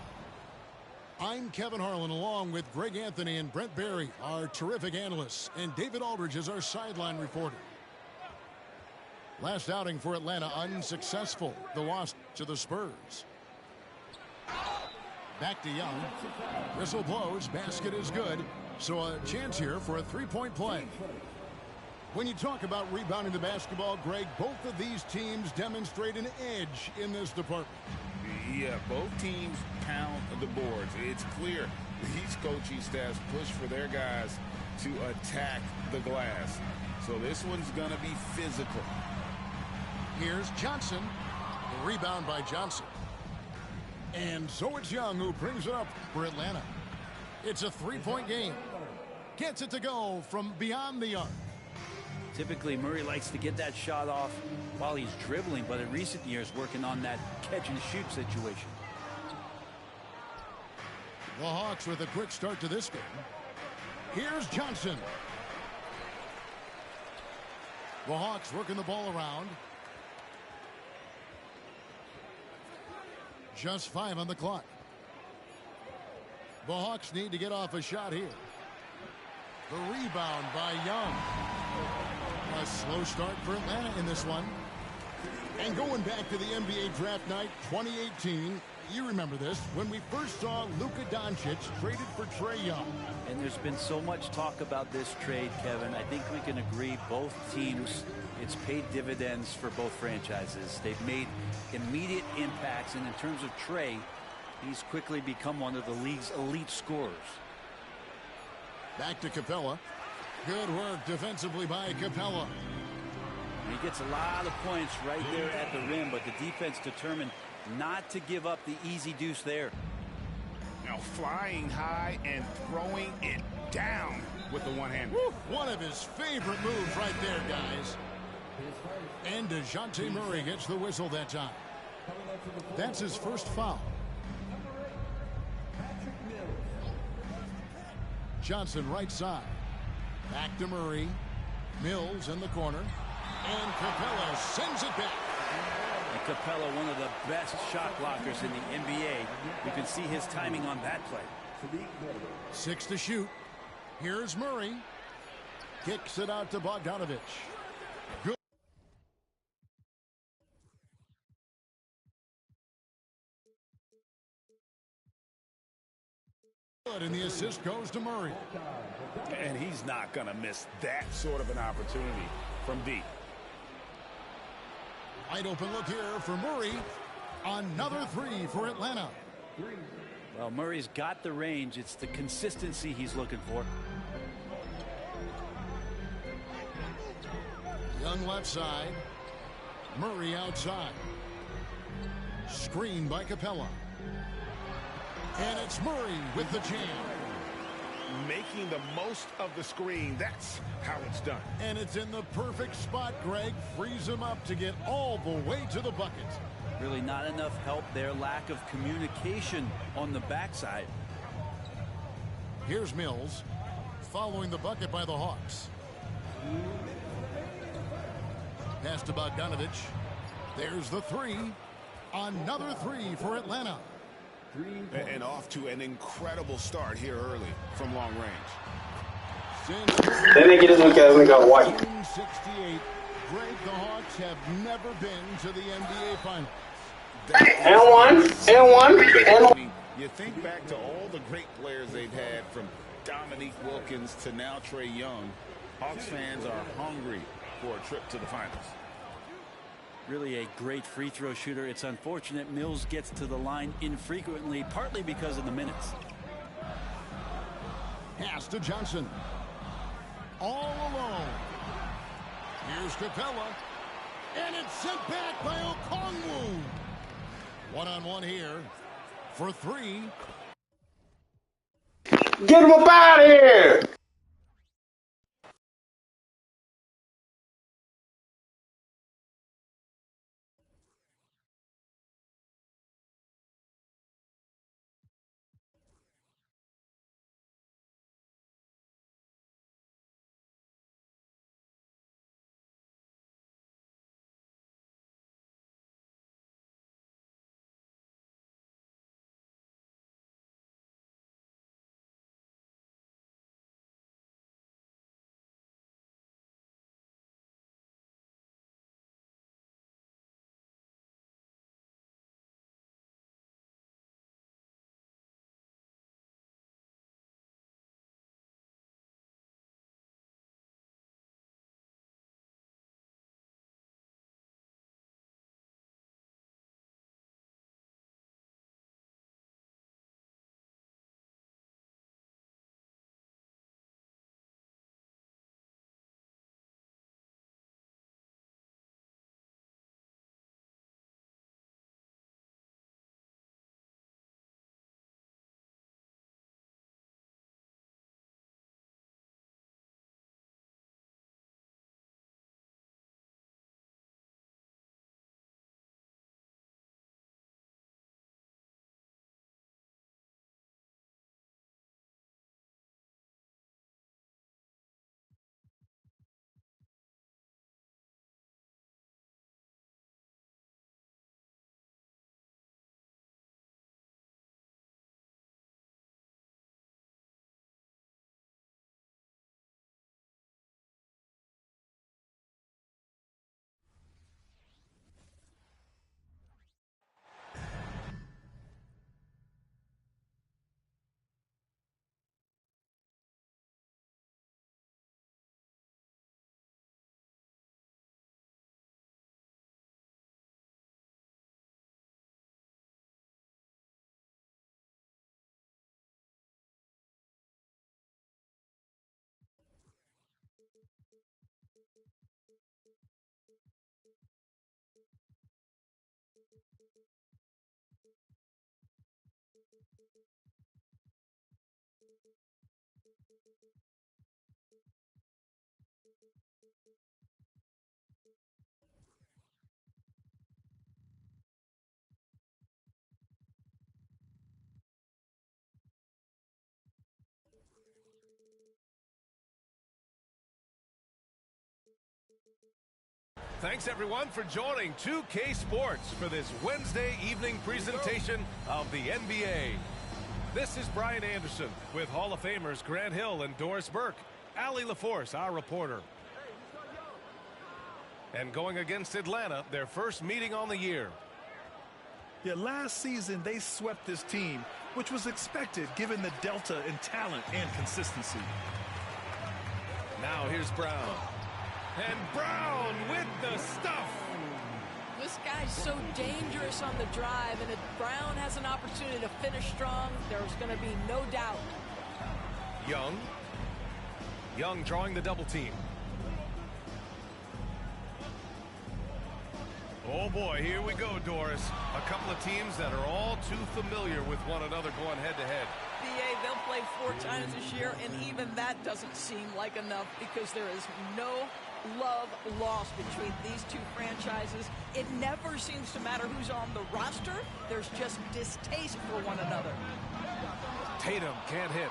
Speaker 3: I'm Kevin Harlan, along with Greg Anthony and Brent Barry, our terrific analysts, and David Aldridge is our sideline reporter. Last outing for Atlanta unsuccessful. The loss to the Spurs. Back to Young. Whistle blows. Basket is good. So a chance here for a three-point play. When you talk about rebounding the basketball, Greg, both of these teams demonstrate an edge in this department.
Speaker 6: Yeah, both teams pound the boards. It's clear these coaching staffs push for their guys to attack the glass. So this one's going to be physical.
Speaker 3: Here's Johnson. The rebound by Johnson. And so it's Young who brings it up for Atlanta. It's a three-point game. Gets it to go from beyond the arc.
Speaker 12: Typically, Murray likes to get that shot off while he's dribbling, but in recent years, working on that catch-and-shoot situation.
Speaker 3: The Hawks with a quick start to this game. Here's Johnson. The Hawks working the ball around. Just 5 on the clock. The Hawks need to get off a shot here. The rebound by Young. A slow start for Atlanta in this one. And going back to the NBA draft night 2018, you remember this, when we first saw Luka Doncic traded for Trae Young.
Speaker 12: And there's been so much talk about this trade, Kevin. I think we can agree both teams, it's paid dividends for both franchises. They've made immediate impacts, and in terms of Trae, he's quickly become one of the league's elite scorers.
Speaker 3: Back to Capella. Good work defensively by Capella.
Speaker 12: He gets a lot of points right there at the rim, but the defense determined not to give up the easy deuce there.
Speaker 2: Now flying high and throwing it down with the one hand.
Speaker 3: One of his favorite moves right there, guys. And DeJounte Murray gets the whistle that time. That's his first foul. Johnson right side. Back to Murray. Mills in the corner. And Capella sends it back.
Speaker 12: And Capella, one of the best shot blockers in the NBA. You can see his timing on that play.
Speaker 3: 6 to shoot. Here's Murray. Kicks it out to Bogdanovich. Good. And the assist goes to Murray.
Speaker 2: And he's not going to miss that sort of an opportunity from deep.
Speaker 3: Wide open look here for Murray. Another three for Atlanta.
Speaker 12: Well, Murray's got the range. It's the consistency he's looking for.
Speaker 3: Young left side. Murray outside. Screen by Capella. And it's Murray with the jam.
Speaker 2: Making the most of the screen. That's how it's done.
Speaker 3: And it's in the perfect spot, Greg. Frees him up to get all the way to the bucket.
Speaker 12: Really not enough help there. Lack of communication on the backside.
Speaker 3: Here's Mills. Following the bucket by the Hawks. Pass to Bogdanovich. There's the three. Another three for Atlanta.
Speaker 2: And off to an incredible start here early from long range.
Speaker 1: That nigga this week has got white.
Speaker 3: 68. Greg, the Hawks have never been to the NBA Finals.
Speaker 1: And one.
Speaker 2: You think back to all the great players they've had, from Dominique Wilkins to now Trae Young. Hawks fans are hungry for a trip to the finals.
Speaker 12: Really a great free throw shooter. It's unfortunate Mills gets to the line infrequently, partly because of the minutes.
Speaker 3: Pass to Johnson. All alone. Here's Capella. And it's sent back by Okongwu. One-on-one here for three.
Speaker 1: Get him up out of here.
Speaker 10: Thanks, everyone, for joining 2K Sports for this Wednesday evening presentation of the NBA. This is Brian Anderson with Hall of Famers Grant Hill and Doris Burke. Allie LaForce, our reporter. And going against Atlanta, their first meeting on the year.
Speaker 11: Yeah, last season they swept this team, which was expected given the delta in talent and consistency.
Speaker 10: Now here's Brown. And Brown with the stuff.
Speaker 7: This guy's so dangerous on the drive, and if Brown has an opportunity to finish strong, there's going to be no doubt.
Speaker 10: Young drawing the double team. Oh boy, here we go, Doris. A couple of teams that are all too familiar with one another going head-to-head.
Speaker 7: BA, they'll play 4 times this year, and even that doesn't seem like enough because there is no love lost between these two franchises. It never seems to matter who's on the roster. There's just distaste for one another.
Speaker 10: Tatum can't hit.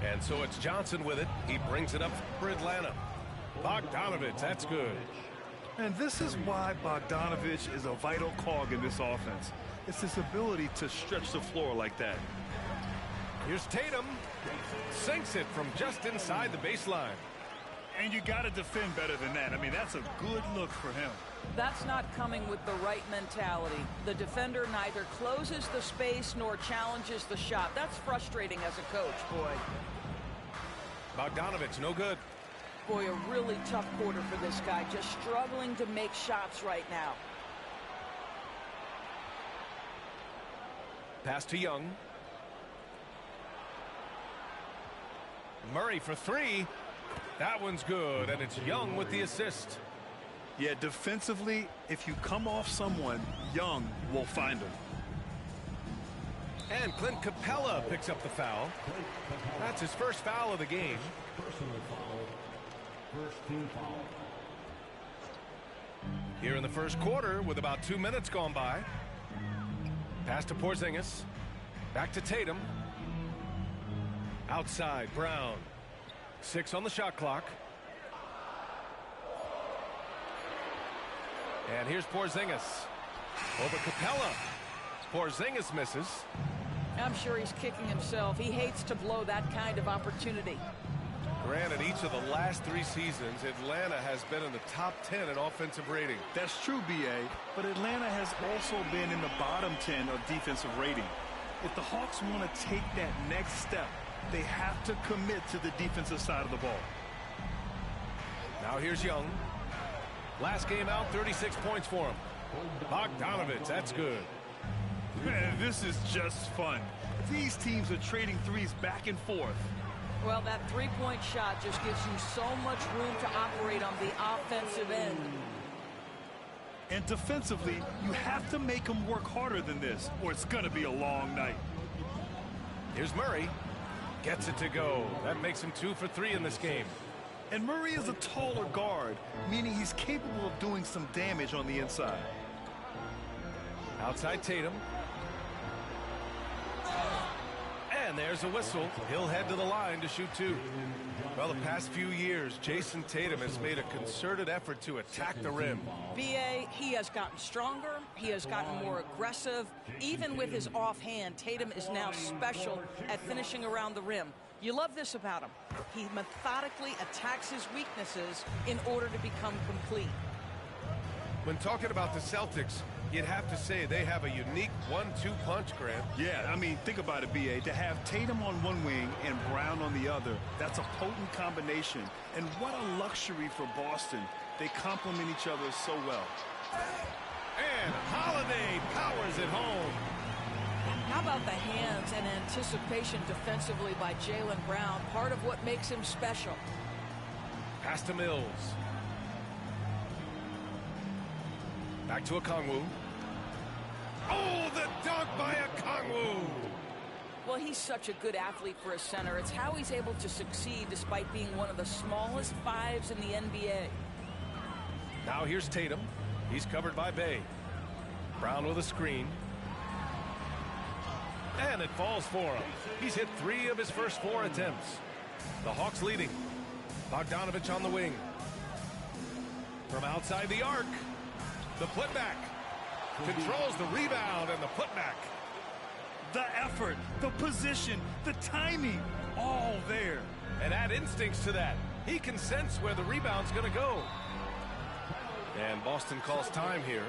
Speaker 10: And so it's Johnson with it. He brings it up for Atlanta. Bogdanovich, that's good.
Speaker 11: And this is why Bogdanovich is a vital cog in this offense. It's his ability to stretch the floor like that.
Speaker 10: Here's Tatum. Sinks it from just inside the baseline.
Speaker 11: And you got to defend better than that. I mean, that's a good look for him.
Speaker 7: That's not coming with the right mentality. The defender neither closes the space nor challenges the shot. That's frustrating as a coach, boy.
Speaker 10: Bogdanovich, no good.
Speaker 7: Boy, a really tough quarter for this guy. Just struggling to make shots right now.
Speaker 10: Pass to Young. Murray for 3. That one's good, and it's Young with the assist.
Speaker 11: Yeah, defensively, if you come off someone, Young will find him.
Speaker 10: And Clint Capella picks up the foul. That's his first foul of the game. Here in the first quarter with about 2 minutes gone by. Pass to Porzingis. Back to Tatum. Outside, Brown. 6 on the shot clock. And here's Porzingis. Over Capella. Porzingis misses.
Speaker 7: I'm sure he's kicking himself. He hates to blow that kind of opportunity.
Speaker 10: Granted, each of the last 3 seasons, Atlanta has been in the top 10 in offensive rating.
Speaker 11: That's true, BA, but Atlanta has also been in the bottom 10 of defensive rating. If the Hawks want to take that next step, they have to commit to the defensive side of the ball.
Speaker 10: Now here's Young. Last game out, 36 points for him. Bogdanovich, that's good.
Speaker 11: Man, this is just fun. These teams are trading threes back and forth.
Speaker 7: Well, that three-point shot just gives you so much room to operate on the offensive end.
Speaker 11: And defensively, you have to make them work harder than this, or it's going to be a long night.
Speaker 10: Here's Murray. Gets it to go. That makes him 2 for 3 in this game.
Speaker 11: And Murray is a taller guard, meaning he's capable of doing some damage on the inside.
Speaker 10: Outside Tatum. And there's a whistle. He'll head to the line to shoot 2. Well, the past few years, Jason Tatum has made a concerted effort to attack the rim.
Speaker 7: BA, he has gotten stronger. He has gotten more aggressive. Even with his offhand, Tatum is now special at finishing around the rim. You love this about him. He methodically attacks his weaknesses in order to become complete.
Speaker 10: When talking about the Celtics, you'd have to say they have a unique 1-2 punch, Grant.
Speaker 11: Yeah, I mean, think about it, BA. To have Tatum on one wing and Brown on the other, that's a potent combination. And what a luxury for Boston. They complement each other so well.
Speaker 10: And Holiday powers it home.
Speaker 7: How about the hands and anticipation defensively by Jaylen Brown, part of what makes him special.
Speaker 10: Pass to Mills. Back to Okongwu. Oh, the dunk by Okongwu!
Speaker 7: Well, he's such a good athlete for a center. It's how he's able to succeed despite being one of the smallest 5s in the NBA.
Speaker 10: Now here's Tatum. He's covered by Bay. Brown with a screen. And it falls for him. He's hit 3 of his first 4 attempts. The Hawks leading. Bogdanovich on the wing. From outside the arc, the putback. Controls the rebound and the putback.
Speaker 11: The effort, the position, the timing, all there.
Speaker 10: And add instincts to that. He can sense where the rebound's going to go. And Boston calls time here.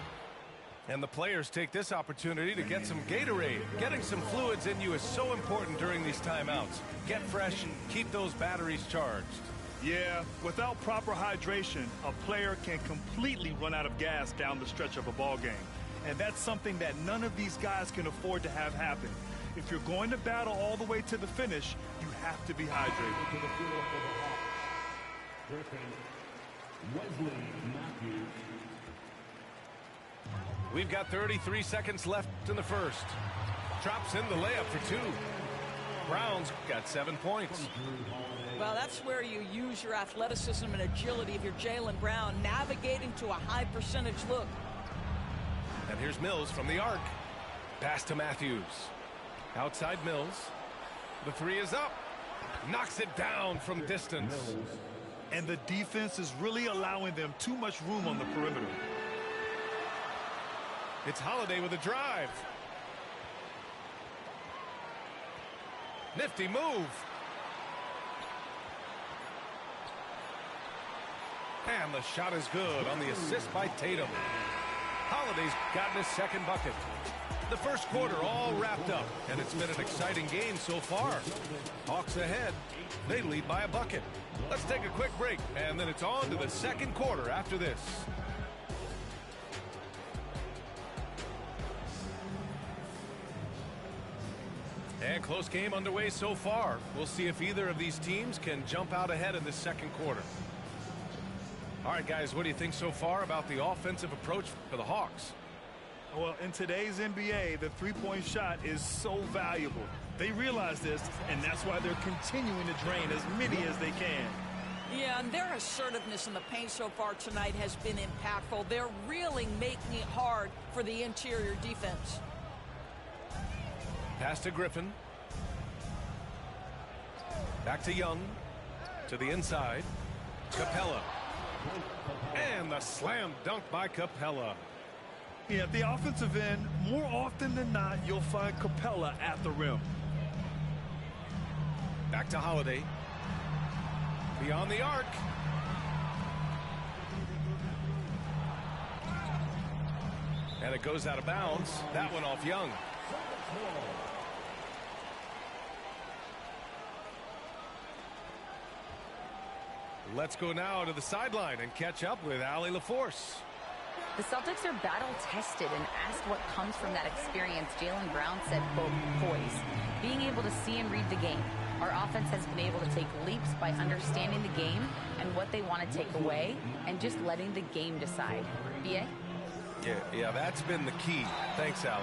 Speaker 10: And the players take this opportunity to get some Gatorade. Getting some fluids in you is so important during these timeouts. Get fresh, keep those batteries charged.
Speaker 11: Yeah, without proper hydration, a player can completely run out of gas down the stretch of a ball game. And that's something that none of these guys can afford to have happen. If you're going to battle all the way to the finish, you have to be hydrated.
Speaker 8: To the floor for the Hawks. Griffin, Wesley Matthews.
Speaker 10: We've got 33 seconds left in the first. Drops in the layup for 2. Brown's got 7 points.
Speaker 7: Well, that's where you use your athleticism and agility if you're Jaylen Brown, navigating to a high percentage look.
Speaker 10: And here's Mills from the arc. Pass to Matthews. Outside Mills. The 3 is up. Knocks it down from distance.
Speaker 11: And the defense is really allowing them too much room on the perimeter.
Speaker 10: It's Holiday with a drive. Nifty move. And the shot is good on the assist by Tatum. Holiday's gotten his second bucket. The first quarter all wrapped up, and it's been an exciting game so far. Hawks ahead. They lead by a bucket. Let's take a quick break, and then it's on to the second quarter after this. And close game underway so far. We'll see if either of these teams can jump out ahead in this second quarter. All right, guys, what do you think so far about the offensive approach for the Hawks?
Speaker 11: Well, in today's NBA, the three-point shot is so valuable. They realize this, and that's why they're continuing to drain as many as they can.
Speaker 7: Yeah, and their assertiveness in the paint so far tonight has been impactful. They're really making it hard for the interior defense.
Speaker 10: Pass to Griffin. Back to Young. To the inside. Capella. And the slam dunk by Capella.
Speaker 11: Yeah, at the offensive end, more often than not, you'll find Capella at the rim.
Speaker 10: Back to Holiday. Beyond the arc. And it goes out of bounds. That one off Young. Let's go now to the sideline and catch up with Allie LaForce.
Speaker 13: The Celtics are battle-tested, and asked what comes from that experience, Jaylen Brown said, quote, poise. Being able to see and read the game. Our offense has been able to take leaps by understanding the game and what they want to take away and just letting the game decide. B.A.?
Speaker 10: Yeah, that's been the key. Thanks, Allie.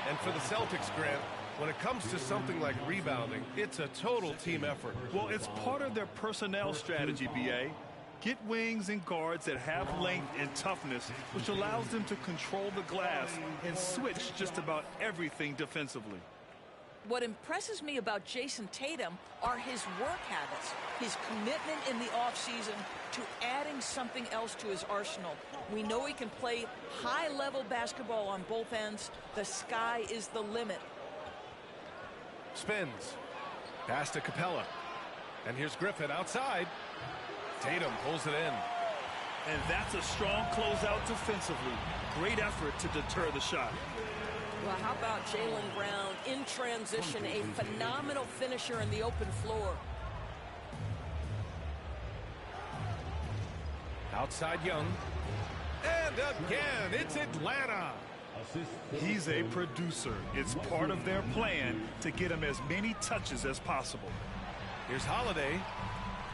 Speaker 10: And for the Celtics, Grant, when it comes to something like rebounding, it's a total team effort.
Speaker 11: Well, it's part of their personnel strategy, B.A. Get wings and guards that have length and toughness, which allows them to control the glass and switch just about everything defensively.
Speaker 7: What impresses me about Jason Tatum are his work habits, his commitment in the offseason to adding something else to his arsenal. We know he can play high-level basketball on both ends. The sky is the limit.
Speaker 10: Spins. Pass to Capella. And here's Griffin outside. Tatum pulls it in.
Speaker 11: And that's a strong closeout defensively. Great effort to deter the shot.
Speaker 7: Well, how about Jaylen Brown in transition, a phenomenal finisher in the open floor.
Speaker 10: Outside Young. And again, it's Atlanta.
Speaker 11: He's a producer. It's part of their plan to get him as many touches as possible.
Speaker 10: Here's Holiday.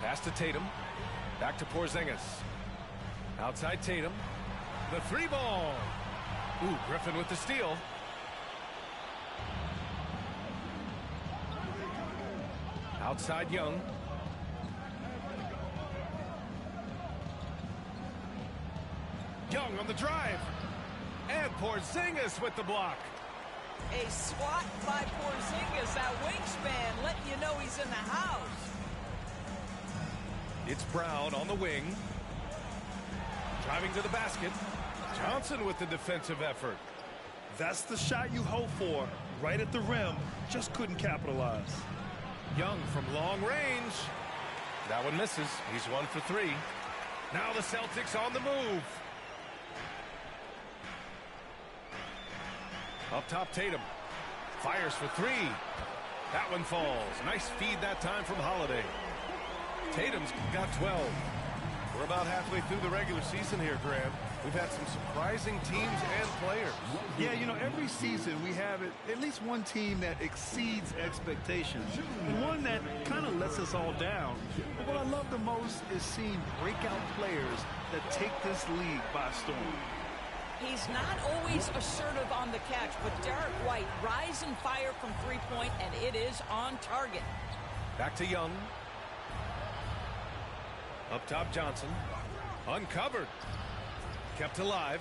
Speaker 10: Pass to Tatum. Back to Porzingis. Outside Tatum. The 3 ball. Ooh, Griffin with the steal. Outside Young. Young on the drive. And Porzingis with the block.
Speaker 7: A swat by Porzingis, that wingspan, letting you know he's in the house.
Speaker 10: It's Brown on the wing. Driving to the basket. Johnson with the defensive effort.
Speaker 11: That's the shot you hope for. Right at the rim. Just couldn't capitalize.
Speaker 10: Young from long range. That one misses. He's 1 for 3. Now the Celtics on the move. Up top, Tatum. Fires for 3. That one falls. Nice feed that time from Holiday. Tatum's got 12. We're about halfway through the regular season here, Graham. We've had some surprising teams and players.
Speaker 11: Yeah, you know, every season we have at least one team that exceeds expectations and one that kind of lets us all down. But what I love the most is seeing breakout players that take this league by storm.
Speaker 7: He's not always assertive on the catch, but Derek White rise and fire from three-point, and it is on target.
Speaker 10: Back to Young. Up top, Johnson. Uncovered. Kept alive.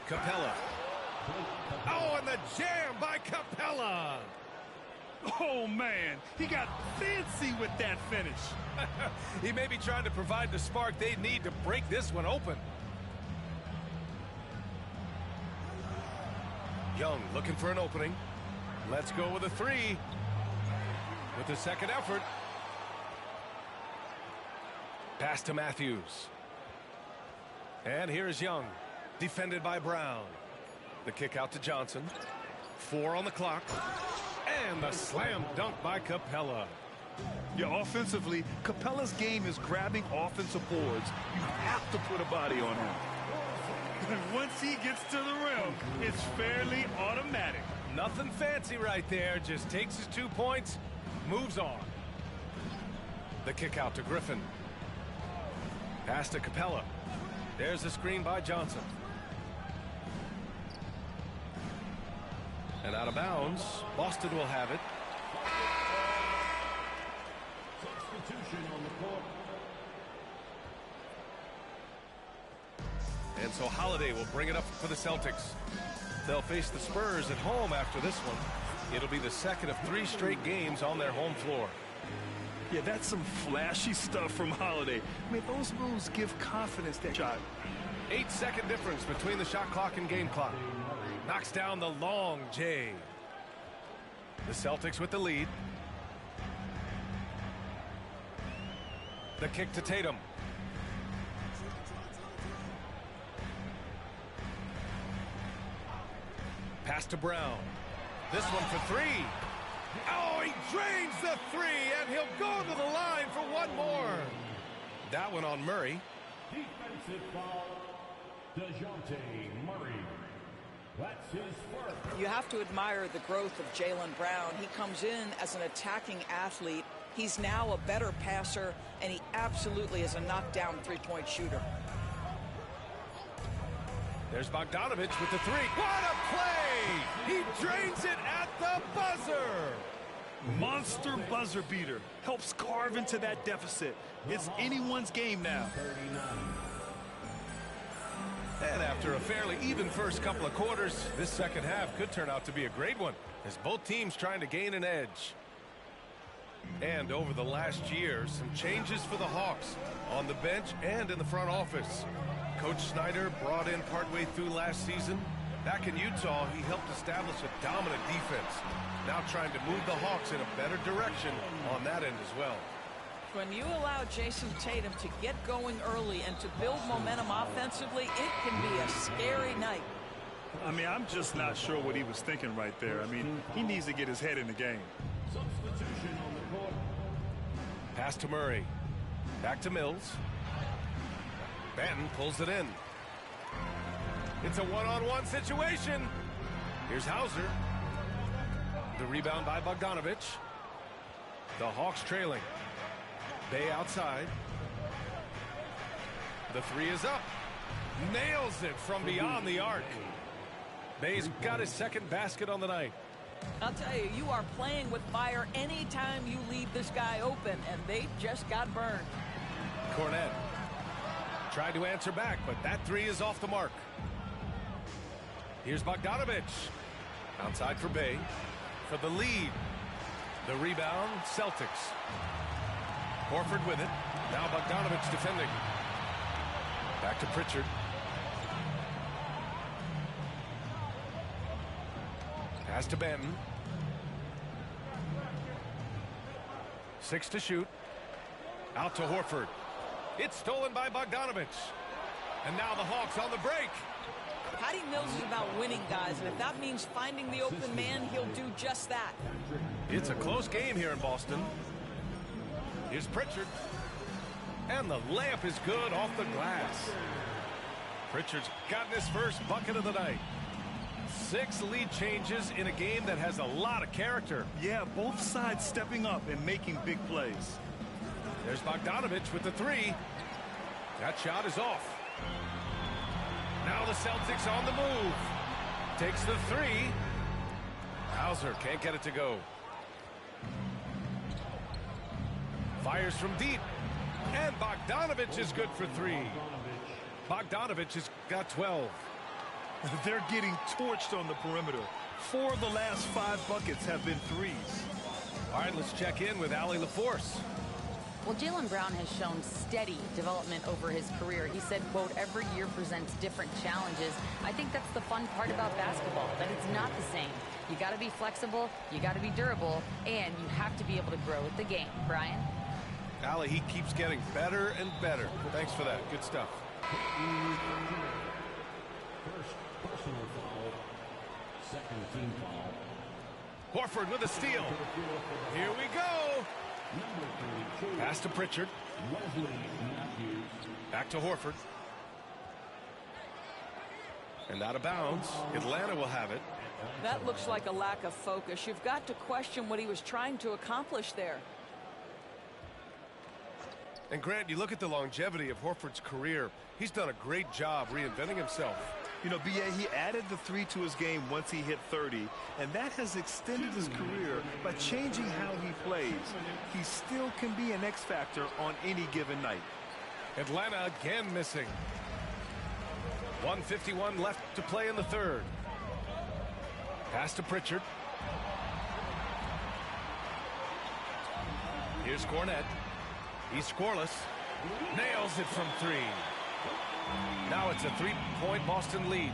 Speaker 10: Capella. Oh, and the jam by Capella.
Speaker 11: Oh, man. He got fancy with that finish.
Speaker 10: He may be trying to provide the spark they need to break this one open. Young looking for an opening. Let's go with a 3. With the second effort. Pass to Matthews. And here's Young. Defended by Brown. The kick out to Johnson. 4 on the clock. And the slam dunk by Capella.
Speaker 11: Yeah, offensively, Capella's game is grabbing offensive boards. You have to put a body on him. And once he gets to the rim, it's fairly automatic.
Speaker 10: Nothing fancy right there. Just takes his 2 points, moves on. The kick out to Griffin. Pass to Capella. There's the screen by Johnson. And out of bounds. Boston will have it.
Speaker 8: Substitution on the court.
Speaker 10: And so Holiday will bring it up for the Celtics. They'll face the Spurs at home after this one. It'll be the second of 3 straight games on their home floor.
Speaker 11: Yeah, that's some flashy stuff from Holiday. I mean, those moves give confidence that shot.
Speaker 10: 8-second difference between the shot clock and game clock. Knocks down the long J. The Celtics with the lead. The kick to Tatum. Pass to Brown. This one for 3. Oh, he drains the 3, and he'll go to the line for one more. That one on Murray.
Speaker 8: Defensive foul, DeJounte Murray. That's his first.
Speaker 7: You have to admire the growth of Jaylen Brown. He comes in as an attacking athlete. He's now a better passer, and he absolutely is a knockdown three-point shooter.
Speaker 10: There's Bogdanovich with the 3. What a play! He drains it at the buzzer!
Speaker 11: Monster buzzer beater. Helps carve into that deficit. It's anyone's game now.
Speaker 10: And after a fairly even first couple of quarters, this second half could turn out to be a great one, as both teams trying to gain an edge. And over the last year, some changes for the Hawks on the bench and in the front office. Coach Snyder brought in partway through last season. Back in Utah, he helped establish a dominant defense. Now trying to move the Hawks in a better direction on that end as well.
Speaker 7: When you allow Jason Tatum to get going early and to build momentum offensively, it can be a scary night.
Speaker 11: I mean, I'm just not sure what he was thinking right there. I mean, he needs to get his head in the game.
Speaker 8: Substitution on the court.
Speaker 10: Pass to Murray. Back to Mills. Banton pulls it in. It's a one-on-one situation. Here's Hauser. The rebound by Bogdanovich. The Hawks trailing. Bay outside. The 3 is up. Nails it from beyond the arc. Bay's got his second basket on the night.
Speaker 7: I'll tell you, you are playing with fire anytime you leave this guy open, and they just got burned.
Speaker 10: Cornette tried to answer back, but that 3 is off the mark. Here's Bogdanovich. Outside for Bay. For the lead. The rebound, Celtics. Horford with it. Now Bogdanovich defending. Back to Pritchard. Pass to Benton. 6 to shoot. Out to Horford. It's stolen by Bogdanovich. And now the Hawks on the break.
Speaker 7: Patty Mills is about winning, guys, and if that means finding the open man, he'll do just that.
Speaker 10: It's a close game here in Boston. Here's Pritchard. And the layup is good off the glass. Pritchard's gotten his first bucket of the night. 6 lead changes in a game that has a lot of character.
Speaker 11: Yeah, both sides stepping up and making big plays.
Speaker 10: There's Bogdanovich with the 3. That shot is off. Now the Celtics on the move. Takes the 3. Hauser can't get it to go. Fires from deep. And Bogdanovich is good for 3. Bogdanovich has got 12.
Speaker 11: They're getting torched on the perimeter. 4 of the last 5 buckets have been threes.
Speaker 10: All right, let's check in with Allie LaForce.
Speaker 13: Well, Jaylen Brown has shown steady development over his career. He said, quote, every year presents different challenges. I think that's the fun part about basketball, that it's not the same. You got to be flexible, you got to be durable, and you have to be able to grow with the game. Brian?
Speaker 10: Allie, he keeps getting better and better. Thanks for that. Good stuff.
Speaker 8: First personal foul. Second team foul.
Speaker 10: Horford with a steal. Here we go. Pass to Pritchard. Back to Horford. And out of bounds. Atlanta will have it.
Speaker 7: That looks like a lack of focus. You've got to question what he was trying to accomplish there.
Speaker 10: And Grant, you look at the longevity of Horford's career. He's done a great job reinventing himself.
Speaker 11: You know, B.A., he added the 3 to his game once he hit 30, and that has extended his career by changing how he plays. He still can be an X factor on any given night.
Speaker 10: Atlanta again missing. 1:51 left to play in the third. Pass to Pritchard. Here's Cornette. He's scoreless. Nails it from 3. Now it's a 3-point Boston lead.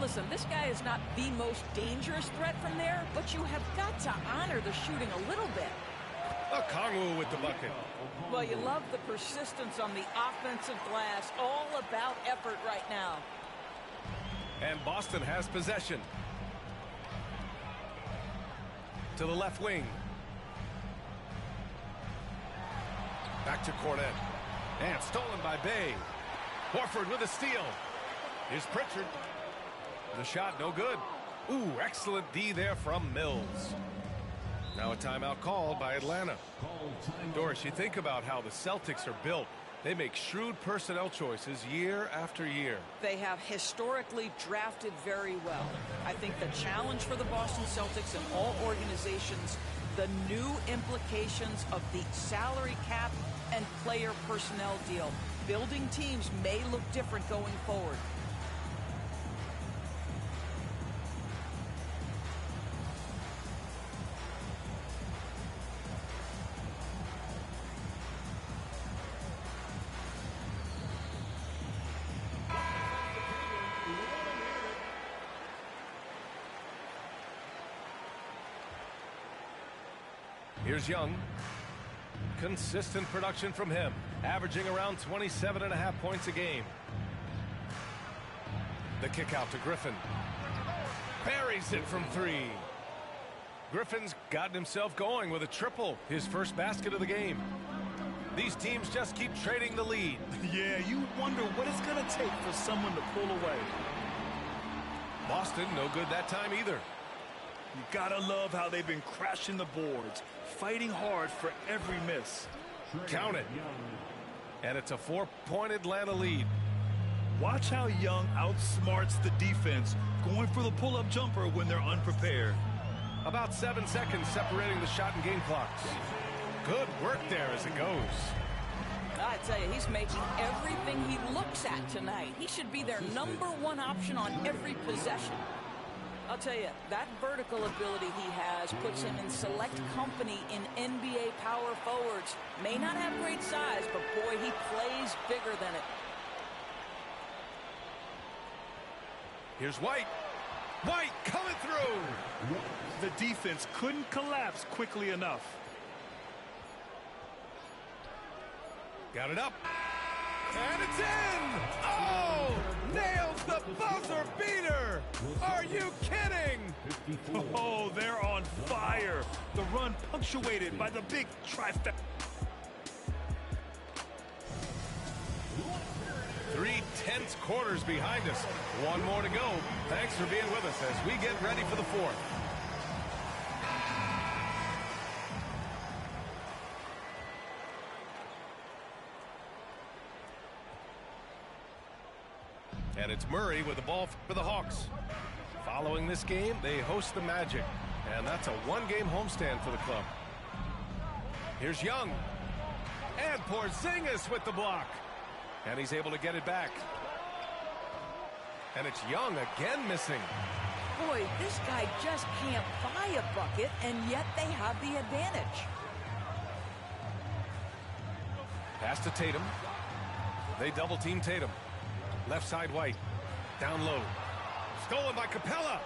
Speaker 7: Listen, this guy is not the most dangerous threat from there, but you have got to honor the shooting a little bit.
Speaker 10: Okongwu with the bucket.
Speaker 7: Well, you love the persistence on the offensive glass. All about effort right now.
Speaker 10: And Boston has possession. To the left wing. Back to Cornette. And stolen by Bay. Horford with a steal. Here's Pritchard. The shot no good. Ooh, excellent D there from Mills. Now a timeout called by Atlanta. Doris, you think about how the Celtics are built. They make shrewd personnel choices year after year.
Speaker 7: They have historically drafted very well. I think the challenge for the Boston Celtics and all organizations, the new implications of the salary cap and player personnel deal. Building teams may look different going forward.
Speaker 10: Here's Young. Consistent production from him, averaging around 27.5 points a game. The kick out to Griffin. Buries it from 3. Griffin's gotten himself going with a triple, his first basket of the game. These teams just keep trading the lead.
Speaker 11: Yeah, you wonder what it's going to take for someone to pull away.
Speaker 10: Boston, no good that time either.
Speaker 11: You gotta love how they've been crashing the boards, fighting hard for every miss.
Speaker 10: Count it. And it's a 4-point Atlanta lead.
Speaker 11: Watch how Young outsmarts the defense, going for the pull-up jumper when they're unprepared.
Speaker 10: About 7 seconds separating the shot and game clocks. Good work there as it goes.
Speaker 7: I tell you, he's making everything he looks at tonight. He should be their #1 option on every possession. I'll tell you, that vertical ability he has puts him in select company in NBA power forwards. May not have great size, but boy, he plays bigger than it.
Speaker 10: Here's White. White coming through.
Speaker 11: The defense couldn't collapse quickly enough.
Speaker 10: Got it up. And it's in! Oh! Nails the buzzer beater! Are you kidding?
Speaker 11: Oh, they're on fire. The run punctuated by the big trifecta.
Speaker 10: 3 tense quarters behind us. One more to go. Thanks for being with us as we get ready for the fourth. And it's Murray with the ball for the Hawks. Following this game, they host the Magic. And that's a one-game homestand for the club. Here's Young. And Porzingis with the block. And he's able to get it back. And it's Young again missing.
Speaker 7: Boy, this guy just can't buy a bucket, and yet they have the advantage.
Speaker 10: Pass to Tatum. They double-team Tatum. Left side White. Down low. Stolen by Capella.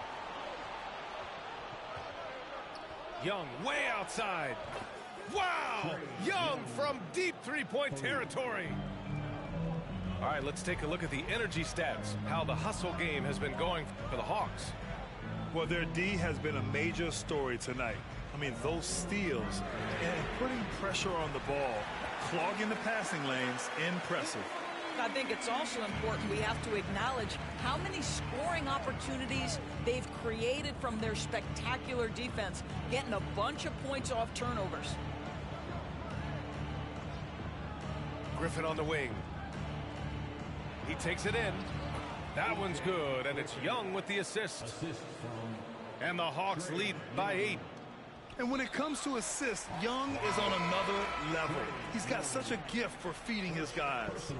Speaker 10: Young way outside. Wow! Young from deep three-point territory. All right, let's take a look at the energy stats. How the hustle game has been going for the Hawks.
Speaker 11: Well, their D has been a major story tonight. I mean, those steals and putting pressure on the ball, clogging the passing lanes, impressive.
Speaker 7: I think it's also important we have to acknowledge how many scoring opportunities they've created from their spectacular defense, getting a bunch of points off turnovers.
Speaker 10: Griffin on the wing. He takes it in. That one's good, and it's Young with the assist. And the Hawks lead by 8.
Speaker 11: And when it comes to assists, Young is on another level. He's got such a gift for feeding his guys.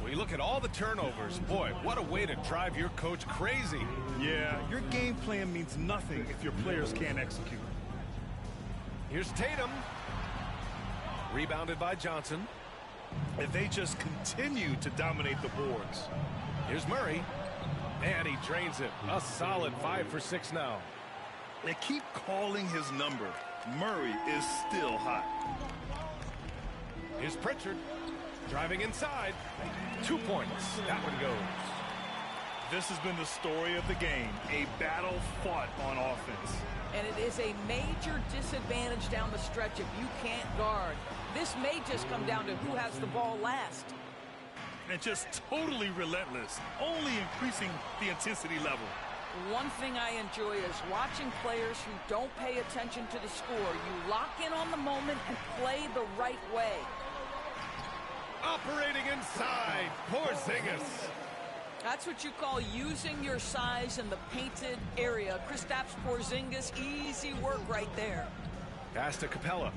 Speaker 10: We look at all the turnovers. Boy, what a way to drive your coach crazy.
Speaker 11: Yeah, your game plan means nothing if your players can't execute.
Speaker 10: Here's Tatum. Rebounded by Johnson.
Speaker 11: And they just continue to dominate the boards.
Speaker 10: Here's Murray. And he drains it. A solid 5 for 6 now.
Speaker 11: They keep calling his number. Murray is still hot.
Speaker 10: Here's Pritchard. Driving inside. 2 points. That one goes.
Speaker 11: This has been the story of the game. A battle fought on offense.
Speaker 7: And it is a major disadvantage down the stretch if you can't guard. This may just come down to who has the ball last.
Speaker 11: And just totally relentless, only increasing the intensity level.
Speaker 7: One thing I enjoy is watching players who don't pay attention to the score. You lock in on the moment and play the right way.
Speaker 10: Operating inside, Porzingis.
Speaker 7: That's what you call using your size in the painted area. Kristaps Porzingis, easy work right there.
Speaker 10: Pass to Capella.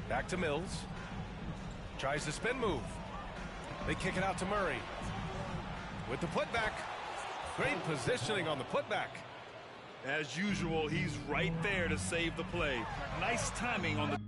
Speaker 10: Back to Mills. Tries the spin move. They kick it out to Murray. With the putback. Great positioning on the putback.
Speaker 11: As usual, he's right there to save the play. Nice timing on the...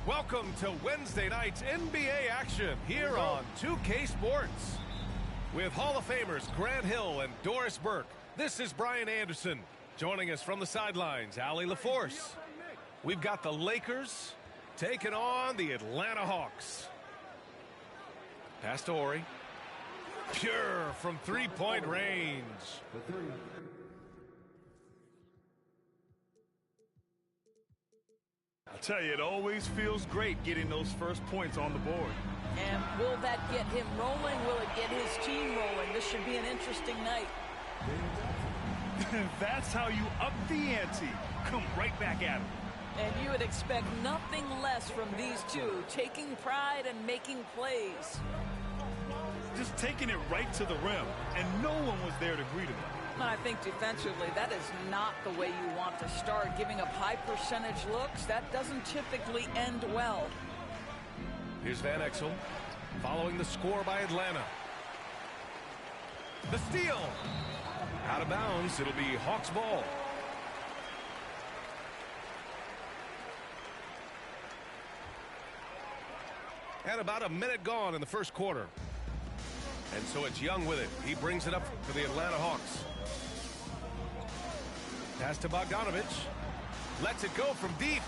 Speaker 10: Welcome to Wednesday night's NBA action here on 2K Sports. With Hall of Famers Grant Hill and Doris Burke, this is Brian Anderson. Joining us from the sidelines, Allie LaForce. We've got the Lakers taking on the Atlanta Hawks. Pass to Horry. Pure from three-point range.
Speaker 11: I'll tell you, it always feels great getting those first points on the board.
Speaker 7: And will that get him rolling? Will it get his team rolling? This should be an interesting night.
Speaker 11: That's how you up the ante. Come right back at him.
Speaker 7: And you would expect nothing less from these two, taking pride and making plays.
Speaker 11: Just taking it right to the rim, and no one was there to greet him.
Speaker 7: I think defensively, that is not the way you want to start. Giving up high percentage looks, that doesn't typically end well.
Speaker 10: Here's Van Exel, following the score by Atlanta. The steal. Out of bounds, it'll be Hawks ball. And about a minute gone in the first quarter. And so it's Young with it. He brings it up for the Atlanta Hawks. Pass to Bogdanovich. Lets it go from deep.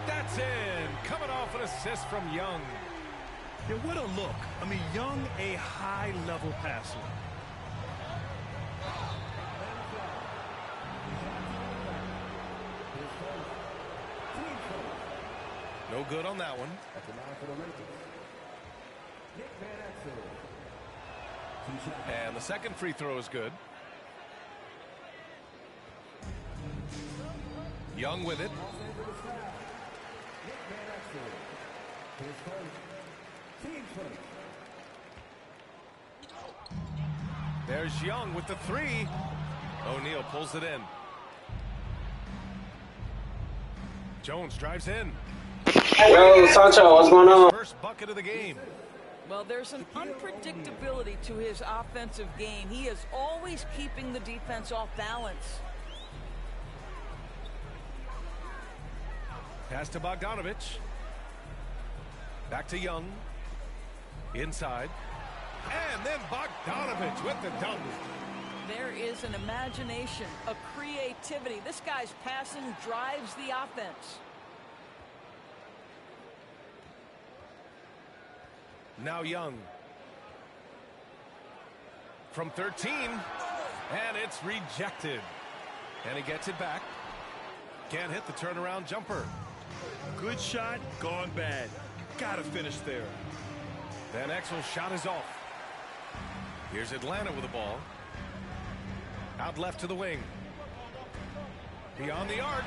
Speaker 10: That's in. Coming off an assist from Young.
Speaker 11: Yeah, what a look. I mean, Young, a high-level passer.
Speaker 10: No good on that one. And the second free throw is good. Young with it. There's Young with the three. O'Neal pulls it in. Jones drives in.
Speaker 1: Yo, Sancho, what's going on?
Speaker 10: First bucket of the game.
Speaker 7: Well, there's an unpredictability to his offensive game. He is always keeping the defense off balance.
Speaker 10: Pass to Bogdanovich. Back to Young. Inside. And then Bogdanovich with the dunk.
Speaker 7: There is an imagination, a creativity. This guy's passing drives the offense.
Speaker 10: Now Young. From 13. And it's rejected. And he gets it back. Can't hit the turnaround jumper.
Speaker 11: Good shot, gone bad. Gotta finish there.
Speaker 10: Van Exel's shot is off. Here's Atlanta with the ball. Out left to the wing. Beyond the arc.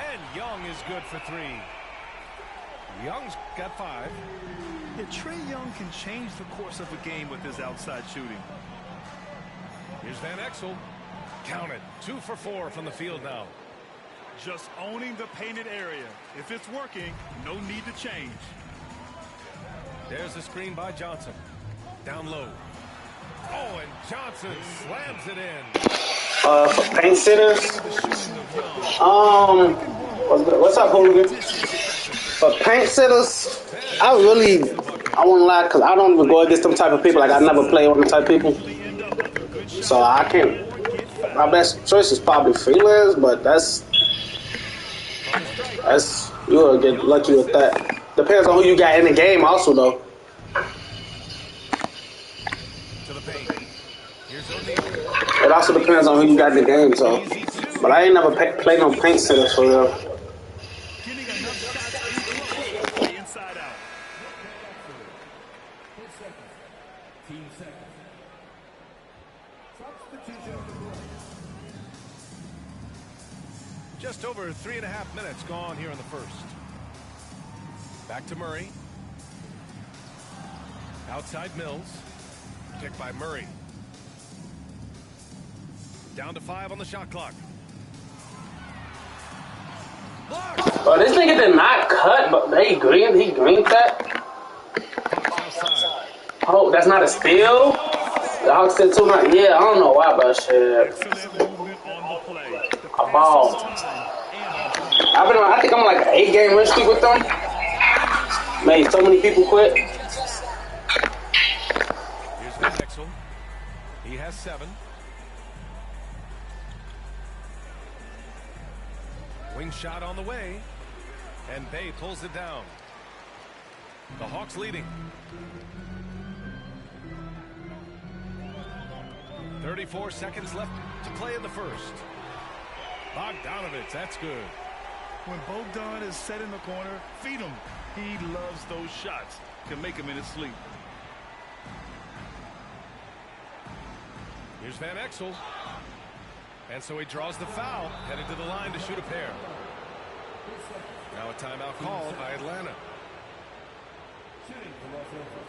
Speaker 10: And Young is good for three. Young's got 5.
Speaker 11: Yeah, Trae Young can change the course of a game with his outside shooting.
Speaker 10: Here's Van Exel. Count it. 2 for 4 from the field now.
Speaker 11: Just owning the painted area. If it's working, no need to change.
Speaker 10: There's the screen by Johnson. Down low. Oh, and Johnson slams it in.
Speaker 1: For paint sitters, what's up, Hooligan? For paint sitters, I won't lie, because I don't even go against them type of people. Like, I never play with them type of people. So I can't. My best choice is probably freelance, but that's you'll get lucky with that. Depends on who you got in the game also, though.
Speaker 10: To the paint. Here's O'Neal.
Speaker 1: It also depends on who you got in the game, so. But I ain't never played no paint sitters for real.
Speaker 11: Inside out.
Speaker 10: Just over 3.5 minutes gone here in the first. Back to Murray. Outside Mills. Kick by Murray. Down to 5 on the shot clock.
Speaker 9: But this nigga did not cut, but he greened that. Oh, that's not a steal? The Hawks did too much. Yeah, I don't know why, but shit.
Speaker 11: Excellent movement on the play.
Speaker 9: A ball. I think I'm like an 8-game win streak with them. Made so many people quit.
Speaker 10: Here's Van Exel. He has 7. Wing shot on the way. And Bay pulls it down. The Hawks leading. 34 seconds left to play in the first. Bogdanovich, that's good.
Speaker 11: When Bogdan is set in the corner, feed him. He loves those shots. Can make him in his sleep.
Speaker 10: Here's Van Exel. And so he draws the foul, headed to the line to shoot a pair. Now a timeout called by Atlanta.
Speaker 8: Shooting for Los Angeles.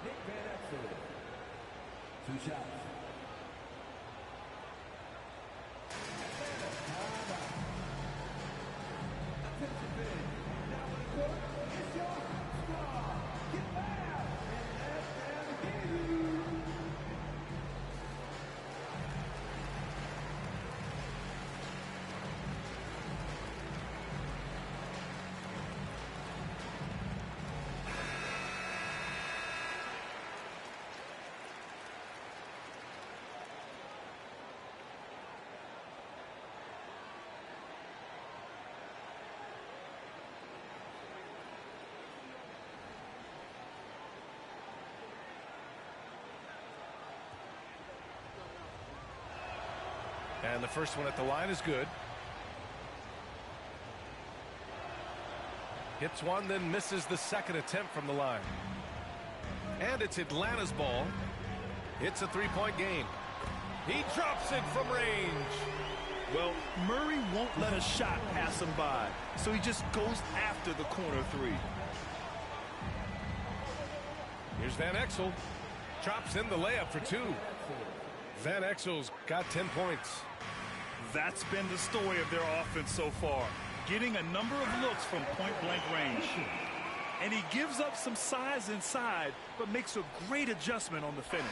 Speaker 8: Nick Van Exel. 2 shots.
Speaker 10: And the first one at the line is good. Hits one, then misses the second attempt from the line. And it's Atlanta's ball. It's a 3-point game. He drops it from range.
Speaker 11: Well, Murray won't let a shot pass him by, so he just goes after the corner 3.
Speaker 10: Here's Van Exel. Drops in the layup for 2. Van Exel's got 10 points.
Speaker 11: That's been the story of their offense so far. Getting a number of looks from point-blank range. And he gives up some size inside, but makes a great adjustment on the finish.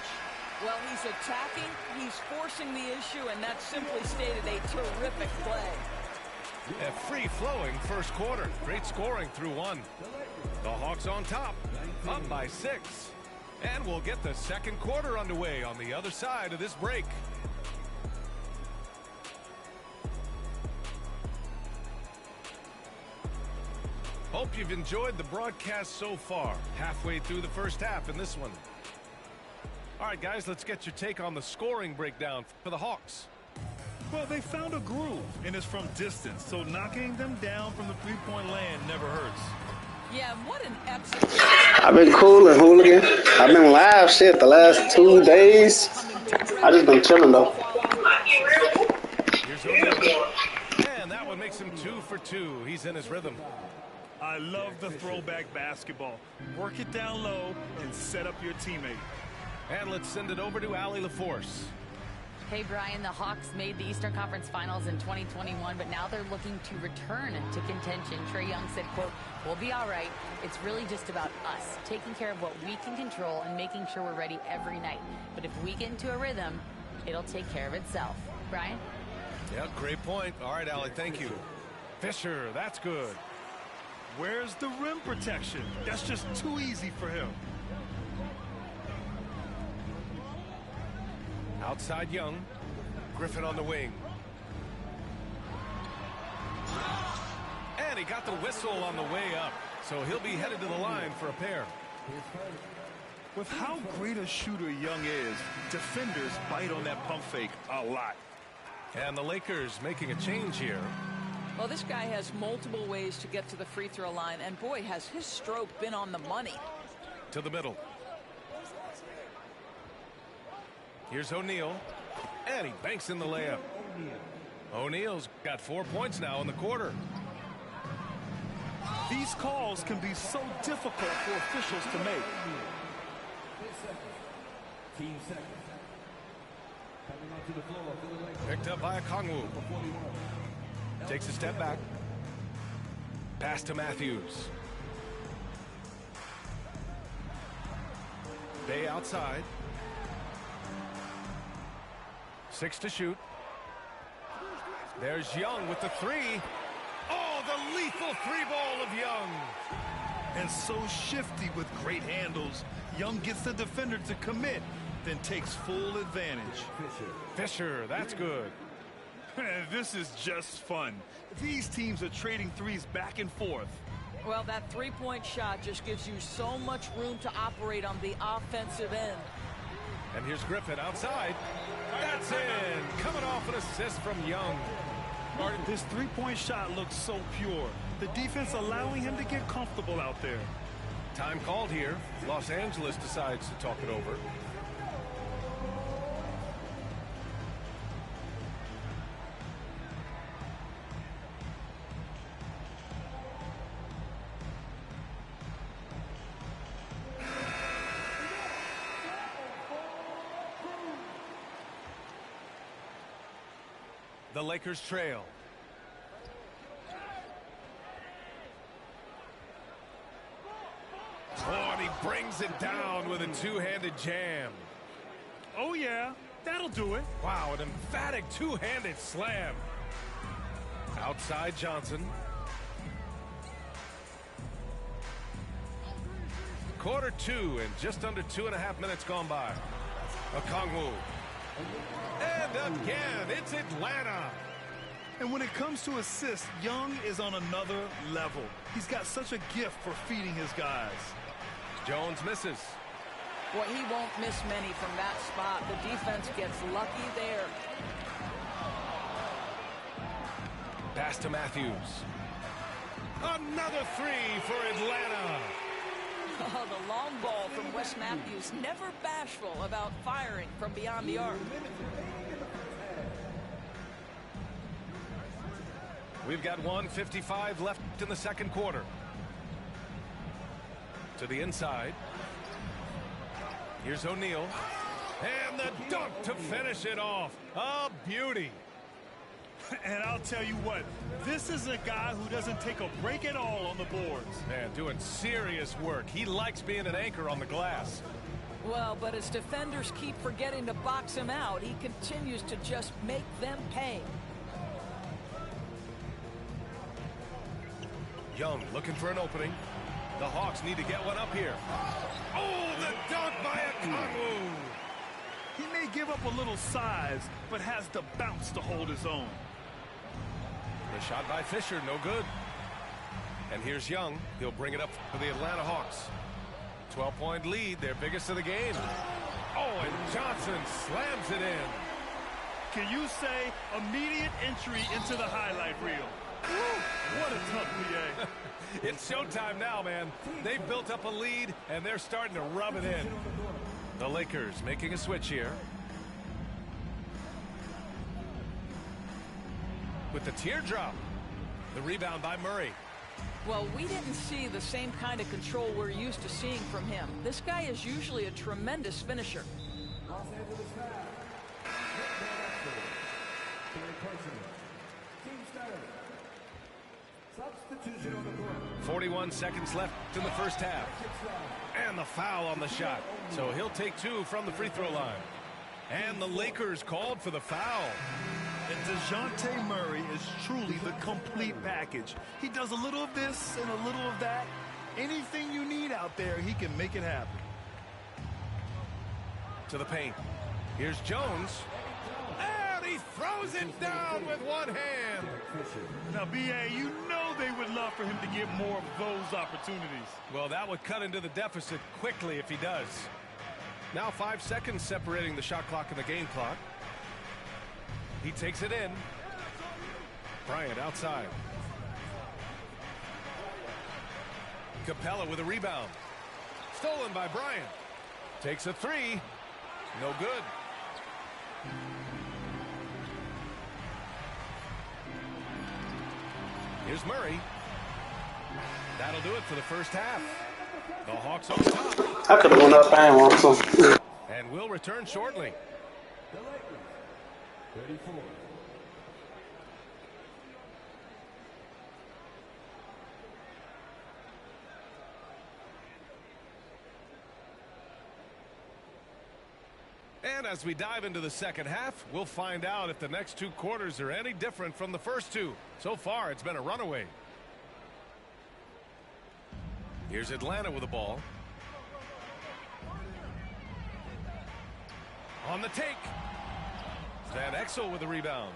Speaker 7: Well, he's attacking, he's forcing the issue, and that's simply stated a terrific play.
Speaker 10: A free-flowing first quarter. Great scoring through 1. The Hawks on top, up by 6. And we'll get the second quarter underway on the other side of this break. Hope you've enjoyed the broadcast so far. Halfway through the first half in this one. All right, guys, let's get your take on the scoring breakdown for the Hawks.
Speaker 11: Well, they found a groove, and it's from distance, so knocking them down from the three-point land never hurts.
Speaker 7: Yeah, what an excellent...
Speaker 1: I've been cool and hooligan. I've been live shit the last 2 days. I just been chilling though.
Speaker 10: Here's O'Neal. And that one makes him 2 for 2. He's in his rhythm.
Speaker 11: I love the throwback basketball. Work it down low and set up your teammate.
Speaker 10: And let's send it over to Allie LaForce.
Speaker 13: Hey, Brian, the Hawks made the Eastern Conference Finals in 2021, but now they're looking to return to contention. Trae Young said, quote, "We'll be all right. It's really just about us, taking care of what we can control and making sure we're ready every night. But if we get into a rhythm, it'll take care of itself." Brian?
Speaker 10: Yeah, great point. All right, Allie, thank you. Fisher, that's good.
Speaker 11: Where's the rim protection? That's just too easy for him.
Speaker 10: Outside Young. Griffin on the wing. And he got the whistle on the way up. So he'll be headed to the line for a pair.
Speaker 11: With how great a shooter Young is, defenders bite on that pump fake a lot.
Speaker 10: And the Lakers making a change here.
Speaker 7: Well, this guy has multiple ways to get to the free throw line, and boy, has his stroke been on the money.
Speaker 10: To the middle. Here's O'Neal. And he banks in the layup. O'Neal's got 4 points now in the quarter.
Speaker 11: These calls can be so difficult for officials to make.
Speaker 8: Team seconds.
Speaker 10: Picked up by Kongwu. Takes a step back. Pass to Matthews. Bay outside. 6 to shoot. There's Young with the 3. Oh, the lethal 3-ball of Young.
Speaker 11: And so shifty with great handles. Young gets the defender to commit, then takes full advantage.
Speaker 10: Fisher, that's good.
Speaker 11: This is just fun. These teams are trading threes back and forth.
Speaker 7: Well, that three-point shot just gives you so much room to operate on the offensive end.
Speaker 10: And here's Griffin outside. That's in. Coming off an assist from Young.
Speaker 11: This three-point shot looks so pure. The defense allowing him to get comfortable out there.
Speaker 10: Time called here. Los Angeles decides to talk it over. The Lakers trail. Oh, and he brings it down with a two-handed jam.
Speaker 11: Oh, yeah. That'll do it.
Speaker 10: Wow, an emphatic two-handed slam. Outside Johnson. Quarter 2 and just under 2.5 minutes gone by. Okongwu. And again, it's Atlanta.
Speaker 11: And when it comes to assists, Young is on another level. He's got such a gift for feeding his guys.
Speaker 10: Jones misses.
Speaker 7: Well, he won't miss many from that spot. The defense gets lucky there.
Speaker 10: Pass to Matthews. Another 3 for Atlanta.
Speaker 7: Oh, the long ball from Wes Matthews, never bashful about firing from beyond the arc.
Speaker 10: We've got 1:55 left in the second quarter. To the inside. Here's O'Neal. And the dunk to finish it off. A beauty.
Speaker 11: And I'll tell you what, this is a guy who doesn't take a break at all on the boards.
Speaker 10: Man, doing serious work. He likes being an anchor on the glass.
Speaker 7: Well, but as defenders keep forgetting to box him out, he continues to just make them pay.
Speaker 10: Young looking for an opening. The Hawks need to get one up here. Oh, the dunk by Okongwu.
Speaker 11: He may give up a little size, but has the bounce to hold his own.
Speaker 10: The shot by Fisher, no good. And here's Young. He'll bring it up for the Atlanta Hawks. 12-point lead, their biggest of the game. Oh, and Johnson slams it in.
Speaker 11: Can you say immediate entry into the highlight reel? Woo, what a tough PA.
Speaker 10: It's showtime now, man. They've built up a lead, and they're starting to rub it in. The Lakers making a switch here. With the teardrop. The rebound by Murray.
Speaker 7: Well, we didn't see the same kind of control we're used to seeing from him. This guy is usually a tremendous finisher.
Speaker 10: 41 seconds left in the first half. And the foul on the shot. So he'll take 2 from the free throw line. And the Lakers called for the foul.
Speaker 11: And DeJounte Murray is truly the complete package. He does a little of this and a little of that. Anything you need out there, he can make it happen.
Speaker 10: To the paint. Here's Jones. And he throws it down with one hand.
Speaker 11: Now, B.A., you know they would love for him to get more of those opportunities.
Speaker 10: Well, that would cut into the deficit quickly if he does. Now 5 seconds separating the shot clock and the game clock. He takes it in. Bryant outside. Capella with a rebound. Stolen by Bryant. Takes a 3. No good. Here's Murray. That'll do it for the first half. The Hawks on top.
Speaker 1: I could have went up and won some.
Speaker 10: And we'll return shortly.
Speaker 8: 34.
Speaker 10: And as we dive into the second half, we'll find out if the next 2 quarters are any different from the first 2. So far, it's been a runaway. Here's Atlanta with the ball. On the take. Van Exel with the rebound.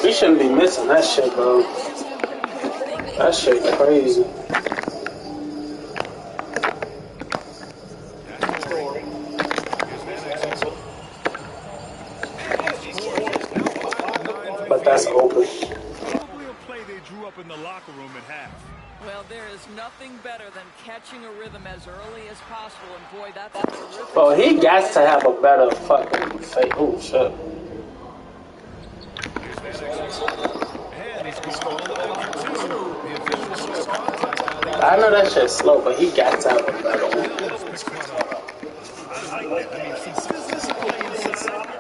Speaker 1: We shouldn't be missing that shit, bro. That shit crazy. But that's open.
Speaker 11: Probably a play they drew up in the locker room at half.
Speaker 7: Well, there is nothing better than catching a rhythm as early as possible, and boy, that's a terrific.
Speaker 1: Bro, he got to have a better fucking face. Oh shit. I know that shit's slow, but he got to have a better one.
Speaker 11: I like that. I mean, some physical play inside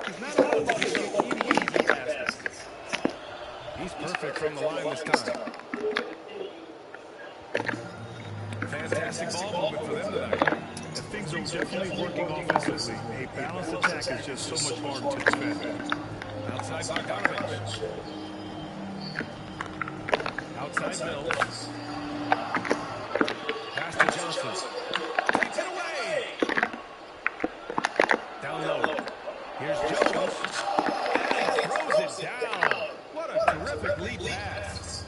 Speaker 11: is not always giving you any easy baskets.
Speaker 10: He's perfect from the line this time. Fantastic ball movement for them tonight.
Speaker 11: And things are definitely working offensively. A balanced attack is just so much harder to defend.
Speaker 10: Outside Bogdanovich. Outside Mills. Pass to Johnson. Takes it away. Down low. Here's Jones. And he throws it down. What a terrific lead pass.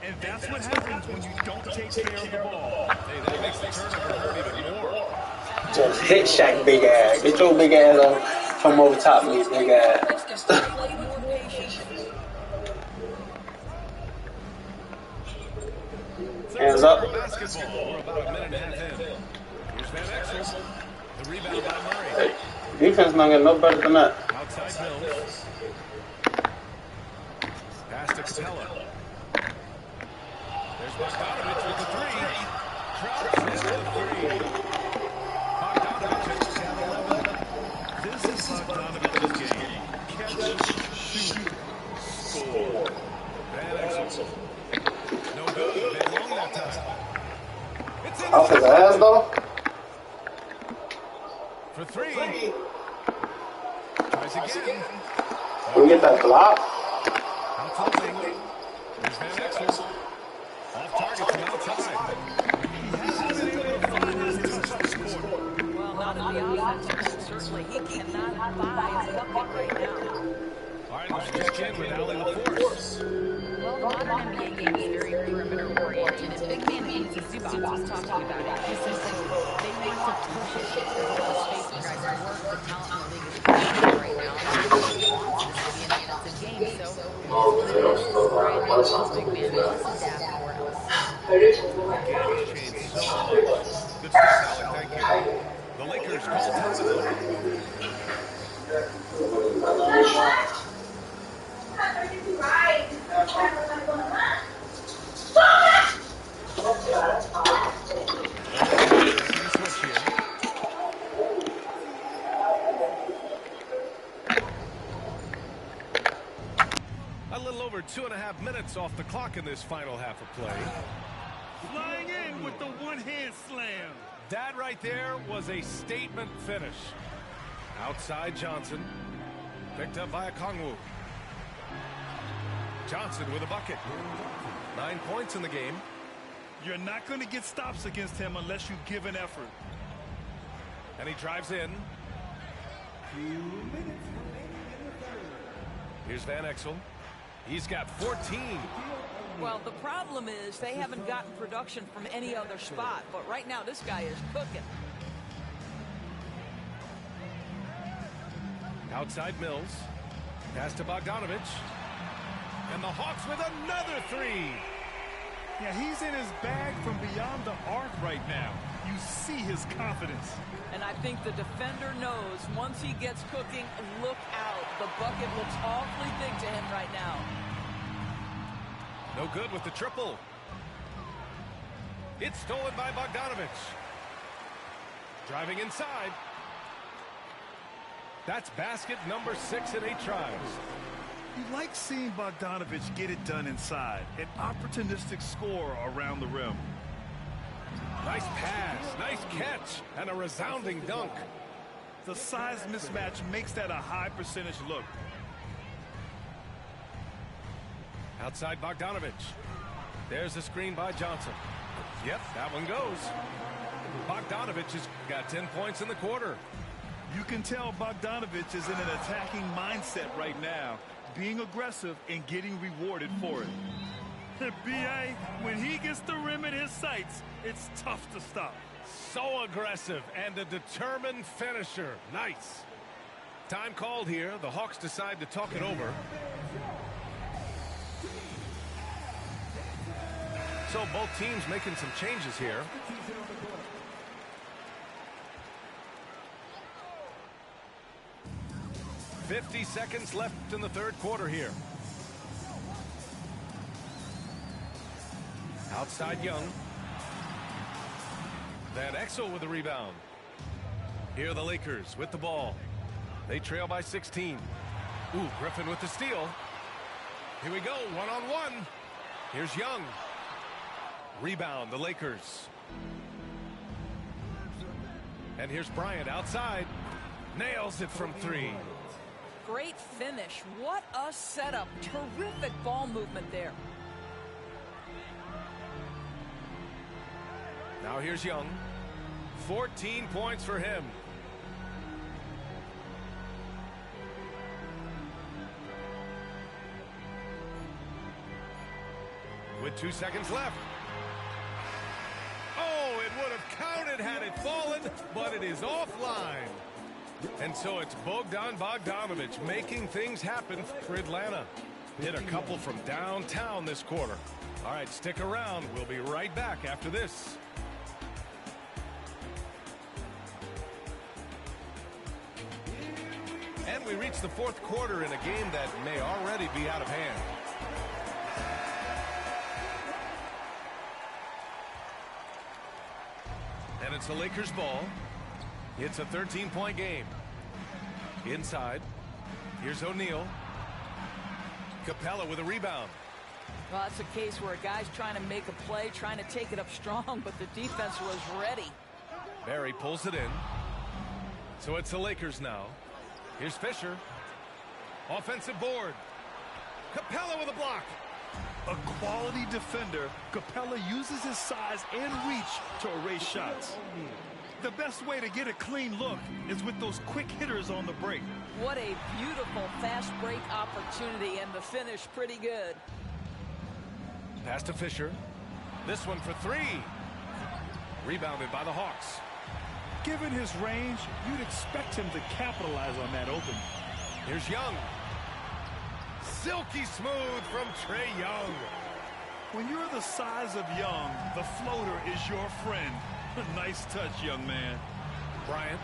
Speaker 11: And that's what happens when you don't take care of the ball.
Speaker 10: Hey, that makes the turnover hurt even more.
Speaker 1: Just hit Shaq big ass. Get your big ass on from over top of me, big ass. Hands up.
Speaker 10: Basketball. We're about a minute and a half in. Here's Van Exel. The rebound by Murray.
Speaker 1: Hey, defense not getting no better than that.
Speaker 10: Outside Mills. Pass to Capella. There's Bogdanovich with the 3. Trouts in the 3. Bogdanovich at 11.
Speaker 11: This is Bogdanovich's game. Catch, shoot, score.
Speaker 10: Van Exel. No good. Bit long that time. It's in
Speaker 1: Off his ass though.
Speaker 10: for 3. Tries again.
Speaker 1: Can we get that block?
Speaker 10: Out to the wing. There's Van Exel. Off target from outside.
Speaker 11: He hasn't been able to find his touch this quarter.
Speaker 7: Well, not in the offense. Certainly, he cannot buy a bucket right now.
Speaker 10: All right, let's check in with Allie LaForce.
Speaker 13: Well, the modern NBA game is very perimeter-oriented, and Big Man Hayes Zubac was talking about it. He says that they want to push it. There's a lot of space for guys to work. The talent in the league is pretty right now. Everybody wants this to be an offensive game, so it is what it is. Brian Hayes is Big Man. Let's adapt or else.
Speaker 10: Again, he's changed so much. Good stuff, Alec. Thank you. The Lakers call timeout. A little over 2.5 minutes off the clock in this final half of play.
Speaker 11: Flying in with the one-hand slam.
Speaker 10: That right there was a statement finish. Outside Johnson. Picked up by Okongwu. Johnson with a bucket. 9 points in the game.
Speaker 11: You're not going to get stops against him unless you give an effort.
Speaker 10: And he drives in. Here's Van Exel. He's got 14.
Speaker 7: Well, the problem is they haven't gotten production from any other spot. But right now, this guy is cooking.
Speaker 10: Outside Mills. Pass to Bogdanovich. And the Hawks with another 3.
Speaker 11: Yeah, he's in his bag from beyond the arc right now. You see his confidence.
Speaker 7: And I think the defender knows once he gets cooking, look out. The bucket looks awfully big to him right now.
Speaker 10: No good with the triple. It's stolen by Bogdanovich. Driving inside. That's basket number 6 in 8 tries.
Speaker 11: You like seeing Bogdanovich get it done inside. An opportunistic score around the rim.
Speaker 10: Nice pass, nice catch, and a resounding dunk.
Speaker 11: The size mismatch makes that a high percentage look.
Speaker 10: Outside Bogdanovich. There's the screen by Johnson. Yep, that one goes. Bogdanovich has got 10 points in the quarter.
Speaker 11: You can tell Bogdanovich is in an attacking mindset right now, being aggressive and getting rewarded for it. B.A., when he gets the rim in his sights, it's tough to stop.
Speaker 10: So aggressive and a determined finisher. Nice. Time called here. The Hawks decide to talk it over. So both teams making some changes here. "50 seconds left in the third quarter here. Outside Young. Van Exel with the rebound. Here are the Lakers with the ball. They trail by 16. Ooh, Griffin with the steal. Here we go, one-on-one. Here's Young. Rebound, the Lakers. And here's Bryant outside. Nails it from 3.
Speaker 7: Great finish. What a setup. Terrific ball movement there.
Speaker 10: Now here's Young. 14 points for him. With 2 seconds left. Oh, it would have counted had it fallen, but it is offline. And so it's Bogdan Bogdanovich making things happen for Atlanta. Hit a couple from downtown this quarter. All right, stick around. We'll be right back after this. And we reach the fourth quarter in a game that may already be out of hand. And it's the Lakers' ball. It's a 13-point game. Inside. Here's O'Neal. Capella with a rebound.
Speaker 7: Well, that's a case where a guy's trying to make a play, trying to take it up strong, but the defense was ready.
Speaker 10: Barry pulls it in. So it's the Lakers now. Here's Fisher. Offensive board. Capella with a block.
Speaker 11: A quality defender, Capella uses his size and reach to erase shots. The best way to get a clean look is with those quick hitters on the break.
Speaker 7: What a beautiful fast break opportunity, and the finish pretty good.
Speaker 10: Pass to Fisher. This one for 3. Rebounded by the Hawks.
Speaker 11: Given his range, you'd expect him to capitalize on that open.
Speaker 10: Here's Young. Silky smooth from Trae Young.
Speaker 11: When you're the size of Young, the floater is your friend. Nice touch, young man.
Speaker 10: Bryant.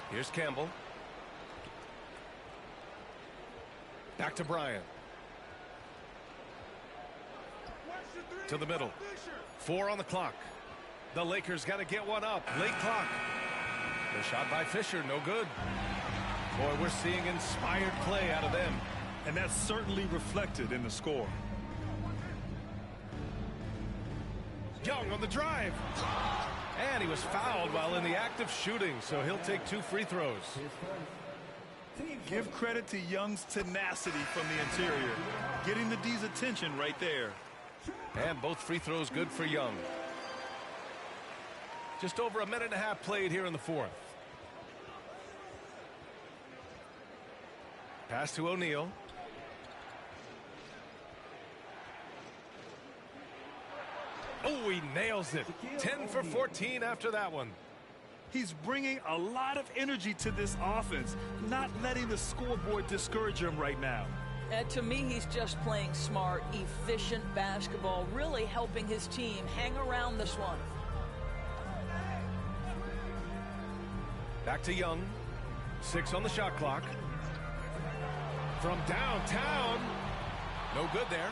Speaker 10: Here's Campbell. Back to Bryant. To the middle. 4 on the clock. The Lakers got to get one up. Late clock. The shot by Fisher, no good. Boy, we're seeing inspired play out of them.
Speaker 11: And that's certainly reflected in the score.
Speaker 10: Young on the drive. And he was fouled while in the act of shooting, so he'll take 2 free throws.
Speaker 11: Give credit to Young's tenacity from the interior. Getting the D's attention right there.
Speaker 10: And both free throws good for Young. Just over a minute and a half played here in the fourth. Pass to O'Neal. Oh, he nails it. 10 for 14 after that one.
Speaker 11: He's bringing a lot of energy to this offense, not letting the scoreboard discourage him right now.
Speaker 7: And to me, he's just playing smart, efficient basketball, really helping his team hang around this one.
Speaker 10: Back to Young. 6 on the shot clock. From downtown. No good there.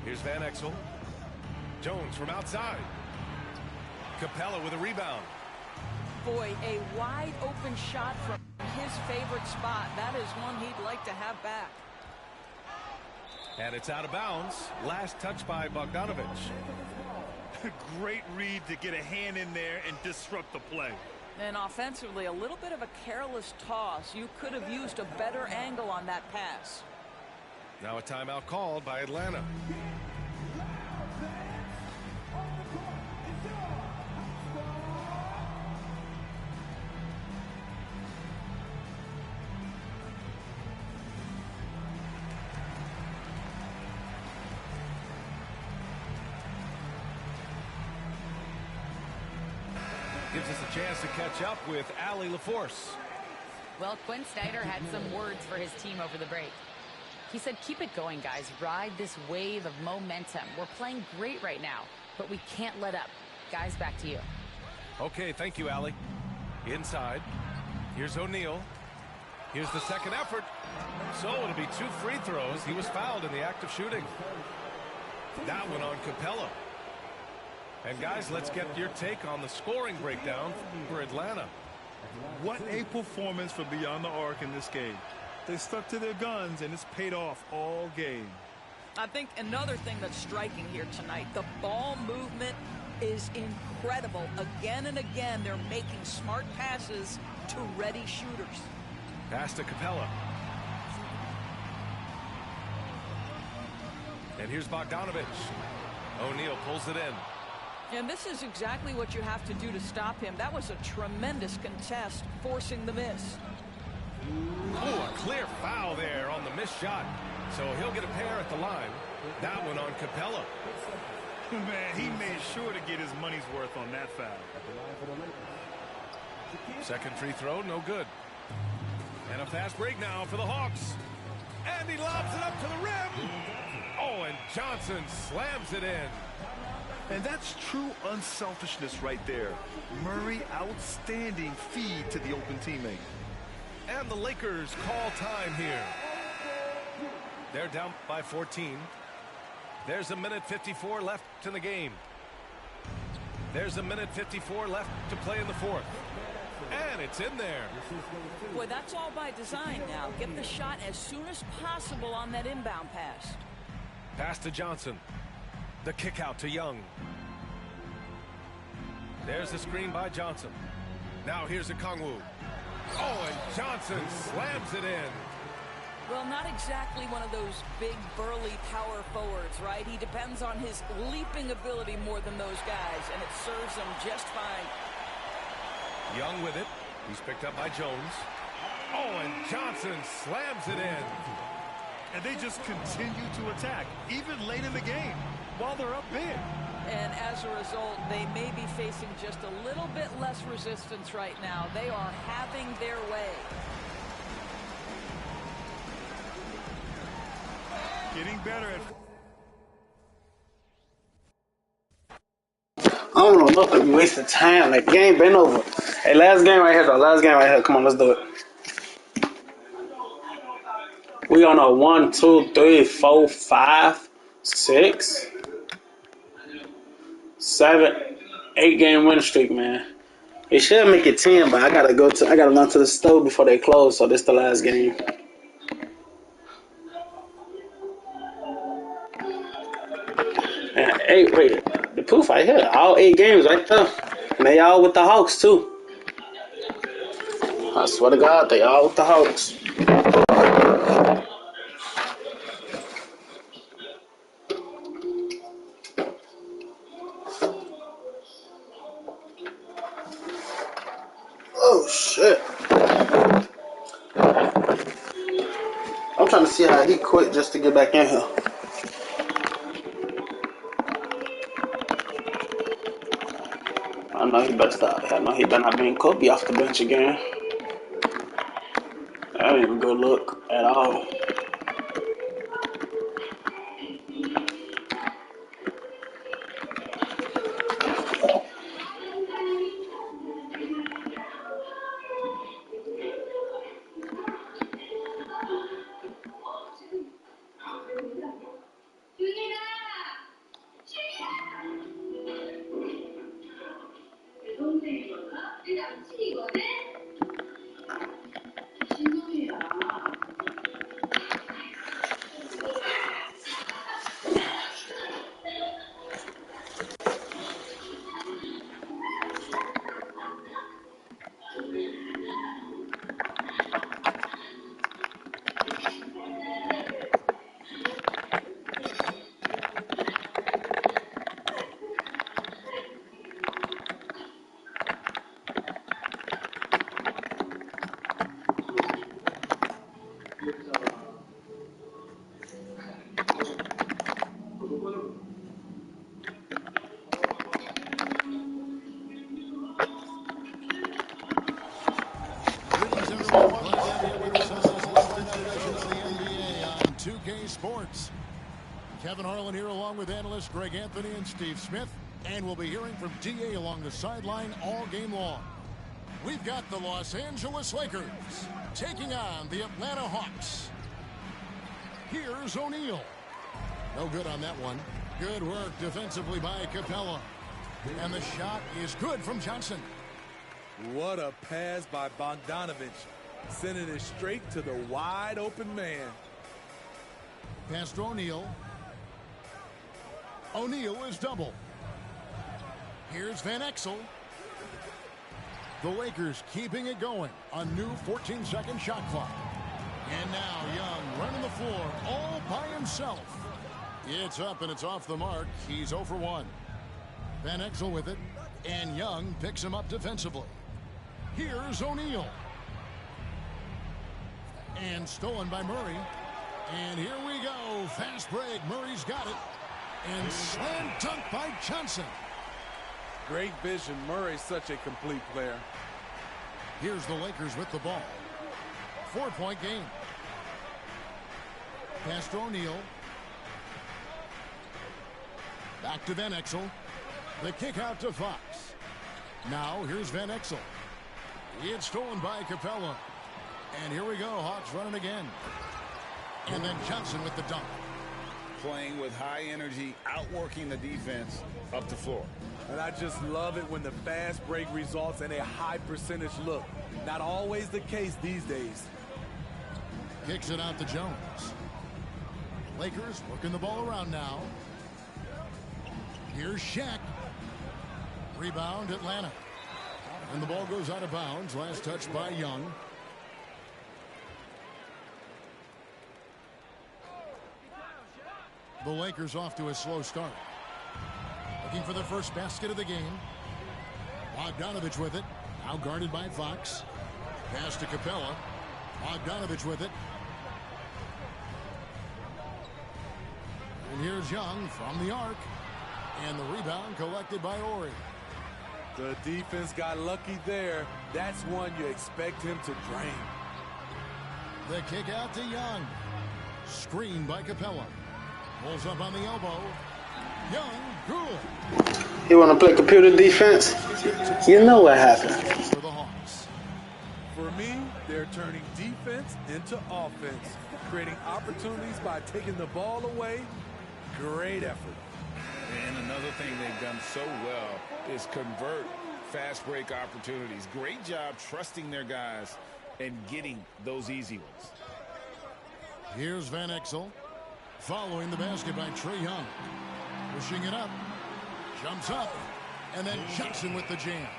Speaker 10: Here's Van Exel. Jones from outside. Capella with a rebound.
Speaker 7: Boy, a wide open shot from his favorite spot. That is one he'd like to have back.
Speaker 10: And it's out of bounds. Last touch by Bogdanovic.
Speaker 11: Great read to get a hand in there and disrupt the play.
Speaker 7: And offensively, a little bit of a careless toss. You could have used a better angle on that pass.
Speaker 10: Now a timeout called by Atlanta. Gives us a chance to catch up with Allie LaForce.
Speaker 13: Well, Quinn Snyder had some words for his team over the break. He said, keep it going, guys. Ride this wave of momentum. We're playing great right now, but we can't let up. Guys, back to you.
Speaker 10: Okay, thank you, Allie. Inside. Here's O'Neal. Here's the second effort. So it'll be 2 free throws. He was fouled in the act of shooting. That one on Capella. And guys, let's get your take on the scoring breakdown for Atlanta.
Speaker 11: What a performance for Beyond the Arc in this game. They stuck to their guns, and it's paid off all game.
Speaker 7: I think another thing that's striking here tonight, the ball movement is incredible. Again and again, they're making smart passes to ready shooters.
Speaker 10: Pass to Capella. And here's Bogdanovic. O'Neal pulls it in.
Speaker 7: And this is exactly what you have to do to stop him. That was a tremendous contest, forcing the miss.
Speaker 10: Oh, a clear foul there on the missed shot. So he'll get a pair at the line. That one on Capella.
Speaker 11: Man, he made sure to get his money's worth on that foul.
Speaker 10: Second free throw, no good. And a fast break now for the Hawks. And he lobs it up to the rim. Oh, and Johnson slams it in.
Speaker 11: And that's true unselfishness right there. Murray, outstanding feed to the open teammate.
Speaker 10: And the Lakers call time here. They're down by 14. There's a minute 54 left in the game. There's a minute 54 left to play in the fourth. And it's in there.
Speaker 7: Boy, that's all by design now. Get the shot as soon as possible on that inbound pass.
Speaker 10: Pass to Johnson. The kick out to Young. There's the screen by Johnson. Now here's a Kongwu. Oh, and Johnson slams it in.
Speaker 7: Well, not exactly one of those big, burly power forwards, right? He depends on his leaping ability more than those guys, and it serves him just fine.
Speaker 10: Young with it. He's picked up by Jones. Oh, and Johnson slams it in.
Speaker 11: And they just continue to attack, even late in the game, while they're up big.
Speaker 7: And as a result, they may be facing just a little bit less resistance right now. They are having their way.
Speaker 11: Getting better at...
Speaker 1: I don't know, look like we wasted time. Like, game been over. Hey, last game right here, though. Last game right here. Come on, let's do it. We on a 1, 2, 3, 4, 5, 6, 7, 8 game winning streak, man. It should make it 10, but I gotta run to the store before they close, so this the last game. And 8, wait, the proof right here. All 8 games right there. And they all with the Hawks too. I swear to God, they all with the Hawks. Oh shit. I'm trying to see how he quit just to get back in here. I know he better stop. I know he better not bring Kobe off the bench again. That ain't even a good look at all.
Speaker 3: Greetings, everyone. Glad to have you with us on this Wednesday night edition of the NBA on 2K Sports. Kevin Harlan here along with analysts Greg Anthony and Steve Smith. And we'll be hearing from DA along the sideline all game long. We've got the Los Angeles Lakers taking on the Atlanta Hawks. Here's O'Neal. No good on that one. Good work defensively by Capella. And the shot is good from Johnson.
Speaker 4: What a pass by Bogdanovich, sending it straight to the wide open man.
Speaker 3: Pass to O'Neal. O'Neal is double. Here's Van Exel. The Lakers keeping it going. A new 14-second shot clock. And now Young running the floor all by himself. It's up and it's off the mark. He's 0 for 1. Van Exel with it. And Young picks him up defensively. Here's O'Neal. And stolen by Murray. And here we go. Fast break. Murray's got it. And slam dunk by Johnson.
Speaker 4: Great vision. Murray's such a complete player.
Speaker 3: Here's the Lakers with the ball. 4-point game. Pass to O'Neal. Back to Van Exel. The kick out to Fox. Now here's Van Exel. It's stolen by Capella. And here we go. Hawks running again. And then Johnson with the dunk.
Speaker 6: Playing with high energy, outworking the defense up the floor.
Speaker 4: And I just love it when the fast break results in a high percentage look. Not always the case these days.
Speaker 3: Kicks it out to Jones. Lakers working the ball around now. Here's Shaq. Rebound Atlanta. And the ball goes out of bounds. Last touch by Young. The Lakers off to a slow start. Looking for the first basket of the game. Bogdanovich with it. Now guarded by Fox. Pass to Capella. Bogdanovich with it. And here's Young from the arc. And the rebound collected by Ori.
Speaker 4: The defense got lucky there. That's one you expect him to drain.
Speaker 3: The kick out to Young. Screen by Capella. Pulls up on the elbow. Young, good.
Speaker 1: You want to play computer defense? You know what happened.
Speaker 3: For the Hawks.
Speaker 4: For me, they're turning defense into offense, creating opportunities by taking the ball away. Great effort.
Speaker 6: And another thing they've done so well is convert fast break opportunities. Great job trusting their guys and getting those easy ones.
Speaker 3: Here's Van Exel. Following the basket by Trae Young. Pushing it up. Jumps up. And then Johnson with the jam.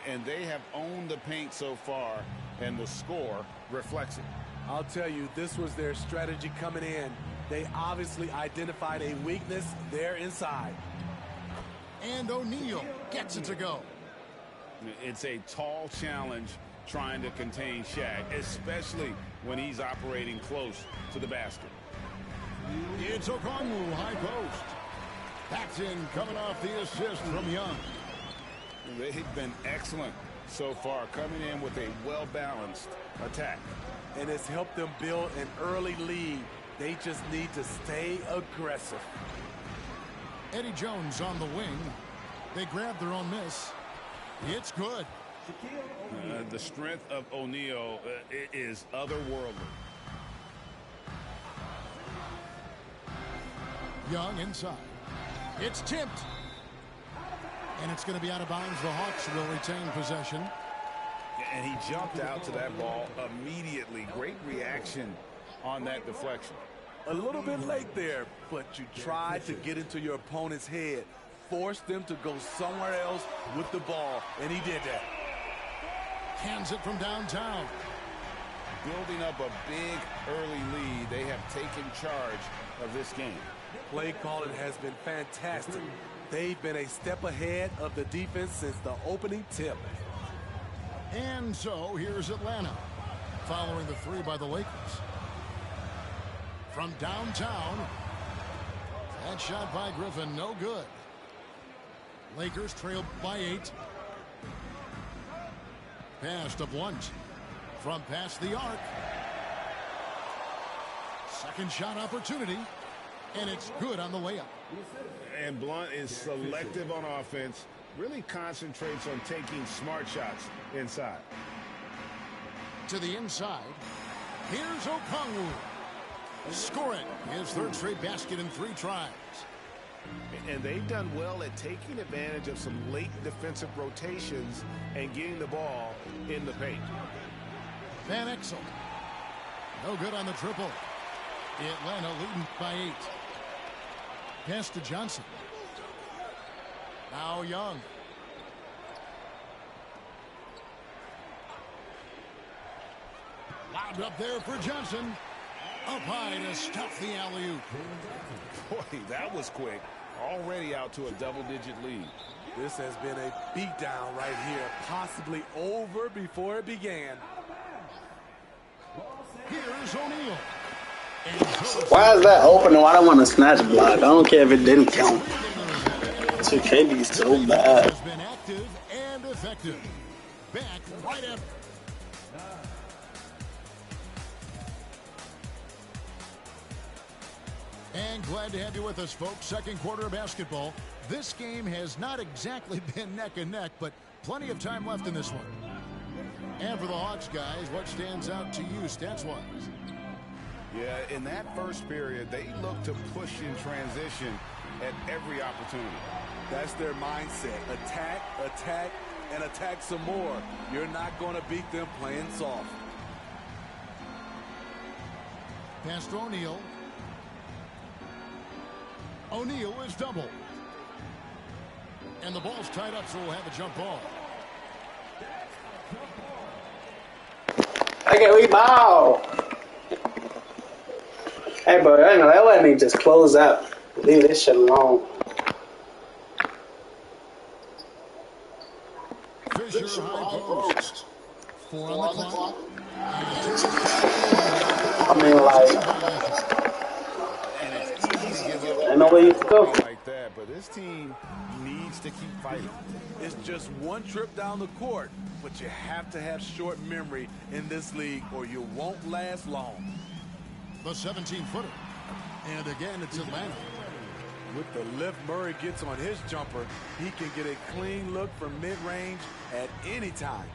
Speaker 6: And they have owned the paint so far, and the score reflects it.
Speaker 4: I'll tell you, this was their strategy coming in. They obviously identified a weakness there inside.
Speaker 3: And O'Neal gets it to go.
Speaker 6: It's a tall challenge trying to contain Shaq, especially when he's operating close to the basket.
Speaker 3: It's Okongwu, high post. Paxton coming off the assist from Young.
Speaker 6: They've been excellent so far, coming in with a well-balanced attack.
Speaker 4: And it's helped them build an early lead. They just need to stay aggressive.
Speaker 3: Eddie Jones on the wing. They grab their own miss. It's good.
Speaker 6: The strength of O'Neal is otherworldly.
Speaker 3: Young inside. It's tipped. And it's going to be out of bounds. The Hawks will retain possession.
Speaker 2: And he jumped out to that ball immediately. Great reaction on that deflection.
Speaker 4: A little bit late there, but you tried to get into your opponent's head. Force them to go somewhere else with the ball, and he did that.
Speaker 3: Hands it from downtown.
Speaker 2: Building up a big early lead. They have taken charge of this game.
Speaker 4: Play calling has been fantastic. They've been a step ahead of the defense since the opening tip.
Speaker 3: And so here's Atlanta, following the three by the Lakers. From downtown, that shot by Griffin, no good. Lakers trail by 8. Pass to Blunt from past the arc. Second shot opportunity, and it's good on the layup.
Speaker 2: And Blunt is selective on offense, really concentrates on taking smart shots inside.
Speaker 3: To the inside, here's Okongwu. Scoring his third straight basket in 3 tries.
Speaker 2: And they've done well at taking advantage of some late defensive rotations and getting the ball in the paint.
Speaker 3: Van Exel. No good on the triple. Atlanta leading by 8. Pass to Johnson. Now Young. Lobbed up there for Johnson. Up high to stuff the alley-oop.
Speaker 2: Boy, that was quick. Already out to a double-digit lead.
Speaker 4: This has been a beatdown right here, possibly over before it began.
Speaker 3: Here's O'Neal.
Speaker 1: Why is that open and why do I want to snatch block? I don't care if it didn't count. 2K be so bad.
Speaker 3: Has been active and effective. Back right up. And glad to have you with us, folks. Second quarter of basketball. This game has not exactly been neck and neck, but plenty of time left in this one. And for the Hawks, guys, what stands out to you stats-wise?
Speaker 2: Yeah, in that first period, they looked to push in transition at every opportunity.
Speaker 4: That's their mindset. Attack, attack, and attack some more. You're not going to beat them playing soft.
Speaker 3: Pass to O'Neal. O'Neal is double. And the ball's tied up, so we'll have a jump ball.
Speaker 1: I get rebound. Hey, bro, I ain't gonna let me just close out. Leave this shit alone.
Speaker 3: Fisher high post. 4 on the clock.
Speaker 1: I mean, like, I know where you can go.
Speaker 2: Like that, but this team needs to keep fighting.
Speaker 4: It's just one trip down the court, but you have to have short memory in this league or you won't last long.
Speaker 3: The 17-footer. And again, it's Atlanta.
Speaker 4: With the lift Murray gets on his jumper, he can get a clean look from mid-range at any time.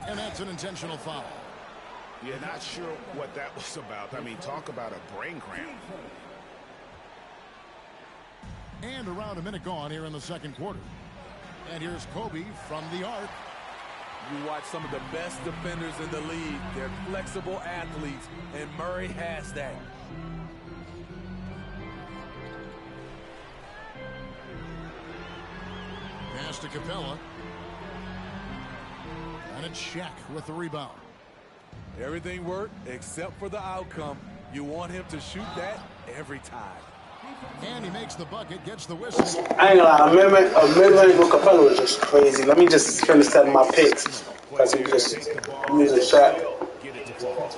Speaker 3: And that's an intentional foul.
Speaker 2: You're not sure what that was about. I mean, talk about a brain cramp.
Speaker 3: And around a minute gone here in the second quarter. And here's Kobe from the arc.
Speaker 4: You watch some of the best defenders in the league. They're flexible athletes, and Murray has that.
Speaker 3: Pass to Capella. And it's Shaq with the rebound.
Speaker 4: Everything worked except for the outcome. You want him to shoot that every time.
Speaker 3: And he makes the bucket, gets the whistle.
Speaker 1: I ain't gonna lie, a mid-range with Capella was just crazy. Let me just finish setting my picks. Because I'm using a shot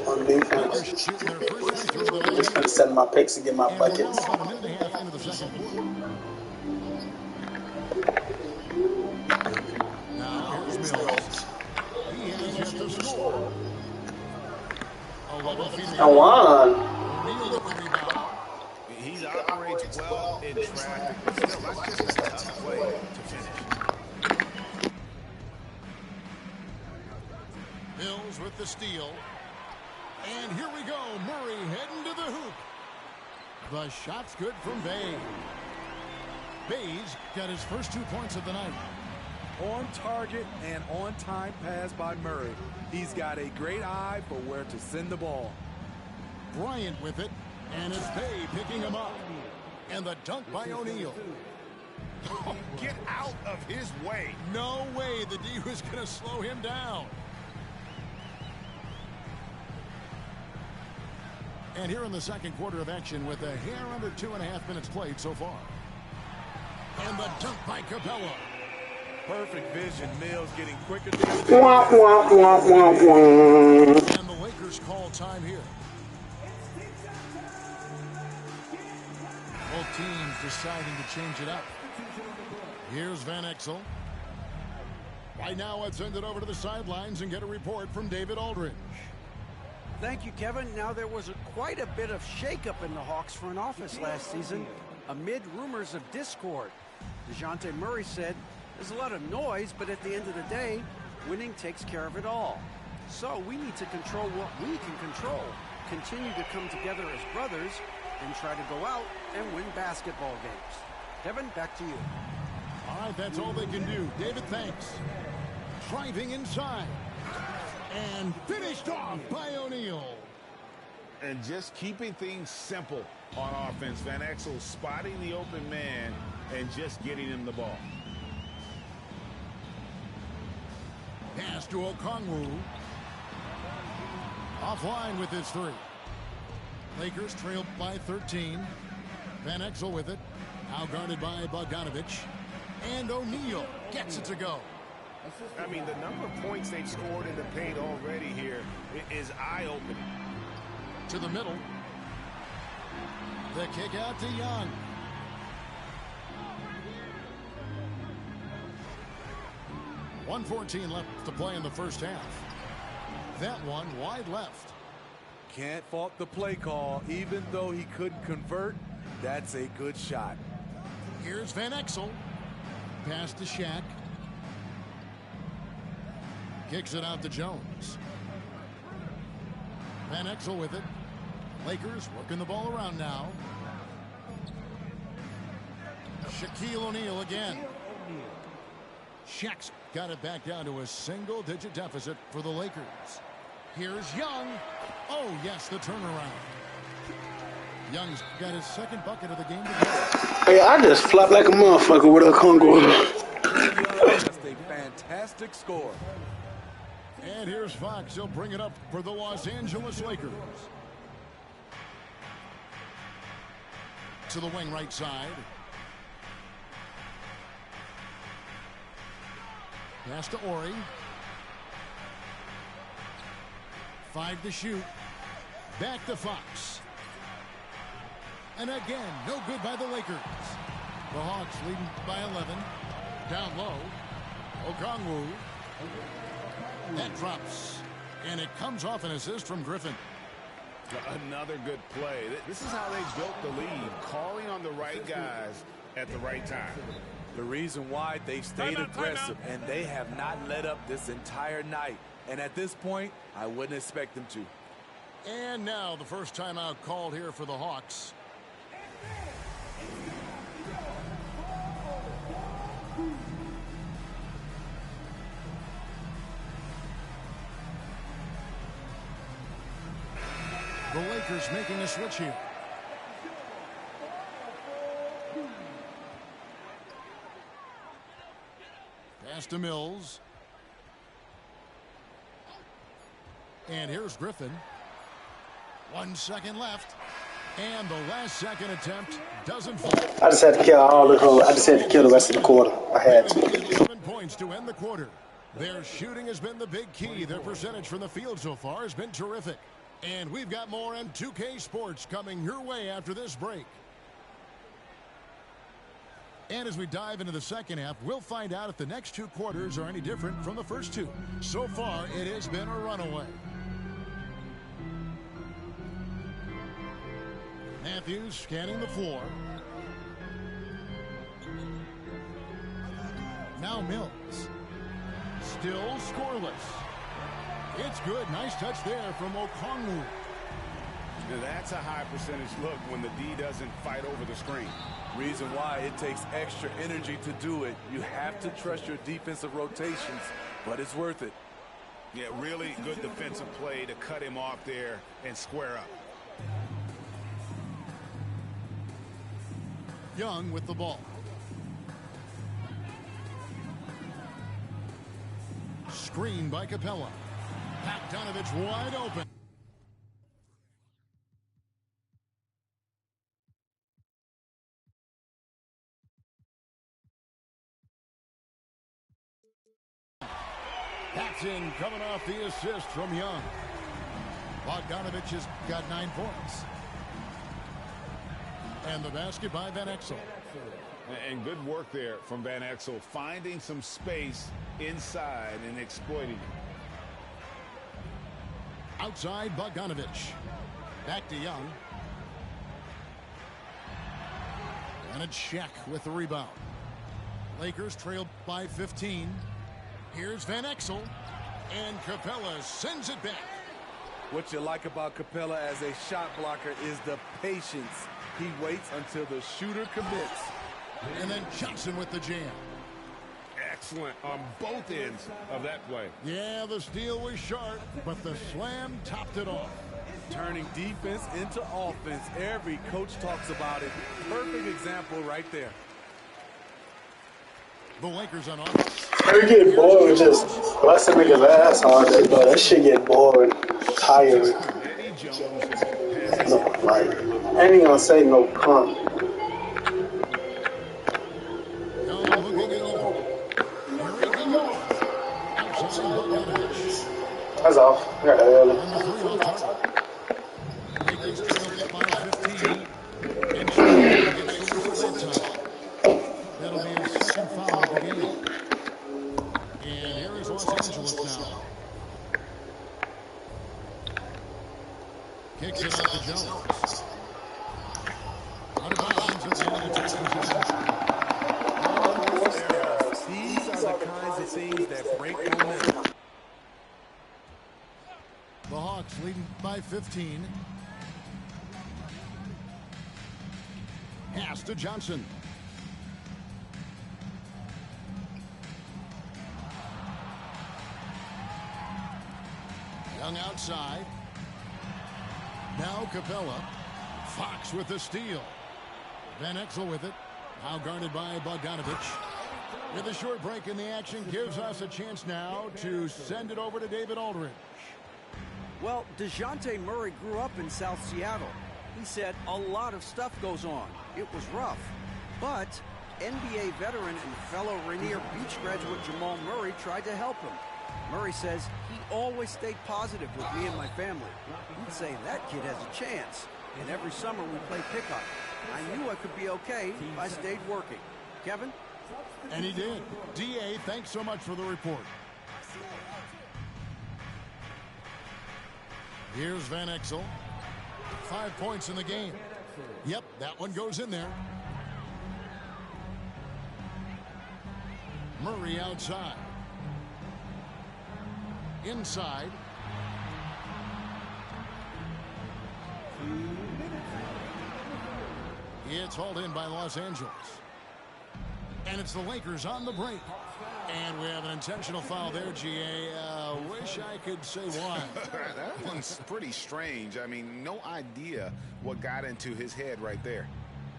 Speaker 1: on defense. I'm just gonna set my picks and get my buckets.
Speaker 3: Now here's Mills. He has yet to score.
Speaker 1: Come on.
Speaker 2: He operates well in traffic, but still, that's just a tough play to finish.
Speaker 3: Mills with the steal. And here we go. Murray heading to the hoop. The shot's good from Bay. Bays got his first 2 points of the night.
Speaker 4: On target and on time pass by Murray. He's got a great eye for where to send the ball.
Speaker 3: Bryant with it, and it's Bay picking him up. And the dunk by O'Neal.
Speaker 2: Oh, get out of his way.
Speaker 3: No way the D was going to slow him down. And here in the second quarter of action with a hair under 2.5 minutes played so far. And the dunk by Capella.
Speaker 4: Perfect vision. Mills getting quicker.
Speaker 1: And
Speaker 3: the Lakers call time here. Both teams deciding to change it up. Here's Van Exel. Right now, let's send it over to the sidelines and get a report from David Aldridge.
Speaker 5: Thank you, Kevin. Now, there was quite a bit of shakeup in the Hawks front office last season amid rumors of discord. DeJounte Murray said, there's a lot of noise, but at the end of the day, winning takes care of it all. So we need to control what we can control, continue to come together as brothers, and try to go out and win basketball games. Kevin, back to you.
Speaker 3: All right, that's all they can do. David, thanks. Driving inside. And finished off by O'Neal.
Speaker 2: And just keeping things simple on offense. Van Exel spotting the open man and just getting him the ball.
Speaker 3: Pass to Okongwu. Offline with his three. Lakers trail by 13. Van Exel with it. Now guarded by Bogdanovich. And O'Neal gets it to go.
Speaker 2: I mean, the number of points they've scored in the paint already here is eye-opening.
Speaker 3: To the middle. The kick out to Young. .114 left to play in the first half. That one wide left.
Speaker 4: Can't fault the play call. Even though he couldn't convert, that's a good shot.
Speaker 3: Here's Van Exel. Pass to Shaq. Kicks it out to Jones. Van Exel with it. Lakers working the ball around now. Shaquille O'Neal again. Shaq's got it back down to a single-digit deficit for the Lakers. Here's Young. Oh, yes, the turnaround. Young's got his second bucket of the game today.
Speaker 1: Hey, I just flopped like a motherfucker with a Congo.
Speaker 4: Just a fantastic score.
Speaker 3: And here's Fox. He'll bring it up for the Los Angeles Lakers. To the wing right side. Pass to Ori. 5 to shoot. Back to Fox. And again, no good by the Lakers. The Hawks leading by 11. Down low. Okongwu. That drops. And it comes off an assist from Griffin.
Speaker 2: Another good play. This is how they built the lead, calling on the right guys at the right time.
Speaker 4: The reason why they've stayed aggressive, and they have not let up this entire night. And at this point, I wouldn't expect them to.
Speaker 3: And now the first timeout called here for the Hawks. The Lakers making a switch here. Pass to Mills. And here's Griffin. 1 second left. And the last second attempt doesn't fall.
Speaker 1: I just had to kill all the whole. I just had to kill the rest of the quarter. I had to.
Speaker 3: 7 points to end the quarter. Their shooting has been the big key. Their percentage from the field so far has been terrific. And we've got more on 2K Sports coming your way after this break. And as we dive into the second half, we'll find out if the next 2 quarters are any different from the first 2. So far, it has been a runaway. Matthews scanning the floor. Now Mills. Still scoreless. It's good. Nice touch there from Okongwu.
Speaker 2: Now that's a high percentage look when the D doesn't fight over the screen.
Speaker 4: Reason why it takes extra energy to do it. You have to trust your defensive rotations, but it's worth it.
Speaker 2: Yeah, really good defensive play to cut him off there and square up.
Speaker 3: Young with the ball. Screen by Capella. Bogdanovich wide open. That's in, coming off the assist from Young. Bogdanovich has got 9 points. And the basket by Van Exel.
Speaker 2: And good work there from Van Exel, finding some space inside and exploiting it.
Speaker 3: Outside Bogdanovich. Back to Young. And it's Shaq with the rebound. Lakers trail by 15. Here's Van Exel. And Capella sends it back.
Speaker 4: What you like about Capella as a shot blocker is the patience. He waits until the shooter commits.
Speaker 3: And then Johnson with the jam.
Speaker 2: Excellent on both ends of that play.
Speaker 3: Yeah, the steal was sharp, but the slam topped it off.
Speaker 4: Turning defense into offense. Every coach talks about it. Perfect example right there.
Speaker 3: The Lakers on offense.
Speaker 1: I get bored with just busting niggas' ass all day, bro. That shit get boring, tiring. No, like, I ain't gonna say no punk. That's off. I got that early.
Speaker 3: That'll be his second foul of the game. And here is Los Angeles now. Kicks it out to Jones. Out of bounds at the end of the
Speaker 4: These are the kinds of things that break momentum.
Speaker 3: The Hawks leading by 15. Pass to Johnson. Young outside. Now Capella. Fox with the steal. Van Exel with it. Now guarded by Bogdanovich. With a short break in the action, gives us a chance now to send it over to David Aldridge.
Speaker 5: Well, DeJounte Murray grew up in South Seattle. He said a lot of stuff goes on. It was rough. But NBA veteran and fellow Rainier Beach graduate Jamal Murray tried to help him. Murray says he always stayed positive with me and my family. He'd say that kid has a chance. And every summer we play pickup. I knew I could be okay if I stayed working. Kevin?
Speaker 3: And he did. D.A., thanks so much for the report. Here's Van Exel. 5 points in the game. Yep, that one goes in there. Murray outside. Inside. It's hauled in by Los Angeles. And it's the Lakers on the break. And we have an intentional foul there, G.A. Wish I could say why.
Speaker 2: That one's pretty strange. I mean, no idea what got into his head right there.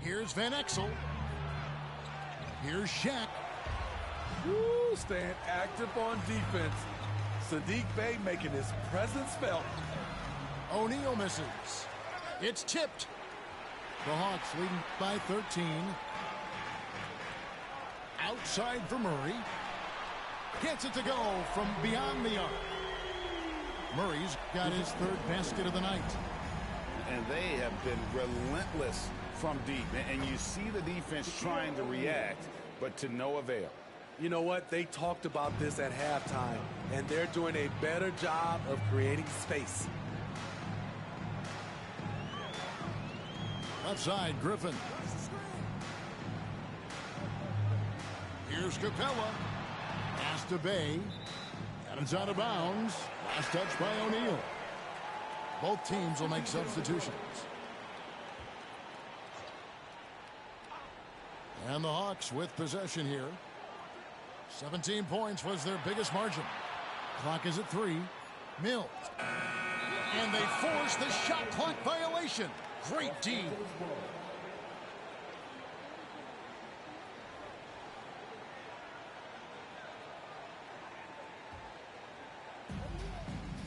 Speaker 3: Here's Van Exel. Here's Shaq.
Speaker 4: Woo, staying active on defense. Saddiq Bey making his presence felt.
Speaker 3: O'Neal misses. It's tipped. The Hawks leading by 13. Outside for Murray. Gets it to go from beyond the arc. Murray's got his third basket of the night.
Speaker 2: And they have been relentless from deep. And you see the defense trying to react, but to no avail.
Speaker 4: You know what? They talked about this at halftime, and they're doing a better job of creating space.
Speaker 3: Left side, Griffin. Here's Capella. Pass to Bey. And it's out of bounds. Last touch by O'Neal. Both teams will make substitutions. And the Hawks with possession here. 17 points was their biggest margin. Clock is at 3. Mills. And they force the shot clock violation. Great D.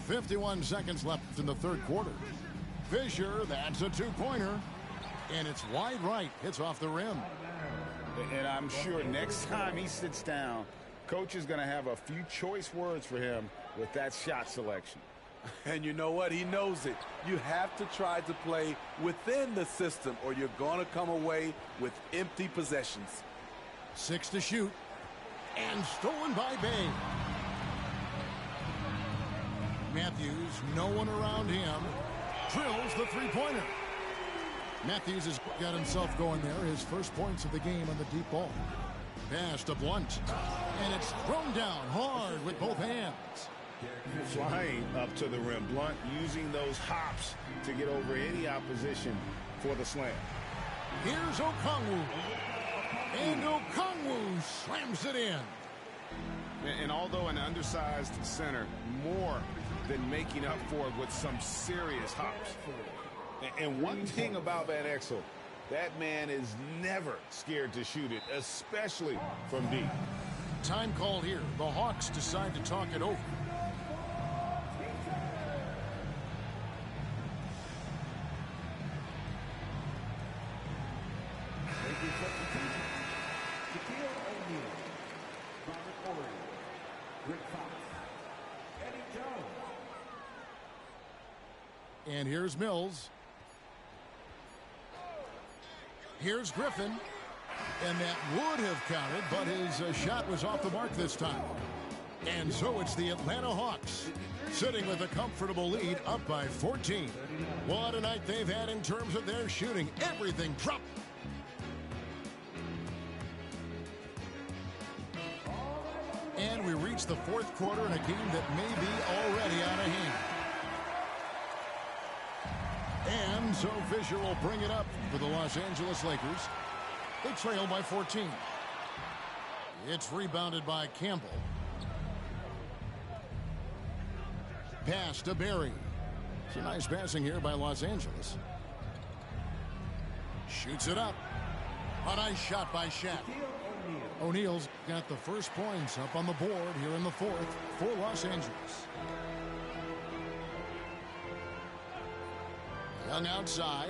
Speaker 3: .51 seconds left in the third quarter. Fisher, that's a two-pointer. And it's wide right. Hits off the rim.
Speaker 6: And I'm sure next time he sits down, coach is going to have a few choice words for him with that shot selection.
Speaker 4: And you know what? He knows it. You have to try to play within the system or you're going to come away with empty possessions.
Speaker 3: 6 to shoot. And stolen by Bay. Matthews, no one around him. Drills the three-pointer. Matthews has got himself going there. His first points of the game on the deep ball. Pass to Blunt. And it's thrown down hard with both hands.
Speaker 6: Flying up to the rim. Blunt using those hops to get over any opposition for the slam.
Speaker 3: Here's Okongwu. And Okongwu slams it in.
Speaker 6: And although an undersized center, more than making up for it with some serious hops. And one thing about Van Exel, that man is never scared to shoot it, especially from deep.
Speaker 3: Time called here. The Hawks decide to talk it over. And here's Mills. Here's Griffin. And that would have counted, but his shot was off the mark this time. And so it's the Atlanta Hawks sitting with a comfortable lead, up by 14. What a night they've had in terms of their shooting. Everything dropped. And we reach the fourth quarter in a game that may be already out of hand. And so Fisher will bring it up for the Los Angeles Lakers. They trail by 14. It's rebounded by Campbell. Pass to Barry. It's a nice passing here by Los Angeles. Shoots it up. A nice shot by Shaq. O'Neal's got the first points up on the board here in the fourth for Los Angeles. Young outside.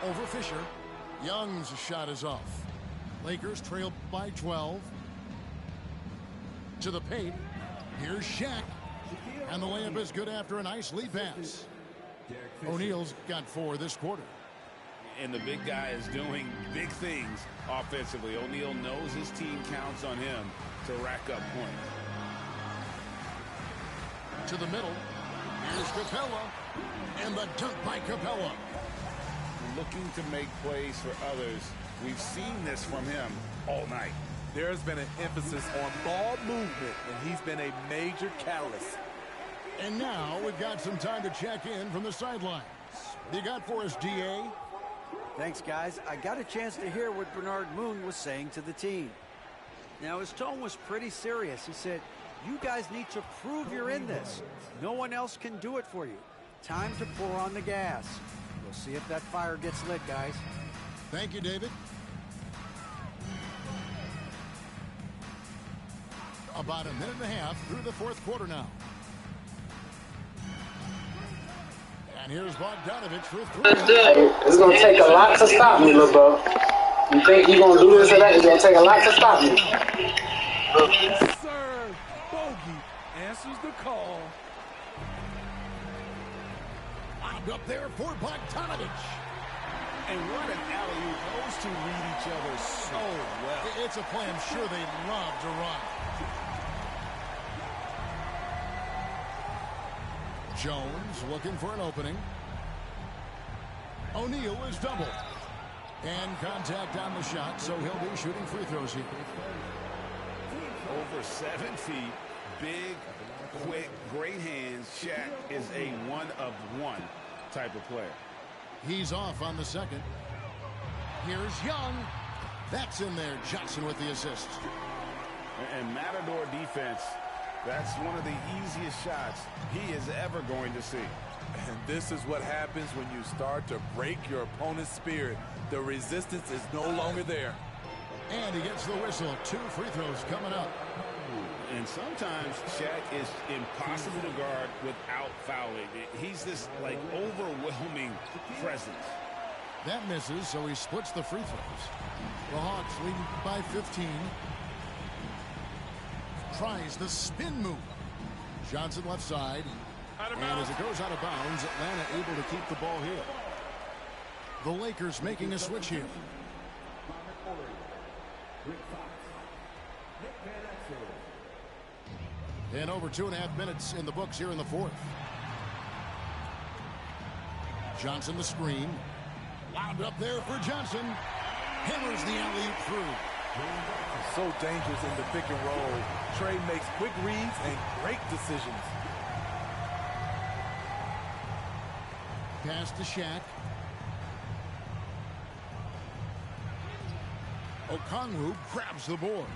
Speaker 3: Over Fisher. Young's shot is off. Lakers trail by 12. To the paint. Here's Shaq. And the layup is good after a nice lead pass. O'Neal's got 4 this quarter.
Speaker 6: And the big guy is doing big things offensively. O'Neal knows his team counts on him to rack up points.
Speaker 3: To the middle. Here's Capella. And the dunk by Capella.
Speaker 6: Looking to make plays for others. We've seen this from him all night.
Speaker 4: There's been an emphasis on ball movement, and he's been a major catalyst.
Speaker 3: And now we've got some time to check in from the sidelines. You got for us, DA?
Speaker 5: Thanks, guys. I got a chance to hear what Bernard Moon was saying to the team. Now, his tone was pretty serious. He said, you guys need to prove you're in this. No one else can do it for you. Time to pour on the gas. We'll see if that fire gets lit, guys.
Speaker 3: Thank you, David. About a minute and a half through the fourth quarter now. And here's Bogdanovich for 3.
Speaker 9: It's going to take a lot to stop me, little bro. You think you're going to do this or that? It's going to take a lot to stop me.
Speaker 4: Yes, sir. Bogey answers the call.
Speaker 3: Up there for Bogdanovich.
Speaker 6: And what an alley-oop. Those two read each other so well.
Speaker 3: It's a play I'm sure they love to run. Jones looking for an opening. O'Neal is doubled. And contact on the shot, so he'll be shooting free throws here.
Speaker 6: Over 7 feet, big, quick, great hands. Shaq is a 1 of 1
Speaker 2: type of player.
Speaker 3: He's off on the second. Here's Young. That's in there. Johnson with the assist.
Speaker 2: And Matador defense, that's one of the easiest shots he is ever going to see.
Speaker 4: And this is what happens when you start to break your opponent's spirit. The resistance is no longer there.
Speaker 3: And he gets the whistle. 2 free throws coming up.
Speaker 2: And sometimes Shaq is impossible to guard without fouling. He's this, like, overwhelming presence.
Speaker 3: That misses, so he splits the free throws. The Hawks leading by 15. Tries the spin move. Johnson left side. And as it goes out of bounds, Atlanta able to keep the ball here. The Lakers making a switch here. And over 2.5 minutes in the books here in the fourth. Johnson the screen. Wound up there for Johnson. Hammers the alley-oop through.
Speaker 4: So dangerous in the pick and roll. Trey makes quick reads and great decisions.
Speaker 3: Pass to Shaq. Okongwu grabs the board.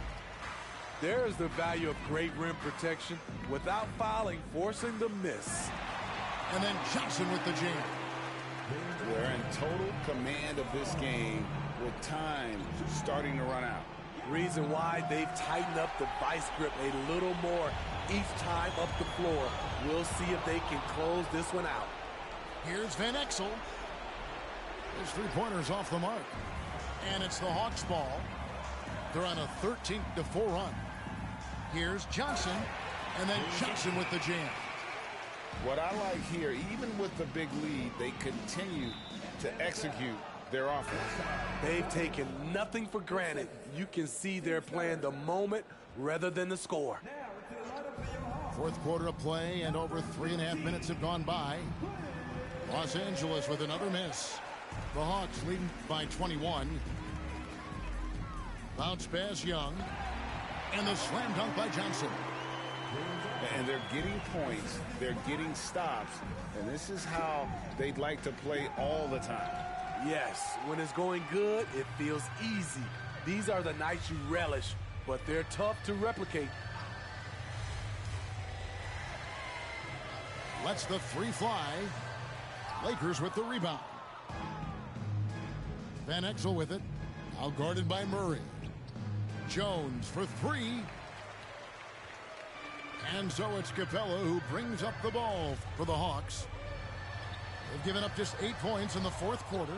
Speaker 4: There's the value of great rim protection without fouling, forcing the miss.
Speaker 3: And then Johnson with the jam.
Speaker 2: They're in total command of this game with time starting to run out.
Speaker 4: Reason why they've tightened up the vice grip a little more each time up the floor. We'll see if they can close this one out.
Speaker 3: Here's Van Exel. His three-pointer's off the mark. And it's the Hawks' ball. They're on a 13-4 run. Here's Johnson. And then Johnson with the jam.
Speaker 2: What I like here, even with the big lead, they continue to execute their offense.
Speaker 4: They've taken nothing for granted. You can see they're playing the moment rather than the score.
Speaker 3: Fourth quarter of play, and over 3.5 minutes have gone by. Los Angeles with another miss. The Hawks leading by 21. Bounce pass Young. And the slam dunk by Johnson.
Speaker 2: And they're getting points. They're getting stops. And this is how they'd like to play all the time.
Speaker 4: Yes, when it's going good, it feels easy. These are the nights you relish, but they're tough to replicate.
Speaker 3: Lets the three fly. Lakers with the rebound. Van Exel with it. Now guarded by Murray. Jones for three. And so it's Capella who brings up the ball for the Hawks. They've given up just 8 points in the fourth quarter.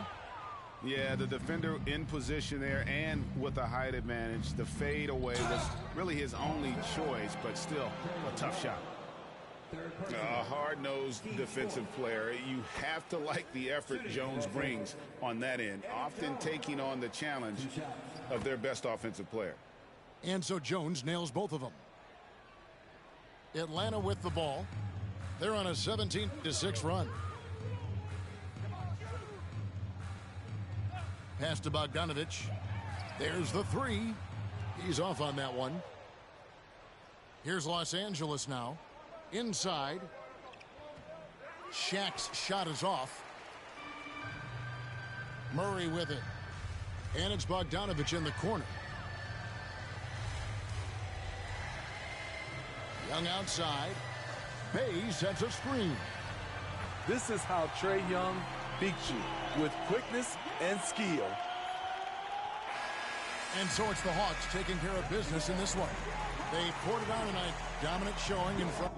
Speaker 2: Yeah, the defender in position there and with a height advantage. The fade away was really his only choice, but still a tough shot. A hard-nosed defensive player. You have to like the effort Jones brings on that end, often taking on the challenge of their best offensive player.
Speaker 3: And so Jones nails both of them. Atlanta with the ball. They're on a 17-6 run. Pass to Bogdanovich. There's the three. He's off on that one. Here's Los Angeles now. Inside. Shaq's shot is off. Murray with it. And it's Bogdanovich in the corner. Young outside. Bay sets a screen.
Speaker 4: This is how Trae Young beats you, with quickness and skill.
Speaker 3: And so it's the Hawks taking care of business in this one. They poured it on tonight. Dominant showing in front.